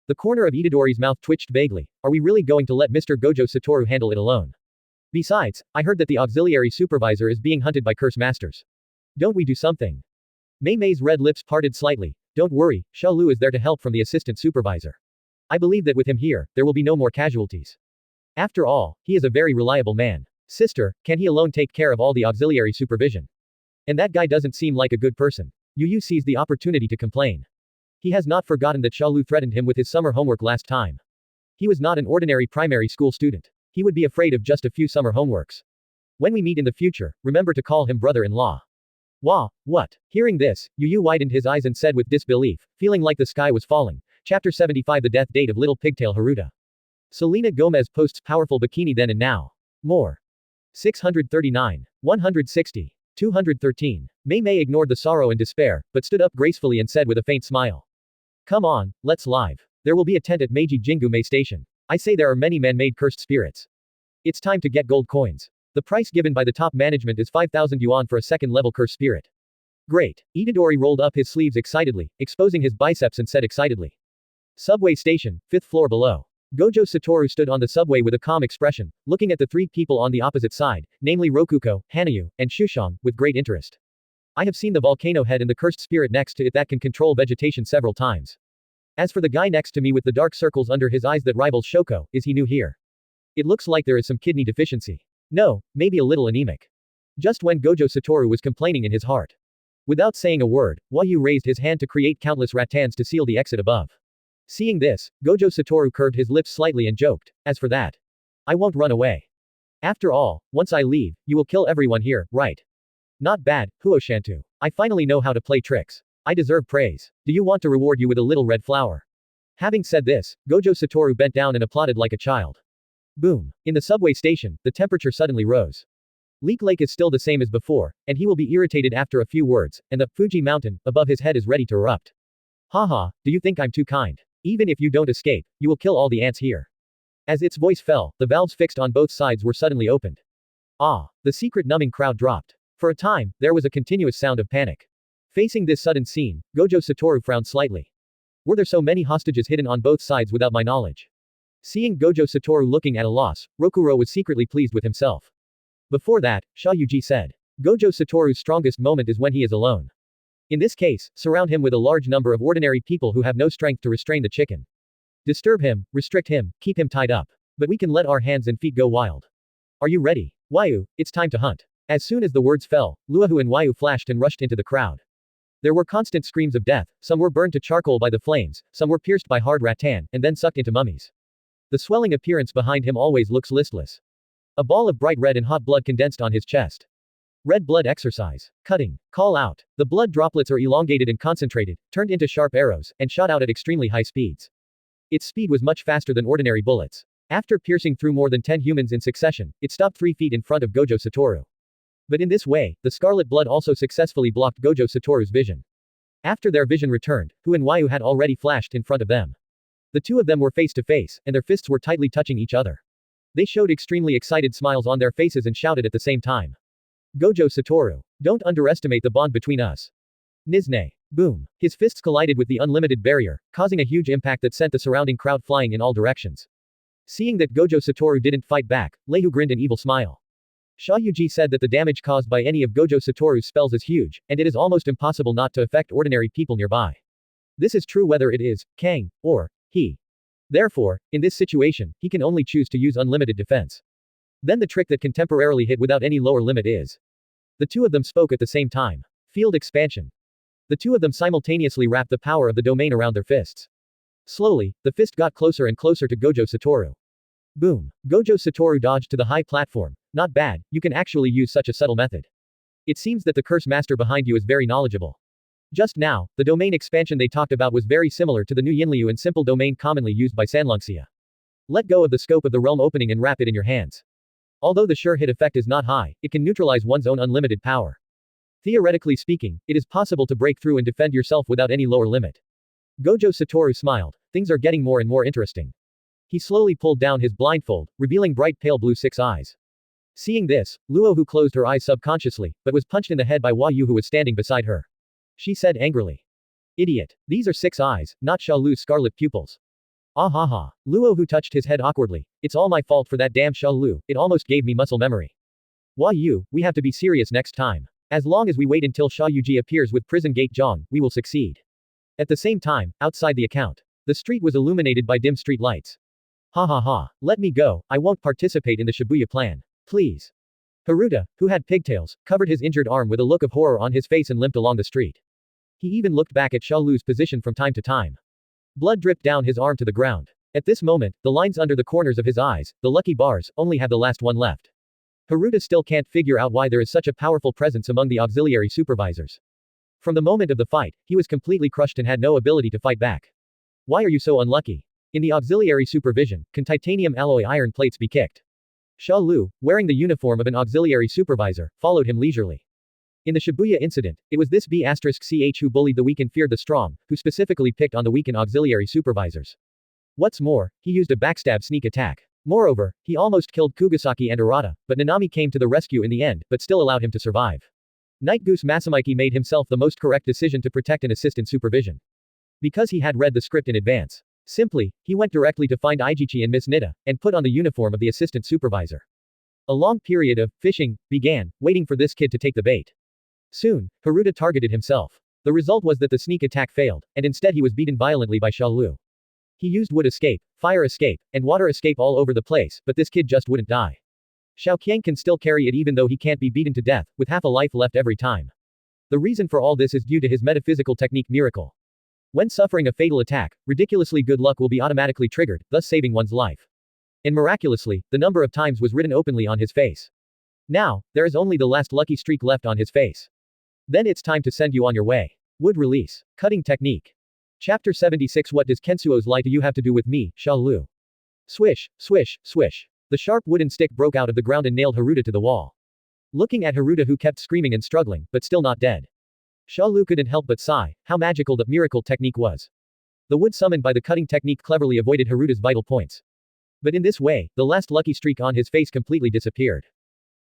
The corner of Itadori's mouth twitched vaguely. Are we really going to let Mr. Gojo Satoru handle it alone? Besides, I heard that the auxiliary supervisor is being hunted by curse masters. Don't we do something? Mei Mei's red lips parted slightly. Don't worry, Xia Liu is there to help from the assistant supervisor. I believe that with him here, there will be no more casualties. After all, he is a very reliable man. Sister, can he alone take care of all the auxiliary supervision? And that guy doesn't seem like a good person. Yu seized the opportunity to complain. He has not forgotten that Xia Liu threatened him with his summer homework last time. He was not an ordinary primary school student. He would be afraid of just a few summer homeworks. When we meet in the future, remember to call him brother-in-law. Wah, what? Hearing this, Yu widened his eyes and said with disbelief, feeling like the sky was falling. Chapter 75 The death date of Little Pigtail Haruta. Selena Gomez posts powerful bikini then and now. More. 639. 160. 213. Mei Mei ignored the sorrow and despair, but stood up gracefully and said with a faint smile. Come on, let's live. There will be a tent at Meiji Jingu Mei Station. I say there are many man-made cursed spirits. It's time to get gold coins. The price given by the top management is 5,000 yuan for a second-level cursed spirit. Great. Itadori rolled up his sleeves excitedly, exposing his biceps and said excitedly. Subway station, 5th floor below. Gojo Satoru stood on the subway with a calm expression, looking at the three people on the opposite side, namely Rokuko, Hanayu, and Shushong, with great interest. I have seen the volcano head and the cursed spirit next to it that can control vegetation several times. As for the guy next to me with the dark circles under his eyes that rivals Shoko, is he new here? It looks like there is some kidney deficiency. No, maybe a little anemic. Just when Gojo Satoru was complaining in his heart. Without saying a word, Yu raised his hand to create countless rattans to seal the exit above. Seeing this, Gojo Satoru curved his lips slightly and joked, as for that, I won't run away. After all, once I leave, you will kill everyone here, right? Not bad, Huoshantu. I finally know how to play tricks. I deserve praise. Do you want to reward you with a little red flower? Having said this, Gojo Satoru bent down and applauded like a child. Boom. In the subway station, the temperature suddenly rose. Leek Lake is still the same as before, and he will be irritated after a few words, and the Fuji mountain above his head is ready to erupt. Haha, do you think I'm too kind? Even if you don't escape, you will kill all the ants here. As its voice fell, the valves fixed on both sides were suddenly opened. Ah, the secret numbing crowd dropped. For a time, there was a continuous sound of panic. Facing this sudden scene, Gojo Satoru frowned slightly. Were there so many hostages hidden on both sides without my knowledge? Seeing Gojo Satoru looking at a loss, Rokuro was secretly pleased with himself. Before that, Xia Yuji said. Gojo Satoru's strongest moment is when he is alone. In this case, surround him with a large number of ordinary people who have no strength to restrain the chicken. Disturb him, restrict him, keep him tied up. But we can let our hands and feet go wild. Are you ready? Yu, it's time to hunt. As soon as the words fell, Luahu and Yu flashed and rushed into the crowd. There were constant screams of death, some were burned to charcoal by the flames, some were pierced by hard rattan, and then sucked into mummies. The swelling appearance behind him always looks listless. A ball of bright red and hot blood condensed on his chest. Red blood exercise. Cutting. Call out. The blood droplets are elongated and concentrated, turned into sharp arrows, and shot out at extremely high speeds. Its speed was much faster than ordinary bullets. After piercing through more than 10 humans in succession, it stopped 3 feet in front of Gojo Satoru. But in this way, the scarlet blood also successfully blocked Gojo Satoru's vision. After their vision returned, Hu and Yu had already flashed in front of them. The two of them were face to face, and their fists were tightly touching each other. They showed extremely excited smiles on their faces and shouted at the same time. Gojo Satoru. Don't underestimate the bond between us. Nizne. Boom. His fists collided with the unlimited barrier, causing a huge impact that sent the surrounding crowd flying in all directions. Seeing that Gojo Satoru didn't fight back, Lehu grinned an evil smile. Xia Yuji said that the damage caused by any of Gojo Satoru's spells is huge, and it is almost impossible not to affect ordinary people nearby. This is true whether it is Kang or he. Therefore, in this situation, he can only choose to use unlimited defense. Then the trick that can temporarily hit without any lower limit is. The two of them spoke at the same time. Field expansion. The two of them simultaneously wrapped the power of the domain around their fists. Slowly, the fist got closer and closer to Gojo Satoru. Boom. Gojo Satoru dodged to the high platform. Not bad, you can actually use such a subtle method. It seems that the curse master behind you is very knowledgeable. Just now, the domain expansion they talked about was very similar to the new Yinliu and simple domain commonly used by Sanlongxia. Let go of the scope of the realm opening and wrap it in your hands. Although the sure hit effect is not high, it can neutralize one's own unlimited power. Theoretically speaking, it is possible to break through and defend yourself without any lower limit. Gojo Satoru smiled. Things are getting more and more interesting. He slowly pulled down his blindfold, revealing bright pale blue 6 eyes. Seeing this, Luohu closed her eyes subconsciously, but was punched in the head by Yu who was standing beside her. She said angrily. Idiot. These are 6 eyes, not Xia Liu's scarlet pupils. Ah ha ha. Luohu touched his head awkwardly. It's all my fault for that damn Xia Liu, it almost gave me muscle memory. Yu, we have to be serious next time. As long as we wait until Xia Yuji appears with Prison Gate Zhang, we will succeed. At the same time, outside the account. The street was illuminated by dim street lights. Ha ha ha. Let me go, I won't participate in the Shibuya plan. Please. Haruta, who had pigtails, covered his injured arm with a look of horror on his face and limped along the street. He even looked back at Xia Liu's position from time to time. Blood dripped down his arm to the ground. At this moment, the lines under the corners of his eyes, the lucky bars, only have the last one left. Haruta still can't figure out why there is such a powerful presence among the auxiliary supervisors. From the moment of the fight, he was completely crushed and had no ability to fight back. Why are you so unlucky? In the auxiliary supervision, can titanium alloy iron plates be kicked? Xia Liu, wearing the uniform of an auxiliary supervisor, followed him leisurely. In the Shibuya Incident, it was this B***ch who bullied the weak and feared the strong, who specifically picked on the weak and auxiliary supervisors. What's more, he used a backstab sneak attack. Moreover, he almost killed Kugisaki and Arata, but Nanami came to the rescue in the end, but still allowed him to survive. Night Goose Masamiki made himself the most correct decision to protect and assist in supervision. Because he had read the script in advance. Simply, he went directly to find Ijichi and Miss Nida, and put on the uniform of the assistant supervisor. A long period of fishing began, waiting for this kid to take the bait. Soon, Haruta targeted himself. The result was that the sneak attack failed, and instead he was beaten violently by Xia Liu. He used wood escape, fire escape, and water escape all over the place, but this kid just wouldn't die. Xiaoqiang can still carry it even though he can't be beaten to death, with half a life left every time. The reason for all this is due to his metaphysical technique miracle. When suffering a fatal attack, ridiculously good luck will be automatically triggered, thus saving one's life. And miraculously, the number of times was written openly on his face. Now, there is only the last lucky streak left on his face. Then it's time to send you on your way. Wood release. Cutting technique. Chapter 76. What does Kensuo's lie to you have to do with me, Xia Liu? Swish, swish, swish. The sharp wooden stick broke out of the ground and nailed Haruta to the wall. Looking at Haruta, who kept screaming and struggling, but still not dead. Xia Liu couldn't help but sigh, how magical the miracle technique was. The wood summoned by the cutting technique cleverly avoided Haruta's vital points. But in this way, the last lucky streak on his face completely disappeared.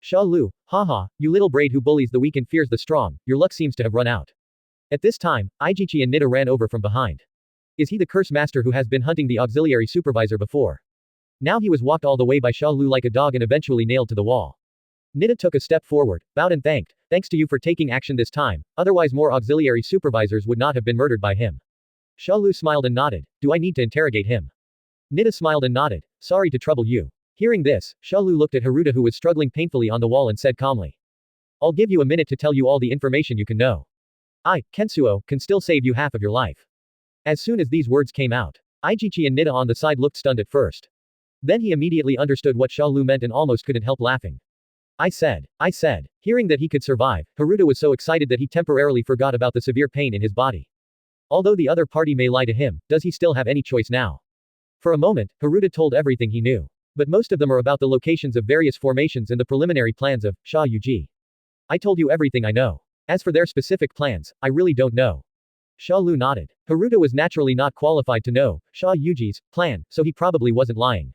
Xia Liu, haha, you little braid who bullies the weak and fears the strong, your luck seems to have run out. At this time, Ijichi and Nida ran over from behind. Is he the curse master who has been hunting the auxiliary supervisor before? Now he was walked all the way by Xia Liu like a dog and eventually nailed to the wall. Nida took a step forward, bowed and thanked, thanks to you for taking action this time, otherwise more auxiliary supervisors would not have been murdered by him. Xia Liu smiled and nodded, do I need to interrogate him? Nida smiled and nodded, sorry to trouble you. Hearing this, Xia Liu looked at Haruta who was struggling painfully on the wall and said calmly. I'll give you a minute to tell you all the information you can know. I, Kensuo, can still save you half of your life. As soon as these words came out, Ijichi and Nida on the side looked stunned at first. Then he immediately understood what Xia Liu meant and almost couldn't help laughing. I said. Hearing that he could survive, Haruta was so excited that he temporarily forgot about the severe pain in his body. Although the other party may lie to him, does he still have any choice now? For a moment, Haruta told everything he knew. But most of them are about the locations of various formations and the preliminary plans of Xia Yuji. I told you everything I know. As for their specific plans, I really don't know. Xia Liu nodded. Haruta was naturally not qualified to know Xia Yuji's plan, so he probably wasn't lying.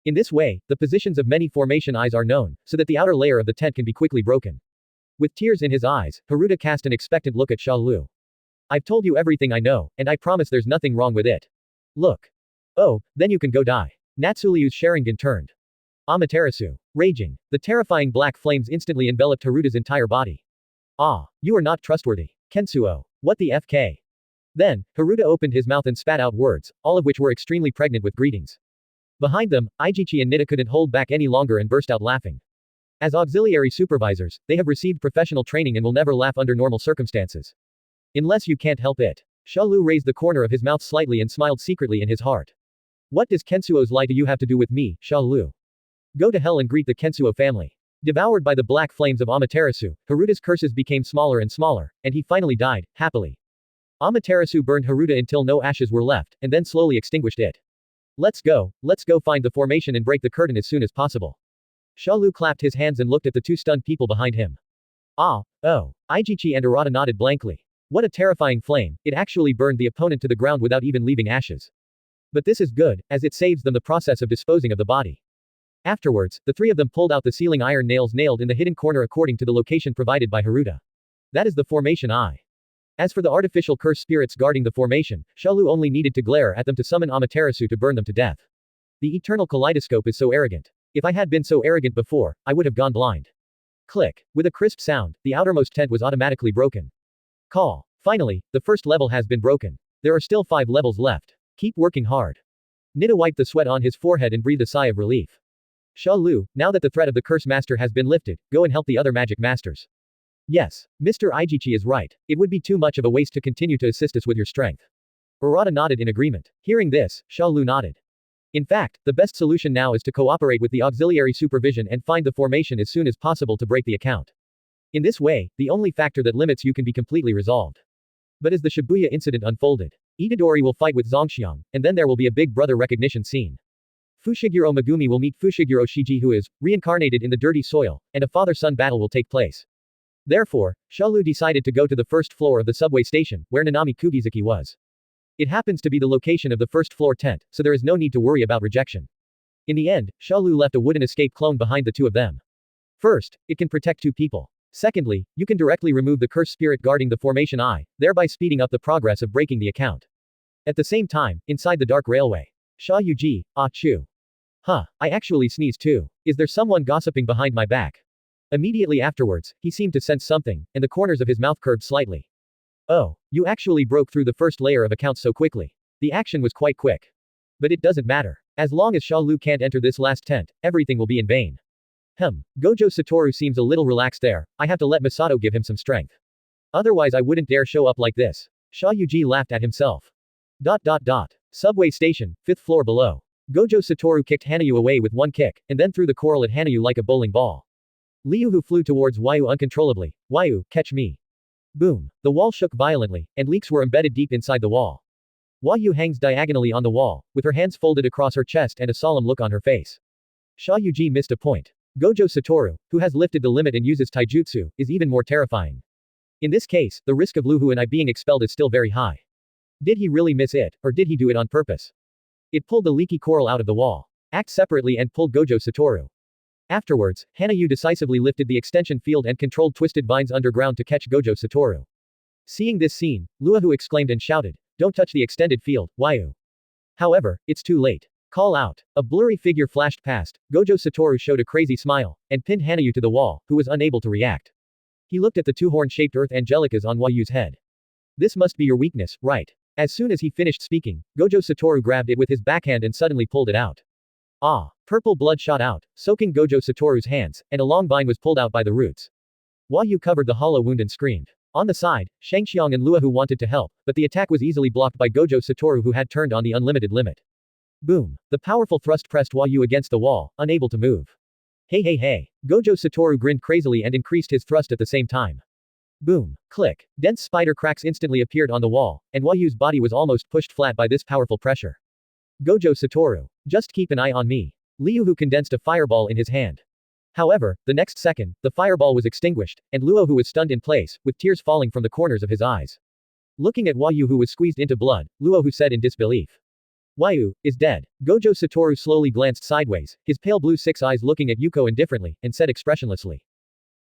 In this way, the positions of many formation eyes are known, so that the outer layer of the tent can be quickly broken. With tears in his eyes, Haruta cast an expectant look at Xia Liu. I've told you everything I know, and I promise there's nothing wrong with it. Look. Oh, then you can go die. Natsuliu's Sharingan turned. Amaterasu. Raging. The terrifying black flames instantly enveloped Haruta's entire body. Ah, you are not trustworthy. Kensuo. What the FK? Then, Haruta opened his mouth and spat out words, all of which were extremely pregnant with greetings. Behind them, Ijichi and Nida couldn't hold back any longer and burst out laughing. As auxiliary supervisors, they have received professional training and will never laugh under normal circumstances. Unless you can't help it. Xia Liu raised the corner of his mouth slightly and smiled secretly in his heart. What does Kensuo's lie to you have to do with me, Xia Liu? Go to hell and greet the Kensuo family. Devoured by the black flames of Amaterasu, Haruta's curses became smaller and smaller, and he finally died, happily. Amaterasu burned Haruta until no ashes were left, and then slowly extinguished it. Let's go find the formation and break the curtain as soon as possible. Xia Liu clapped his hands and looked at the two stunned people behind him. Ah, oh. Ijichi and Arata nodded blankly. What a terrifying flame, it actually burned the opponent to the ground without even leaving ashes. But this is good, as it saves them the process of disposing of the body. Afterwards, the three of them pulled out the ceiling iron nails nailed in the hidden corner according to the location provided by Haruta. That is the formation eye. As for the artificial curse spirits guarding the formation, Xia Liu only needed to glare at them to summon Amaterasu to burn them to death. The eternal kaleidoscope is so arrogant. If I had been so arrogant before, I would have gone blind. Click. With a crisp sound, the outermost tent was automatically broken. Call. Finally, the first level has been broken. There are still 5 levels left. Keep working hard. Nida wiped the sweat on his forehead and breathed a sigh of relief. Xia Liu, now that the threat of the curse master has been lifted, go and help the other magic masters. Yes, Mr. Ijichi is right. It would be too much of a waste to continue to assist us with your strength. Arata nodded in agreement. Hearing this, Xia Liu nodded. In fact, the best solution now is to cooperate with the auxiliary supervision and find the formation as soon as possible to break the account. In this way, the only factor that limits you can be completely resolved. But as the Shibuya incident unfolded, Itadori will fight with Zongxiang, and then there will be a big brother recognition scene. Fushiguro Megumi will meet Fushiguro Shiji, who is reincarnated in the dirty soil, and a father-son battle will take place. Therefore, Xia Liu decided to go to the first floor of the subway station, where Nanami Kugisaki was. It happens to be the location of the first floor tent, so there is no need to worry about rejection. In the end, Xia Liu left a wooden escape clone behind the two of them. First, it can protect two people. Secondly, you can directly remove the curse spirit guarding the formation eye, thereby speeding up the progress of breaking the account. At the same time, inside the dark railway. Xia Yuji, ah chu. Huh, I actually sneezed too. Is there someone gossiping behind my back? Immediately afterwards, he seemed to sense something, and the corners of his mouth curved slightly. Oh, you actually broke through the first layer of accounts so quickly. The action was quite quick. But it doesn't matter. As long as Xia Liu can't enter this last tent, everything will be in vain. Gojo Satoru seems a little relaxed there, I have to let Misato give him some strength. Otherwise I wouldn't dare show up like this. Xia Yuji laughed at himself. Subway station, 5th floor below. Gojo Satoru kicked Hanayu away with one kick, and then threw the coral at Hanayu like a bowling ball. Liu who flew towards Waiu uncontrollably. Waiu, catch me. Boom. The wall shook violently, and leaks were embedded deep inside the wall. Waiu hangs diagonally on the wall, with her hands folded across her chest and a solemn look on her face. Xia Yuji missed a point. Gojo Satoru, who has lifted the limit and uses taijutsu, is even more terrifying. In this case, the risk of Luhu and I being expelled is still very high. Did he really miss it, or did he do it on purpose? It pulled the leaky coral out of the wall. Act separately and pulled Gojo Satoru. Afterwards, Hanayu decisively lifted the extension field and controlled twisted vines underground to catch Gojo Satoru. Seeing this scene, Luahu exclaimed and shouted, "Don't touch the extended field, Waiu." However, it's too late. Call out. A blurry figure flashed past, Gojo Satoru showed a crazy smile, and pinned Hanayu to the wall, who was unable to react. He looked at the two horn-shaped earth angelicas on Wayu's head. This must be your weakness, right? As soon as he finished speaking, Gojo Satoru grabbed it with his backhand and suddenly pulled it out. Ah! Purple blood shot out, soaking Gojo Satoru's hands, and a long vine was pulled out by the roots. Wayu covered the hollow wound and screamed. On the side, Shangxiang and Luahu wanted to help, but the attack was easily blocked by Gojo Satoru, who had turned on the unlimited limit. Boom! The powerful thrust pressed Wayu against the wall, unable to move. Hey! Gojo Satoru grinned crazily and increased his thrust at the same time. Boom! Click! Dense spider cracks instantly appeared on the wall, and Wayu's body was almost pushed flat by this powerful pressure. Gojo Satoru. Just keep an eye on me. Liu who condensed a fireball in his hand. However, the next second, the fireball was extinguished, and Luo was stunned in place, with tears falling from the corners of his eyes. Looking at Wayu who was squeezed into blood, Luo said in disbelief. Wayu is dead. Gojo Satoru slowly glanced sideways, his pale blue six eyes looking at Yuko indifferently, and said expressionlessly.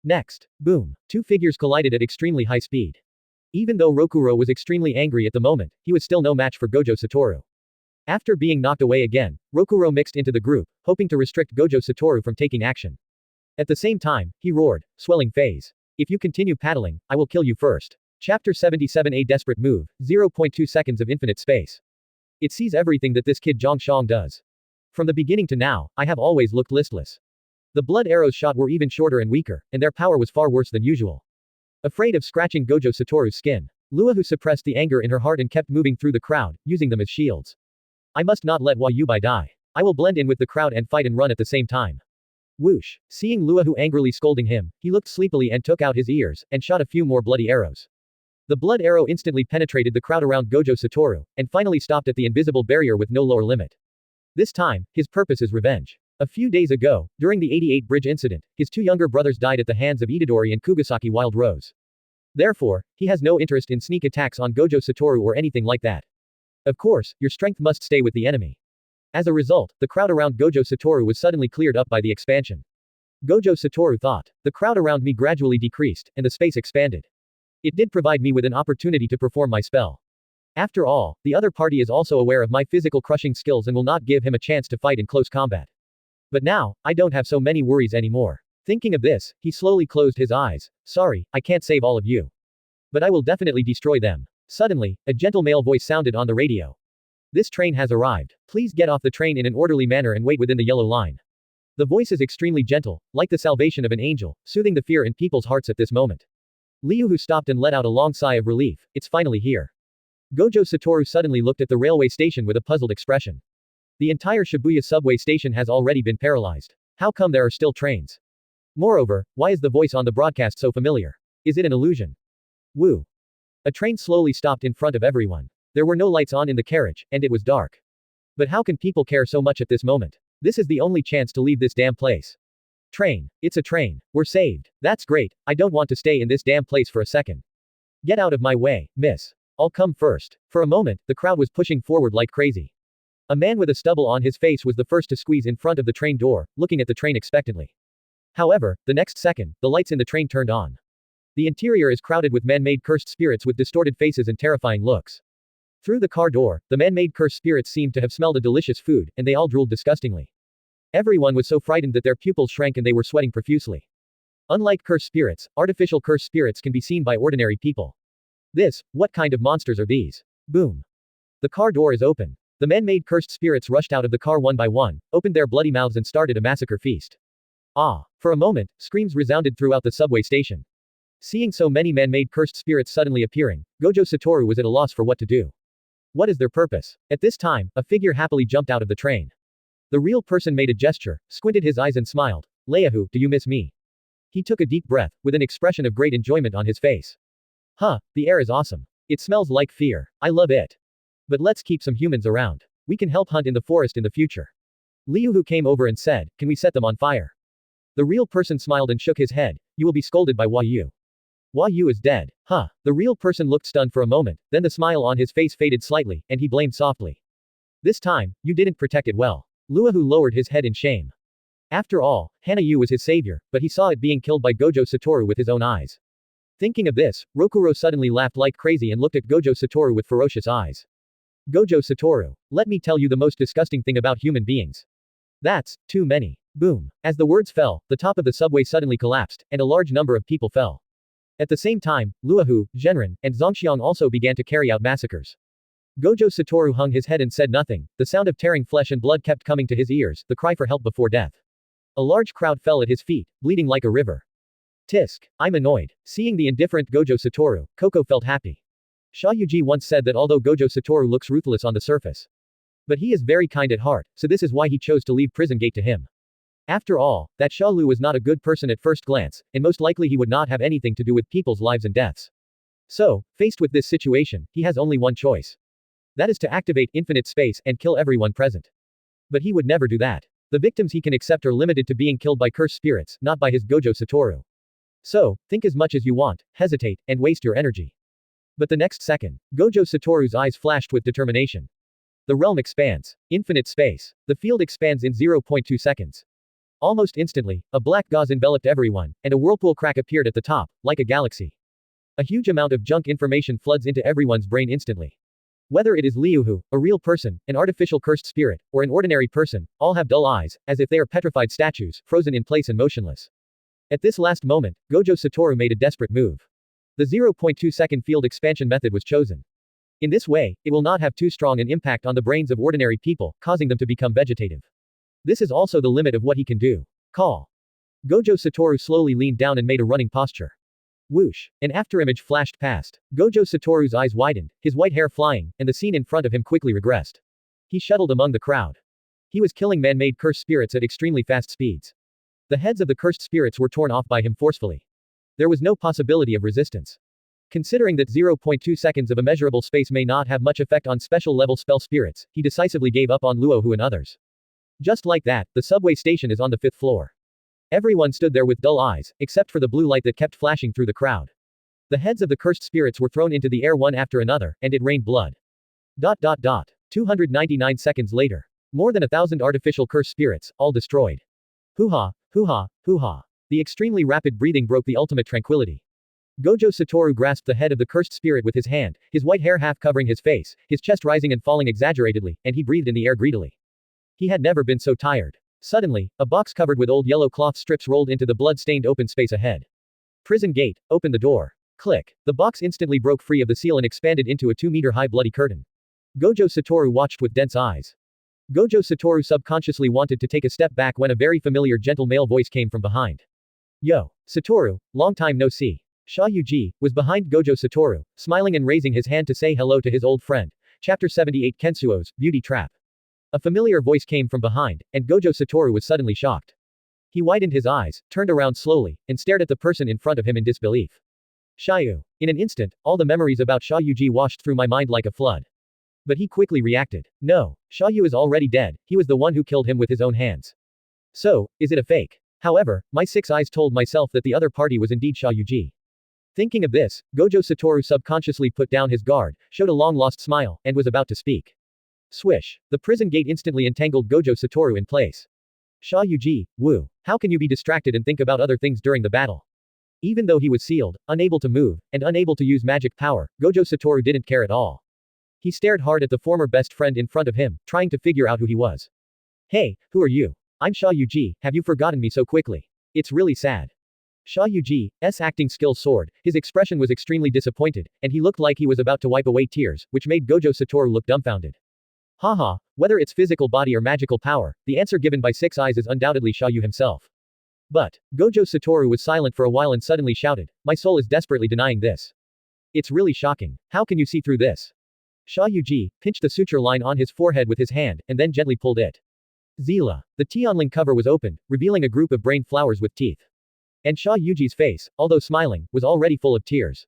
Next. Boom. Two figures collided at extremely high speed. Even though Rokuro was extremely angry at the moment, he was still no match for Gojo Satoru. After being knocked away again, Rokuro mixed into the group, hoping to restrict Gojo Satoru from taking action. At the same time, he roared, swelling phase. If you continue paddling, I will kill you first. Chapter 77. A desperate move, 0.2 seconds of infinite space. It sees everything that this kid Zhongshang does. From the beginning to now, I have always looked listless. The blood arrows shot were even shorter and weaker, and their power was far worse than usual. Afraid of scratching Gojo Satoru's skin, Luahu suppressed the anger in her heart and kept moving through the crowd, using them as shields. I must not let Wayubai die. I will blend in with the crowd and fight and run at the same time. Whoosh! Seeing Luahu angrily scolding him, he looked sleepily and took out his ears, and shot a few more bloody arrows. The blood arrow instantly penetrated the crowd around Gojo Satoru, and finally stopped at the invisible barrier with no lower limit. This time, his purpose is revenge. A few days ago, during the 88 Bridge incident, his two younger brothers died at the hands of Itadori and Kugasaki Wild Rose. Therefore, he has no interest in sneak attacks on Gojo Satoru or anything like that. Of course, your strength must stay with the enemy. As a result, the crowd around Gojo Satoru was suddenly cleared up by the expansion. Gojo Satoru thought, the crowd around me gradually decreased, and the space expanded. It did provide me with an opportunity to perform my spell. After all, the other party is also aware of my physical crushing skills and will not give him a chance to fight in close combat. But now, I don't have so many worries anymore. Thinking of this, he slowly closed his eyes. Sorry, I can't save all of you. But I will definitely destroy them. Suddenly, a gentle male voice sounded on the radio. This train has arrived. Please get off the train in an orderly manner and wait within the yellow line. The voice is extremely gentle, like the salvation of an angel, soothing the fear in people's hearts at this moment. Liu who stopped and let out a long sigh of relief. It's finally here. Gojo Satoru suddenly looked at the railway station with a puzzled expression. The entire Shibuya subway station has already been paralyzed. How come there are still trains? Moreover, why is the voice on the broadcast so familiar? Is it an illusion? Woo. A train slowly stopped in front of everyone. There were no lights on in the carriage, and it was dark. But how can people care so much at this moment? This is the only chance to leave this damn place. Train. It's a train. We're saved. That's great. I don't want to stay in this damn place for a second. Get out of my way, miss. I'll come first. For a moment, the crowd was pushing forward like crazy. A man with a stubble on his face was the first to squeeze in front of the train door, looking at the train expectantly. However, the next second, the lights in the train turned on. The interior is crowded with man-made cursed spirits with distorted faces and terrifying looks. Through the car door, the man-made cursed spirits seemed to have smelled a delicious food, and they all drooled disgustingly. Everyone was so frightened that their pupils shrank and they were sweating profusely. Unlike cursed spirits, artificial cursed spirits can be seen by ordinary people. What kind of monsters are these? Boom. The car door is open. The man-made cursed spirits rushed out of the car one by one, opened their bloody mouths and started a massacre feast. Ah! For a moment, screams resounded throughout the subway station. Seeing so many man-made cursed spirits suddenly appearing, Gojo Satoru was at a loss for what to do. What is their purpose? At this time, a figure happily jumped out of the train. The real person made a gesture, squinted his eyes and smiled. Leahu, do you miss me? He took a deep breath, with an expression of great enjoyment on his face. Huh, the air is awesome. It smells like fear. I love it. But let's keep some humans around. We can help hunt in the forest in the future. Leahu came over and said, can we set them on fire? The real person smiled and shook his head. You will be scolded by Xia You. Xia You is dead. Huh. The real person looked stunned for a moment, then the smile on his face faded slightly, and he blamed softly. This time, you didn't protect it well. Leahu lowered his head in shame. After all, Hana Yu was his savior, but he saw it being killed by Gojo Satoru with his own eyes. Thinking of this, Rokuro suddenly laughed like crazy and looked at Gojo Satoru with ferocious eyes. Gojo Satoru, let me tell you the most disgusting thing about human beings. That's too many. Boom. As the words fell, the top of the subway suddenly collapsed, and a large number of people fell. At the same time, Leahu, Zhenren, and Zongxiang also began to carry out massacres. Gojo Satoru hung his head and said nothing. The sound of tearing flesh and blood kept coming to his ears, the cry for help before death. A large crowd fell at his feet, bleeding like a river. Tisk. I'm annoyed. Seeing the indifferent Gojo Satoru, Koko felt happy. Xia Yuji once said that although Gojo Satoru looks ruthless on the surface, but he is very kind at heart, so this is why he chose to leave Prison Gate to him. After all, that Xia Liu was not a good person at first glance, and most likely he would not have anything to do with people's lives and deaths. So, faced with this situation, he has only one choice. That is to activate infinite space and kill everyone present. But he would never do that. The victims he can accept are limited to being killed by cursed spirits, not by his Gojo Satoru. So, think as much as you want, hesitate, and waste your energy. But the next second, Gojo Satoru's eyes flashed with determination. The realm expands. Infinite space. The field expands in 0.2 seconds. Almost instantly, a black gauze enveloped everyone, and a whirlpool crack appeared at the top, like a galaxy. A huge amount of junk information floods into everyone's brain instantly. Whether it is Leahu, a real person, an artificial cursed spirit, or an ordinary person, all have dull eyes, as if they are petrified statues, frozen in place and motionless. At this last moment, Gojo Satoru made a desperate move. The 0.2-second field expansion method was chosen. In this way, it will not have too strong an impact on the brains of ordinary people, causing them to become vegetative. This is also the limit of what he can do. Call. Gojo Satoru slowly leaned down and made a running posture. Whoosh. An afterimage flashed past. Gojo Satoru's eyes widened, his white hair flying, and the scene in front of him quickly regressed. He shuttled among the crowd. He was killing man-made cursed spirits at extremely fast speeds. The heads of the cursed spirits were torn off by him forcefully. There was no possibility of resistance. Considering that 0.2 seconds of immeasurable space may not have much effect on special-level spell spirits, he decisively gave up on Leahu and others. Just like that, the subway station is on the 5th floor. Everyone stood there with dull eyes, except for the blue light that kept flashing through the crowd. The heads of the cursed spirits were thrown into the air one after another, and it rained blood. 299 seconds later. More than 1,000 artificial cursed spirits, all destroyed. Hoo-ha, hoo-ha, hoo-ha. The extremely rapid breathing broke the ultimate tranquility. Gojo Satoru grasped the head of the cursed spirit with his hand, his white hair half covering his face, his chest rising and falling exaggeratedly, and he breathed in the air greedily. He had never been so tired. Suddenly, a box covered with old yellow cloth strips rolled into the blood-stained open space ahead. Prison gate, open the door. Click. The box instantly broke free of the seal and expanded into a 2-meter-high bloody curtain. Gojo Satoru watched with dense eyes. Gojo Satoru subconsciously wanted to take a step back when a very familiar gentle male voice came from behind. Yo, Satoru, long time no see. Xia Yuji was behind Gojo Satoru, smiling and raising his hand to say hello to his old friend. Chapter 78 Kensuo's Beauty Trap. A familiar voice came from behind, and Gojo Satoru was suddenly shocked. He widened his eyes, turned around slowly, and stared at the person in front of him in disbelief. Xia You. In an instant, all the memories about Xia Yuji washed through my mind like a flood. But he quickly reacted. No, Xia You is already dead, he was the one who killed him with his own hands. So, is it a fake? However, my six eyes told myself that the other party was indeed Xia Yu. Thinking of this, Gojo Satoru subconsciously put down his guard, showed a long-lost smile, and was about to speak. Swish. The prison gate instantly entangled Gojo Satoru in place. Xia Yu, woo. How can you be distracted and think about other things during the battle? Even though he was sealed, unable to move, and unable to use magic power, Gojo Satoru didn't care at all. He stared hard at the former best friend in front of him, trying to figure out who he was. Hey, who are you? I'm Xia Yu, have you forgotten me so quickly? It's really sad. Xia Yu's acting skill soared, his expression was extremely disappointed, and he looked like he was about to wipe away tears, which made Gojo Satoru look dumbfounded. Haha, whether it's physical body or magical power, the answer given by Six Eyes is undoubtedly Xia Yu himself. But, Gojo Satoru was silent for a while and suddenly shouted, my soul is desperately denying this. It's really shocking. How can you see through this? Xia Yu pinched the suture line on his forehead with his hand, and then gently pulled it. Zila. The Tianling cover was opened, revealing a group of brain flowers with teeth. And Xia Yuji's face, although smiling, was already full of tears.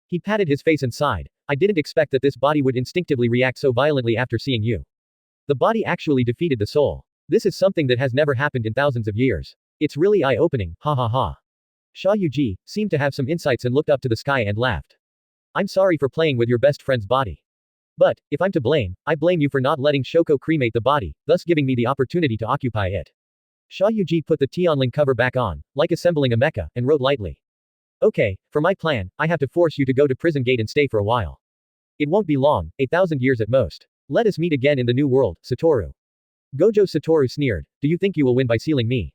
He patted his face and sighed. I didn't expect that this body would instinctively react so violently after seeing you. The body actually defeated the soul. This is something that has never happened in thousands of years. It's really eye-opening, ha ha ha. Xia Yuji seemed to have some insights and looked up to the sky and laughed. I'm sorry for playing with your best friend's body. But, if I'm to blame, I blame you for not letting Shoko cremate the body, thus giving me the opportunity to occupy it. Xia Yuji put the Tianling cover back on, like assembling a mecha, and wrote lightly. Okay, for my plan, I have to force you to go to prison gate and stay for a while. It won't be long, 1,000 years at most. Let us meet again in the new world, Satoru. Gojo Satoru sneered, do you think you will win by sealing me?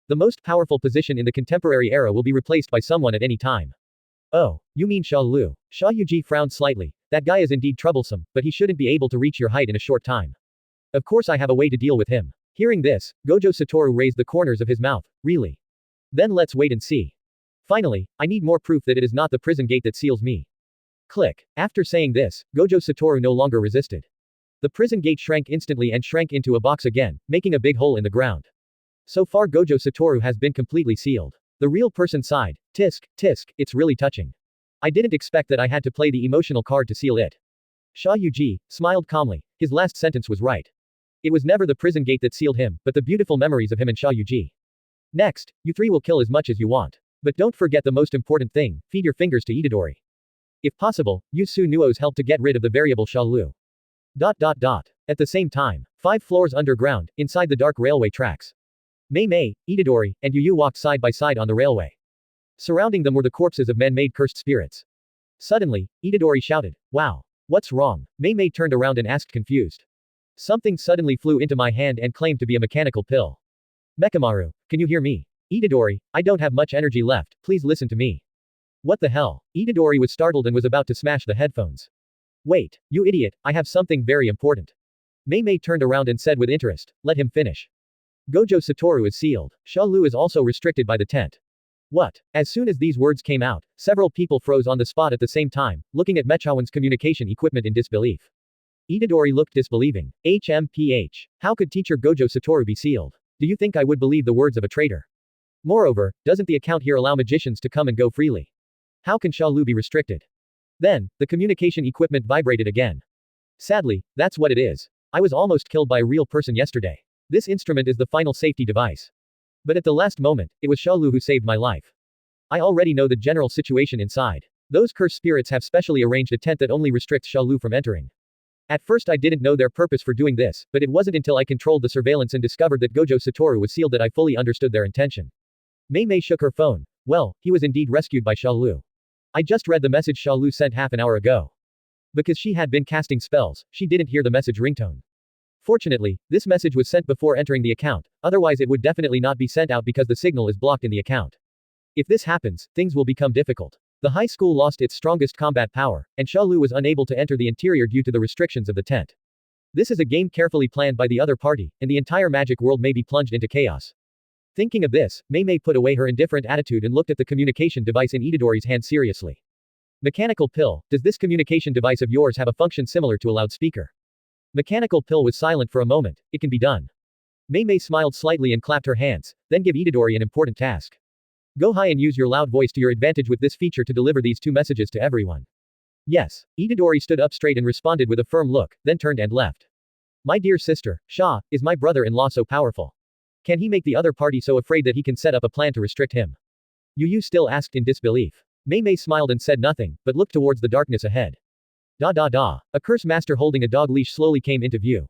The most powerful position in the contemporary era will be replaced by someone at any time. Oh, you mean Xia Liu? Xia Yuji frowned slightly. That guy is indeed troublesome, but he shouldn't be able to reach your height in a short time. Of course I have a way to deal with him. Hearing this, Gojo Satoru raised the corners of his mouth. Really? Then let's wait and see. Finally, I need more proof that it is not the prison gate that seals me. Click. After saying this, Gojo Satoru no longer resisted. The prison gate shrank instantly and shrank into a box again, making a big hole in the ground. So far Gojo Satoru has been completely sealed. The real person sighed. Tisk, tisk, it's really touching. I didn't expect that I had to play the emotional card to seal it. Xia Yuji smiled calmly. His last sentence was right. It was never the prison gate that sealed him, but the beautiful memories of him and Xia Yuji. Next, you three will kill as much as you want. But don't forget the most important thing, feed your fingers to Itadori. If possible, use Susanoo's help to get rid of the variable Xia Liu. At the same time, 5 floors underground, inside the dark railway tracks. Mei Mei, Itadori, and Yu walked side by side on the railway. Surrounding them were the corpses of man-made cursed spirits. Suddenly, Itadori shouted, wow. What's wrong? Mei Mei turned around and asked confused. Something suddenly flew into my hand and claimed to be a mechanical pill. Mekamaru, can you hear me? Itadori, I don't have much energy left, please listen to me. What the hell? Itadori was startled and was about to smash the headphones. Wait, you idiot, I have something very important. Mei Mei turned around and said with interest, let him finish. Gojo Satoru is sealed. Xia Liu is also restricted by the tent. What? As soon as these words came out, several people froze on the spot at the same time, looking at Mechawan's communication equipment in disbelief. Itadori looked disbelieving. HMPH. How could teacher Gojo Satoru be sealed? Do you think I would believe the words of a traitor? Moreover, doesn't the account here allow magicians to come and go freely? How can Xia Liu be restricted? Then, the communication equipment vibrated again. Sadly, that's what it is. I was almost killed by a real person yesterday. This instrument is the final safety device. But at the last moment, it was Xia Liu who saved my life. I already know the general situation inside. Those cursed spirits have specially arranged a tent that only restricts Xia Liu from entering. At first I didn't know their purpose for doing this, but it wasn't until I controlled the surveillance and discovered that Gojo Satoru was sealed that I fully understood their intention. Mei Mei shook her phone. Well, he was indeed rescued by Xia Liu. I just read the message Xia Liu sent half an hour ago. Because she had been casting spells, she didn't hear the message ringtone. Fortunately, this message was sent before entering the account, otherwise it would definitely not be sent out because the signal is blocked in the account. If this happens, things will become difficult. The high school lost its strongest combat power, and Xia Liu was unable to enter the interior due to the restrictions of the tent. This is a game carefully planned by the other party, and the entire magic world may be plunged into chaos. Thinking of this, Mei Mei put away her indifferent attitude and looked at the communication device in Itadori's hand seriously. Mechanical pill, does this communication device of yours have a function similar to a loudspeaker? Mechanical pill was silent for a moment. It can be done. Mei Mei smiled slightly and clapped her hands, then give Itadori an important task. Go high and use your loud voice to your advantage with this feature to deliver these 2 messages to everyone. Yes. Itadori stood up straight and responded with a firm look, then turned and left. My dear sister, Xia, is my brother-in-law so powerful? Can he make the other party so afraid that he can set up a plan to restrict him? Yu still asked in disbelief. Mei Mei smiled and said nothing, but looked towards the darkness ahead. A curse master holding a dog leash slowly came into view.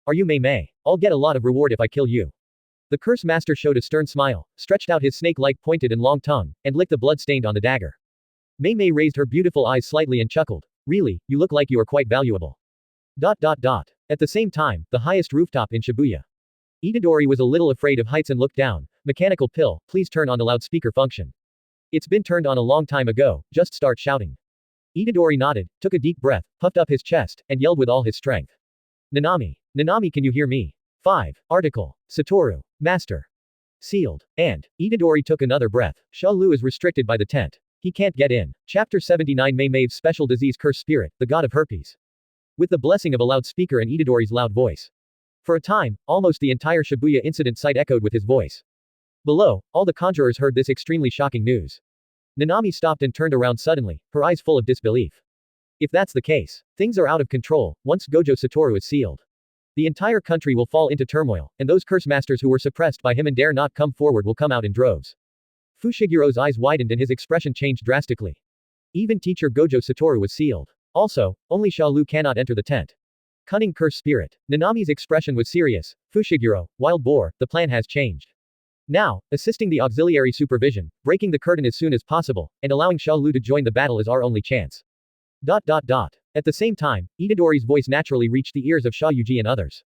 Are you Mei Mei? I'll get a lot of reward if I kill you. The curse master showed a stern smile, stretched out his snake-like pointed and long tongue, and licked the blood stained on the dagger. Mei Mei raised her beautiful eyes slightly and chuckled. Really, you look like you are quite valuable. At the same time, the highest rooftop in Shibuya. Itadori was a little afraid of heights and looked down. Mechanical pill, please turn on the loudspeaker function. It's been turned on a long time ago, just start shouting. Itadori nodded, took a deep breath, puffed up his chest, and yelled with all his strength. Nanami. Nanami, can you hear me? 5. Article. Satoru. Master. Sealed. And. Itadori took another breath. Xia Liu is restricted by the tent. He can't get in. Chapter 79 Mei Mei's special disease curse spirit, the god of herpes. With the blessing of a loudspeaker and Itadori's loud voice. For a time, almost the entire Shibuya Incident site echoed with his voice. Below, all the conjurers heard this extremely shocking news. Nanami stopped and turned around suddenly, her eyes full of disbelief. If that's the case, things are out of control. Once Gojo Satoru is sealed, the entire country will fall into turmoil, and those curse masters who were suppressed by him and dare not come forward will come out in droves. Fushigiro's eyes widened and his expression changed drastically. Even teacher Gojo Satoru was sealed. Also, only Xia Liu cannot enter the tent. Cunning curse spirit. Nanami's expression was serious. Fushiguro, wild boar, the plan has changed. Now, assisting the auxiliary supervision, breaking the curtain as soon as possible, and allowing Xia Liu to join the battle is our only chance. At the same time, Itadori's voice naturally reached the ears of Xia Yuji and others.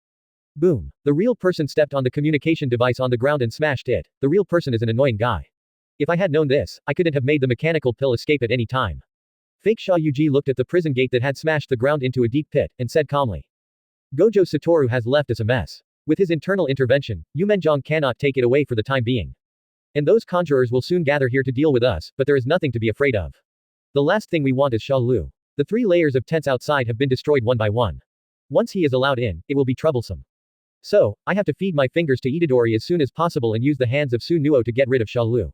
Boom. The real person stepped on the communication device on the ground and smashed it. The real person is an annoying guy. If I had known this, I couldn't have made the mechanical pill escape at any time. Fake Xia Yuji looked at the prison gate that had smashed the ground into a deep pit, and said calmly. Gojo Satoru has left us a mess. With his internal intervention, Yumenjong cannot take it away for the time being. And those conjurers will soon gather here to deal with us, but there is nothing to be afraid of. The last thing we want is Xia Liu. The 3 layers of tents outside have been destroyed one by one. Once he is allowed in, it will be troublesome. So, I have to feed my fingers to Itadori as soon as possible and use the hands of Susanoo to get rid of Xia Liu.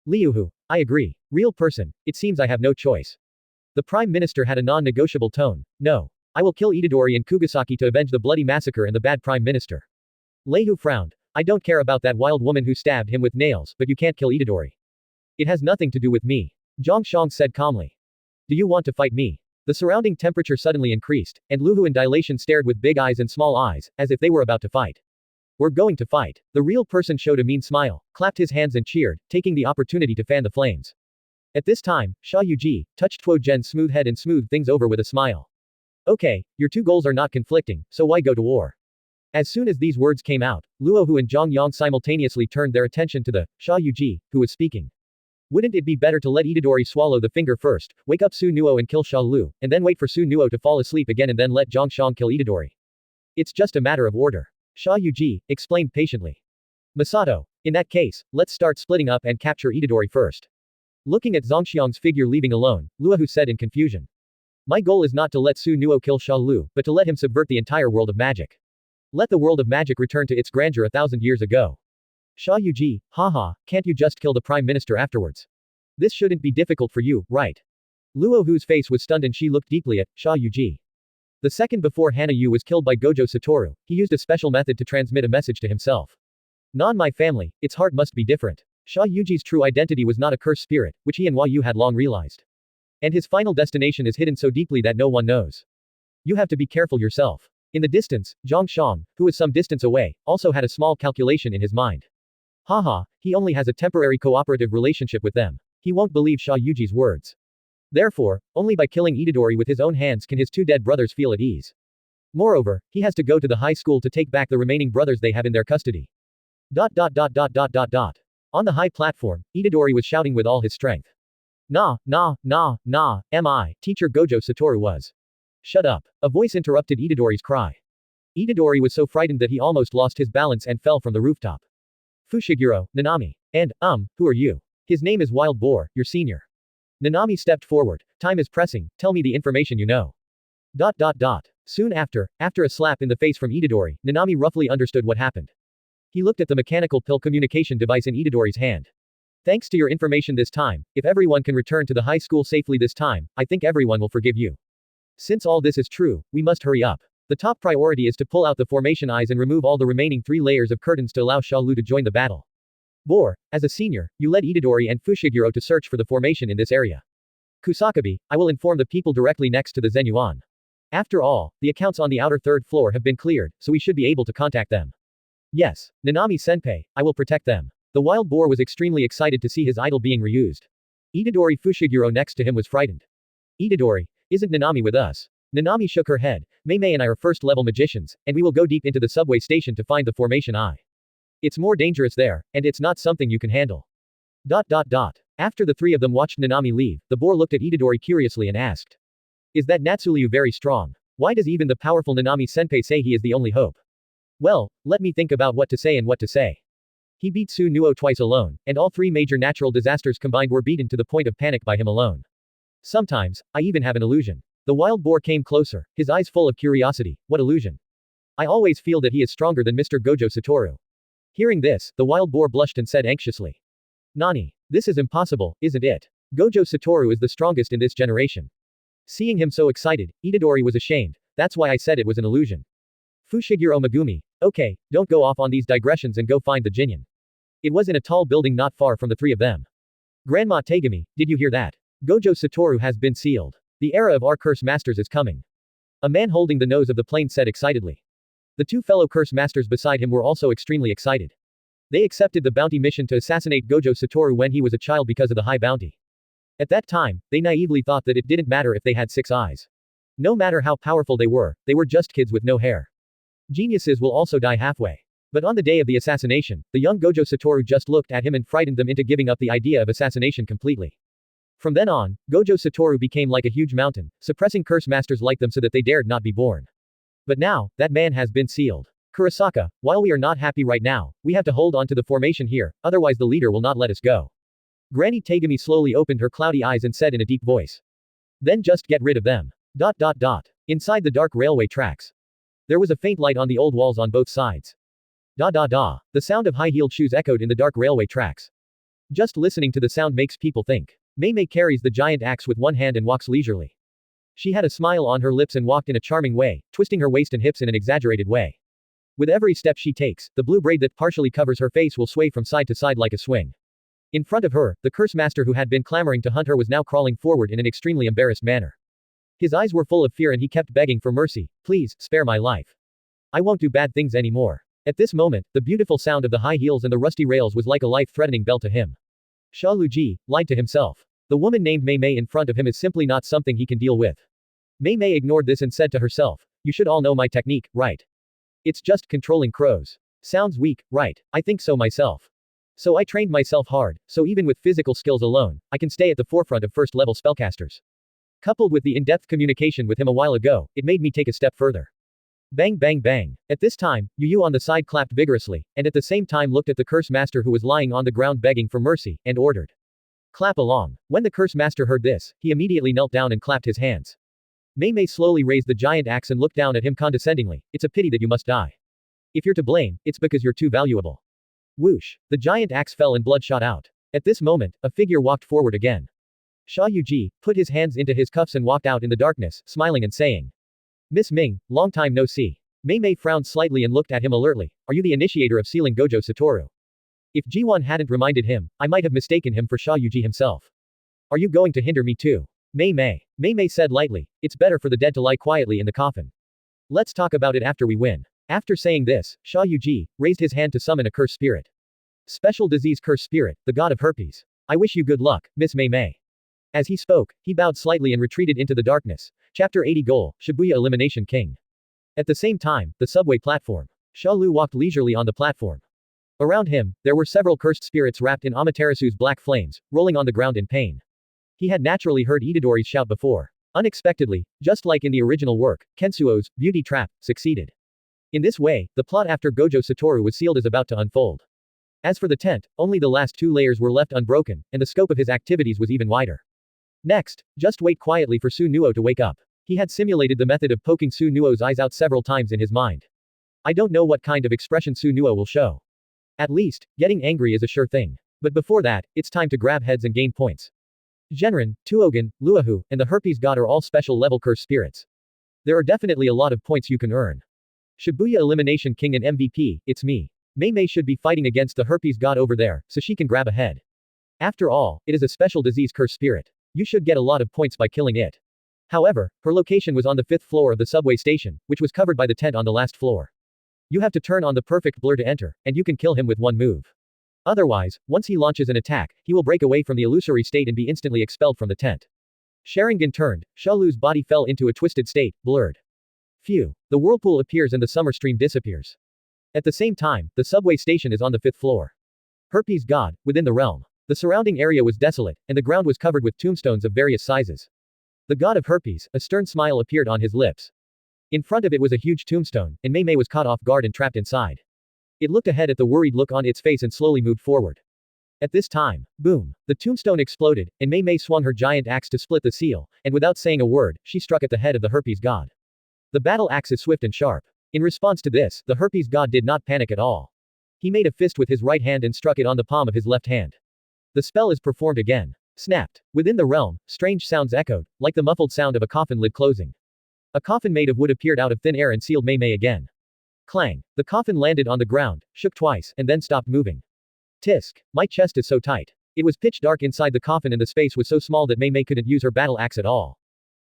Liuhu. I agree. Real person, it seems I have no choice. The Prime Minister had a non-negotiable tone. No. I will kill Itadori and Kugasaki to avenge the bloody massacre and the bad Prime Minister. Leihu frowned. I don't care about that wild woman who stabbed him with nails, but you can't kill Itadori. It has nothing to do with me. Zhongxiang said calmly. Do you want to fight me? The surrounding temperature suddenly increased, and Luhu in dilation stared with big eyes and small eyes, as if they were about to fight. We're going to fight. The real person showed a mean smile, clapped his hands and cheered, taking the opportunity to fan the flames. At this time, Xia Yuji touched Tuo Zhen's smooth head and smoothed things over with a smile. Okay, your 2 goals are not conflicting, so why go to war? As soon as these words came out, Luohu and Zhang Yang simultaneously turned their attention to the Xia Yuji, who was speaking. Wouldn't it be better to let Itadori swallow the finger first, wake up Susanoo and kill Xia Liu, and then wait for Susanoo to fall asleep again and then let Zhongxiang kill Itadori? It's just a matter of order. Xia Yuji explained patiently. Masato, in that case, let's start splitting up and capture Itadori first. Looking at Zhongxiang's figure leaving alone, Luohu said in confusion. My goal is not to let Susanoo kill Xia Liu, but to let him subvert the entire world of magic. Let the world of magic return to its grandeur 1,000 years ago. Xia Yuji, haha, can't you just kill the Prime Minister afterwards? This shouldn't be difficult for you, right? Luohu's face was stunned and she looked deeply at Xia Yuji. The second before Hana Yu was killed by Gojo Satoru, he used a special method to transmit a message to himself. Non my family, its heart must be different. Xia Yuji's true identity was not a cursed spirit, which he and Yu had long realized. And his final destination is hidden so deeply that no one knows. You have to be careful yourself. In the distance, Zhongxiang, who was some distance away, also had a small calculation in his mind. Haha, he only has a temporary cooperative relationship with them. He won't believe Xia Yuji's words. Therefore, only by killing Itadori with his own hands can his 2 dead brothers feel at ease. Moreover, he has to go to the high school to take back the remaining brothers they have in their custody. On the high platform, Itadori was shouting with all his strength. Teacher Gojo Satoru was. Shut up. A voice interrupted Itadori's cry. Itadori was so frightened that he almost lost his balance and fell from the rooftop. Fushiguro, Nanami. And, who are you? His name is Wild Boar, your senior. Nanami stepped forward. Time is pressing, tell me the information you know. Soon after a slap in the face from Itadori, Nanami roughly understood what happened. He looked at the mechanical pill communication device in Itadori's hand. Thanks to your information this time, if everyone can return to the high school safely this time, I think everyone will forgive you. Since all this is true, we must hurry up. The top priority is to pull out the formation eyes and remove all the remaining 3 layers of curtains to allow Xia Liu to join the battle. Bor, as a senior, you led Itadori and Fushiguro to search for the formation in this area. Kusakabe, I will inform the people directly next to the Zenyuan. After all, the accounts on the outer 3rd floor have been cleared, so we should be able to contact them. Yes, Nanami-senpai, I will protect them. The wild boar was extremely excited to see his idol being reused. Itadori Fushiguro next to him was frightened. Itadori, isn't Nanami with us? Nanami shook her head. Mei Mei and I are first-level magicians, and we will go deep into the subway station to find the formation eye. It's more dangerous there, and it's not something you can handle. ... After the 3 of them watched Nanami leave, the boar looked at Itadori curiously and asked. Is that Natsuliu very strong? Why does even the powerful Nanami-senpai say he is the only hope? Well, let me think about what to say and what to say. He beat Susanoo twice alone, and all 3 major natural disasters combined were beaten to the point of panic by him alone. Sometimes, I even have an illusion. The wild boar came closer, his eyes full of curiosity. What illusion? I always feel that he is stronger than Mr. Gojo Satoru. Hearing this, the wild boar blushed and said anxiously. Nani? This is impossible, isn't it? Gojo Satoru is the strongest in this generation. Seeing him so excited, Itadori was ashamed. That's why I said it was an illusion. Fushiguro Megumi, okay, don't go off on these digressions and go find the Jinyan. It was in a tall building not far from the 3 of them. Grandma Tegami, did you hear that? Gojo Satoru has been sealed. The era of our curse masters is coming. A man holding the nose of the plane said excitedly. The 2 fellow curse masters beside him were also extremely excited. They accepted the bounty mission to assassinate Gojo Satoru when he was a child because of the high bounty. At that time, they naively thought that it didn't matter if they had 6 eyes. No matter how powerful they were just kids with no hair. Geniuses will also die halfway. But on the day of the assassination, the young Gojo Satoru just looked at him and frightened them into giving up the idea of assassination completely. From then on, Gojo Satoru became like a huge mountain, suppressing curse masters like them so that they dared not be born. But now, that man has been sealed. Kurosaka, while we are not happy right now, we have to hold on to the formation here, otherwise the leader will not let us go. Granny Tegami slowly opened her cloudy eyes and said in a deep voice. Then just get rid of them. ... Inside the dark railway tracks. There was a faint light on the old walls on both sides. The sound of high-heeled shoes echoed in the dark railway tracks. Just listening to the sound makes people think. Mei Mei carries the giant axe with one hand and walks leisurely. She had a smile on her lips and walked in a charming way, twisting her waist and hips in an exaggerated way. With every step she takes, the blue braid that partially covers her face will sway from side to side like a swing. In front of her, the curse master who had been clamoring to hunt her was now crawling forward in an extremely embarrassed manner. His eyes were full of fear and he kept begging for mercy. Please, spare my life. I won't do bad things anymore. At this moment, the beautiful sound of the high heels and the rusty rails was like a life-threatening bell to him. Xia Liu lied to himself. The woman named Mei Mei in front of him is simply not something he can deal with. Mei Mei ignored this and said to herself, you should all know my technique, right? It's just controlling crows. Sounds weak, right? I think so myself. So I trained myself hard, so even with physical skills alone, I can stay at the forefront of first-level spellcasters. Coupled with the in-depth communication with him a while ago, it made me take a step further. Bang bang bang. At this time, Yu on the side clapped vigorously, and at the same time looked at the curse master who was lying on the ground begging for mercy, and ordered. Clap along. When the curse master heard this, he immediately knelt down and clapped his hands. Mei Mei slowly raised the giant axe and looked down at him condescendingly. It's a pity that you must die. If you're to blame, it's because you're too valuable. Whoosh. The giant axe fell and blood shot out. At this moment, a figure walked forward again. Xia Yu put his hands into his cuffs and walked out in the darkness, smiling and saying. Miss Ming, long time no see. Mei Mei frowned slightly and looked at him alertly. Are you the initiator of sealing Gojo Satoru? If Jiwon hadn't reminded him, I might have mistaken him for Xia Yu himself. Are you going to hinder me too? Mei Mei said lightly, it's better for the dead to lie quietly in the coffin. Let's talk about it after we win. After saying this, Xia Yu raised his hand to summon a curse spirit. Special disease curse spirit, the god of herpes. I wish you good luck, Miss Mei Mei. As he spoke, he bowed slightly and retreated into the darkness. Chapter 80 Goal, Shibuya Elimination King. At the same time, the subway platform. Xia Liu walked leisurely on the platform. Around him, there were several cursed spirits wrapped in Amaterasu's black flames, rolling on the ground in pain. He had naturally heard Itadori's shout before. Unexpectedly, just like in the original work, Kensuo's beauty trap succeeded. In this way, the plot after Gojo Satoru was sealed is about to unfold. As for the tent, only the last 2 layers were left unbroken, and the scope of his activities was even wider. Next, just wait quietly for Susanoo to wake up. He had simulated the method of poking Susanoo's eyes out several times in his mind. I don't know what kind of expression Susanoo will show. At least, getting angry is a sure thing. But before that, it's time to grab heads and gain points. Genrin, Tuogan, Luahu, and the Herpes God are all special level curse spirits. There are definitely a lot of points you can earn. Shibuya Elimination King and MVP, it's me. Mei Mei should be fighting against the Herpes God over there, so she can grab a head. After all, it is a special disease curse spirit. You should get a lot of points by killing it. However, her location was on the 5th floor of the subway station, which was covered by the tent on the last floor. You have to turn on the perfect blur to enter, and you can kill him with one move. Otherwise, once he launches an attack, he will break away from the illusory state and be instantly expelled from the tent. Sharingan turned, Xia Liu's body fell into a twisted state, blurred. Phew. The whirlpool appears and the summer stream disappears. At the same time, the subway station is on the 5th floor. Herpes God, within the realm. The surrounding area was desolate, and the ground was covered with tombstones of various sizes. The god of herpes, a stern smile appeared on his lips. In front of it was a huge tombstone, and Mei Mei was caught off guard and trapped inside. It looked ahead at the worried look on its face and slowly moved forward. At this time, boom, the tombstone exploded, and Mei Mei swung her giant axe to split the seal, and without saying a word, she struck at the head of the herpes god. The battle axe is swift and sharp. In response to this, the herpes god did not panic at all. He made a fist with his right hand and struck it on the palm of his left hand. The spell is performed again. Snapped. Within the realm, strange sounds echoed, like the muffled sound of a coffin lid closing. A coffin made of wood appeared out of thin air and sealed Mei Mei again. Clang. The coffin landed on the ground, shook twice, and then stopped moving. Tisk. My chest is so tight. It was pitch dark inside the coffin and the space was so small that Mei Mei couldn't use her battle axe at all.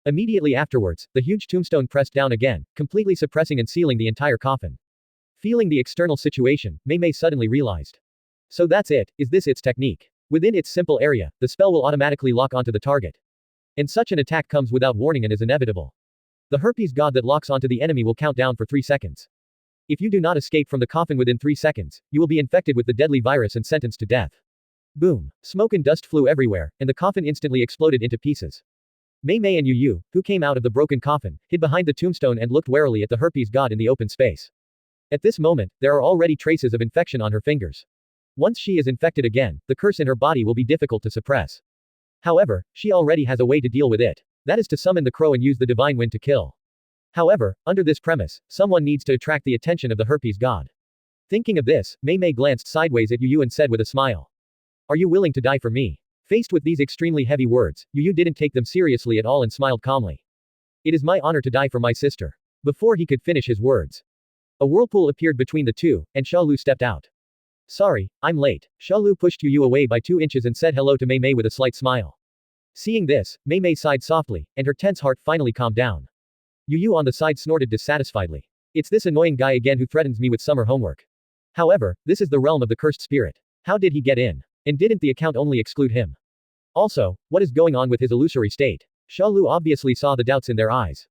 Immediately afterwards, the huge tombstone pressed down again, completely suppressing and sealing the entire coffin. Feeling the external situation, Mei Mei suddenly realized. So that's it, is this its technique? Within its simple area, the spell will automatically lock onto the target. And such an attack comes without warning and is inevitable. The herpes god that locks onto the enemy will count down for 3 seconds. If you do not escape from the coffin within 3 seconds, you will be infected with the deadly virus and sentenced to death. Boom. Smoke and dust flew everywhere, and the coffin instantly exploded into pieces. Mei Mei and Yu, who came out of the broken coffin, hid behind the tombstone and looked warily at the herpes god in the open space. At this moment, there are already traces of infection on her fingers. Once she is infected again, the curse in her body will be difficult to suppress. However, she already has a way to deal with it. That is to summon the crow and use the divine wind to kill. However, under this premise, someone needs to attract the attention of the herpes god. Thinking of this, Mei Mei glanced sideways at Yu and said with a smile. Are you willing to die for me? Faced with these extremely heavy words, Yu didn't take them seriously at all and smiled calmly. It is my honor to die for my sister. Before he could finish his words, a whirlpool appeared between the two, and Xia Liu stepped out. Sorry, I'm late. Xia Liu pushed Yu away by 2 inches and said hello to Mei Mei with a slight smile. Seeing this, Mei Mei sighed softly, and her tense heart finally calmed down. Yu on the side snorted dissatisfiedly. It's this annoying guy again who threatens me with summer homework. However, this is the realm of the cursed spirit. How did he get in? And didn't the account only exclude him? Also, what is going on with his illusory state? Xia Liu obviously saw the doubts in their eyes.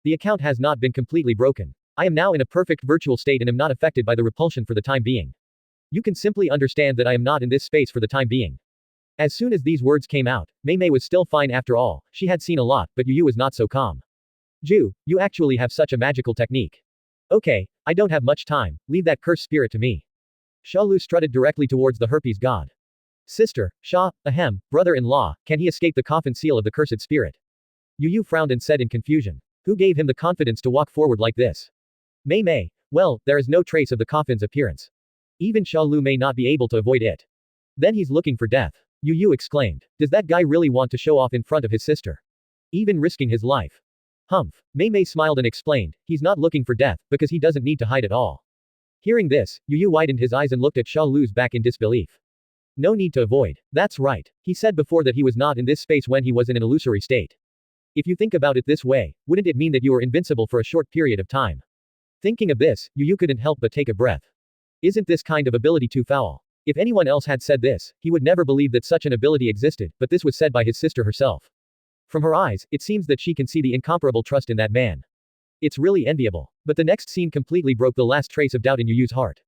The account has not been completely broken. I am now in a perfect virtual state and am not affected by the repulsion for the time being. You can simply understand that I am not in this space for the time being. As soon as these words came out, Mei Mei was still fine after all, she had seen a lot, but Yu was not so calm. Ju, you actually have such a magical technique. Okay, I don't have much time, leave that cursed spirit to me. Xia Liu strutted directly towards the herpes god. Sister, Xia, ahem, brother-in-law, can he escape the coffin seal of the cursed spirit? Yu frowned and said in confusion. Who gave him the confidence to walk forward like this? Mei Mei, well, there is no trace of the coffin's appearance. Even Xia Liu may not be able to avoid it. Then he's looking for death. Yu exclaimed. Does that guy really want to show off in front of his sister? Even risking his life? Humph. Mei Mei smiled and explained, he's not looking for death, because he doesn't need to hide at all. Hearing this, Yu widened his eyes and looked at Xia Liu's back in disbelief. No need to avoid. That's right. He said before that he was not in this space when he was in an illusory state. If you think about it this way, wouldn't it mean that you are invincible for a short period of time? Thinking of this, Yu couldn't help but take a breath. Isn't this kind of ability too foul? If anyone else had said this, he would never believe that such an ability existed, but this was said by his sister herself. From her eyes, it seems that she can see the incomparable trust in that man. It's really enviable. But the next scene completely broke the last trace of doubt in Yu's heart.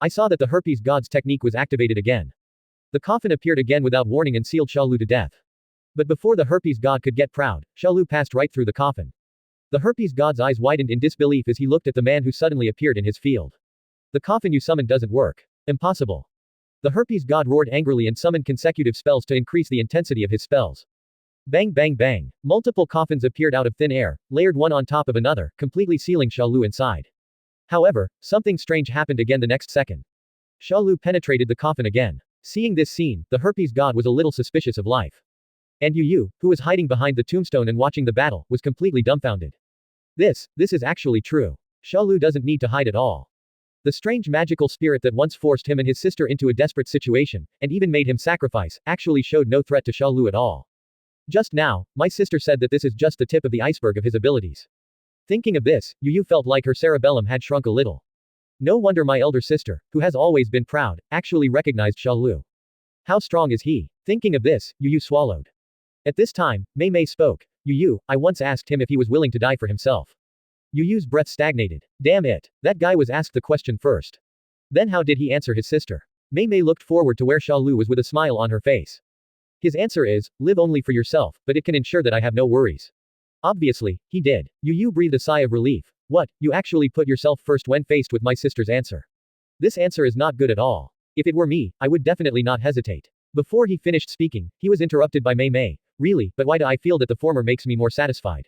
I saw that the herpes god's technique was activated again. The coffin appeared again without warning and sealed Xia Liu to death. But before the herpes god could get proud, Xia Liu passed right through the coffin. The herpes god's eyes widened in disbelief as he looked at the man who suddenly appeared in his field. The coffin you summoned doesn't work. Impossible. The herpes god roared angrily and summoned consecutive spells to increase the intensity of his spells. Bang bang bang. Multiple coffins appeared out of thin air, layered one on top of another, completely sealing Xia Liu inside. However, something strange happened again the next second. Xia Liu penetrated the coffin again. Seeing this scene, the herpes god was a little suspicious of life. And Yu, who was hiding behind the tombstone and watching the battle, was completely dumbfounded. This is actually true. Xia Liu doesn't need to hide at all. The strange magical spirit that once forced him and his sister into a desperate situation, and even made him sacrifice, actually showed no threat to Xia Liu at all. Just now, my sister said that this is just the tip of the iceberg of his abilities. Thinking of this, Yu felt like her cerebellum had shrunk a little. No wonder my elder sister, who has always been proud, actually recognized Xia Liu. How strong is he? Thinking of this, Yu swallowed. At this time, Mei Mei spoke. Yu, I once asked him if he was willing to die for himself. Yu's breath stagnated. Damn it. That guy was asked the question first. Then how did he answer his sister? Mei Mei looked forward to where Xia Liu was with a smile on her face. His answer is, live only for yourself, but it can ensure that I have no worries. Obviously, he did. Yu breathed a sigh of relief. What, you actually put yourself first when faced with my sister's answer? This answer is not good at all. If it were me, I would definitely not hesitate. Before he finished speaking, he was interrupted by Mei Mei. Really, but why do I feel that the former makes me more satisfied?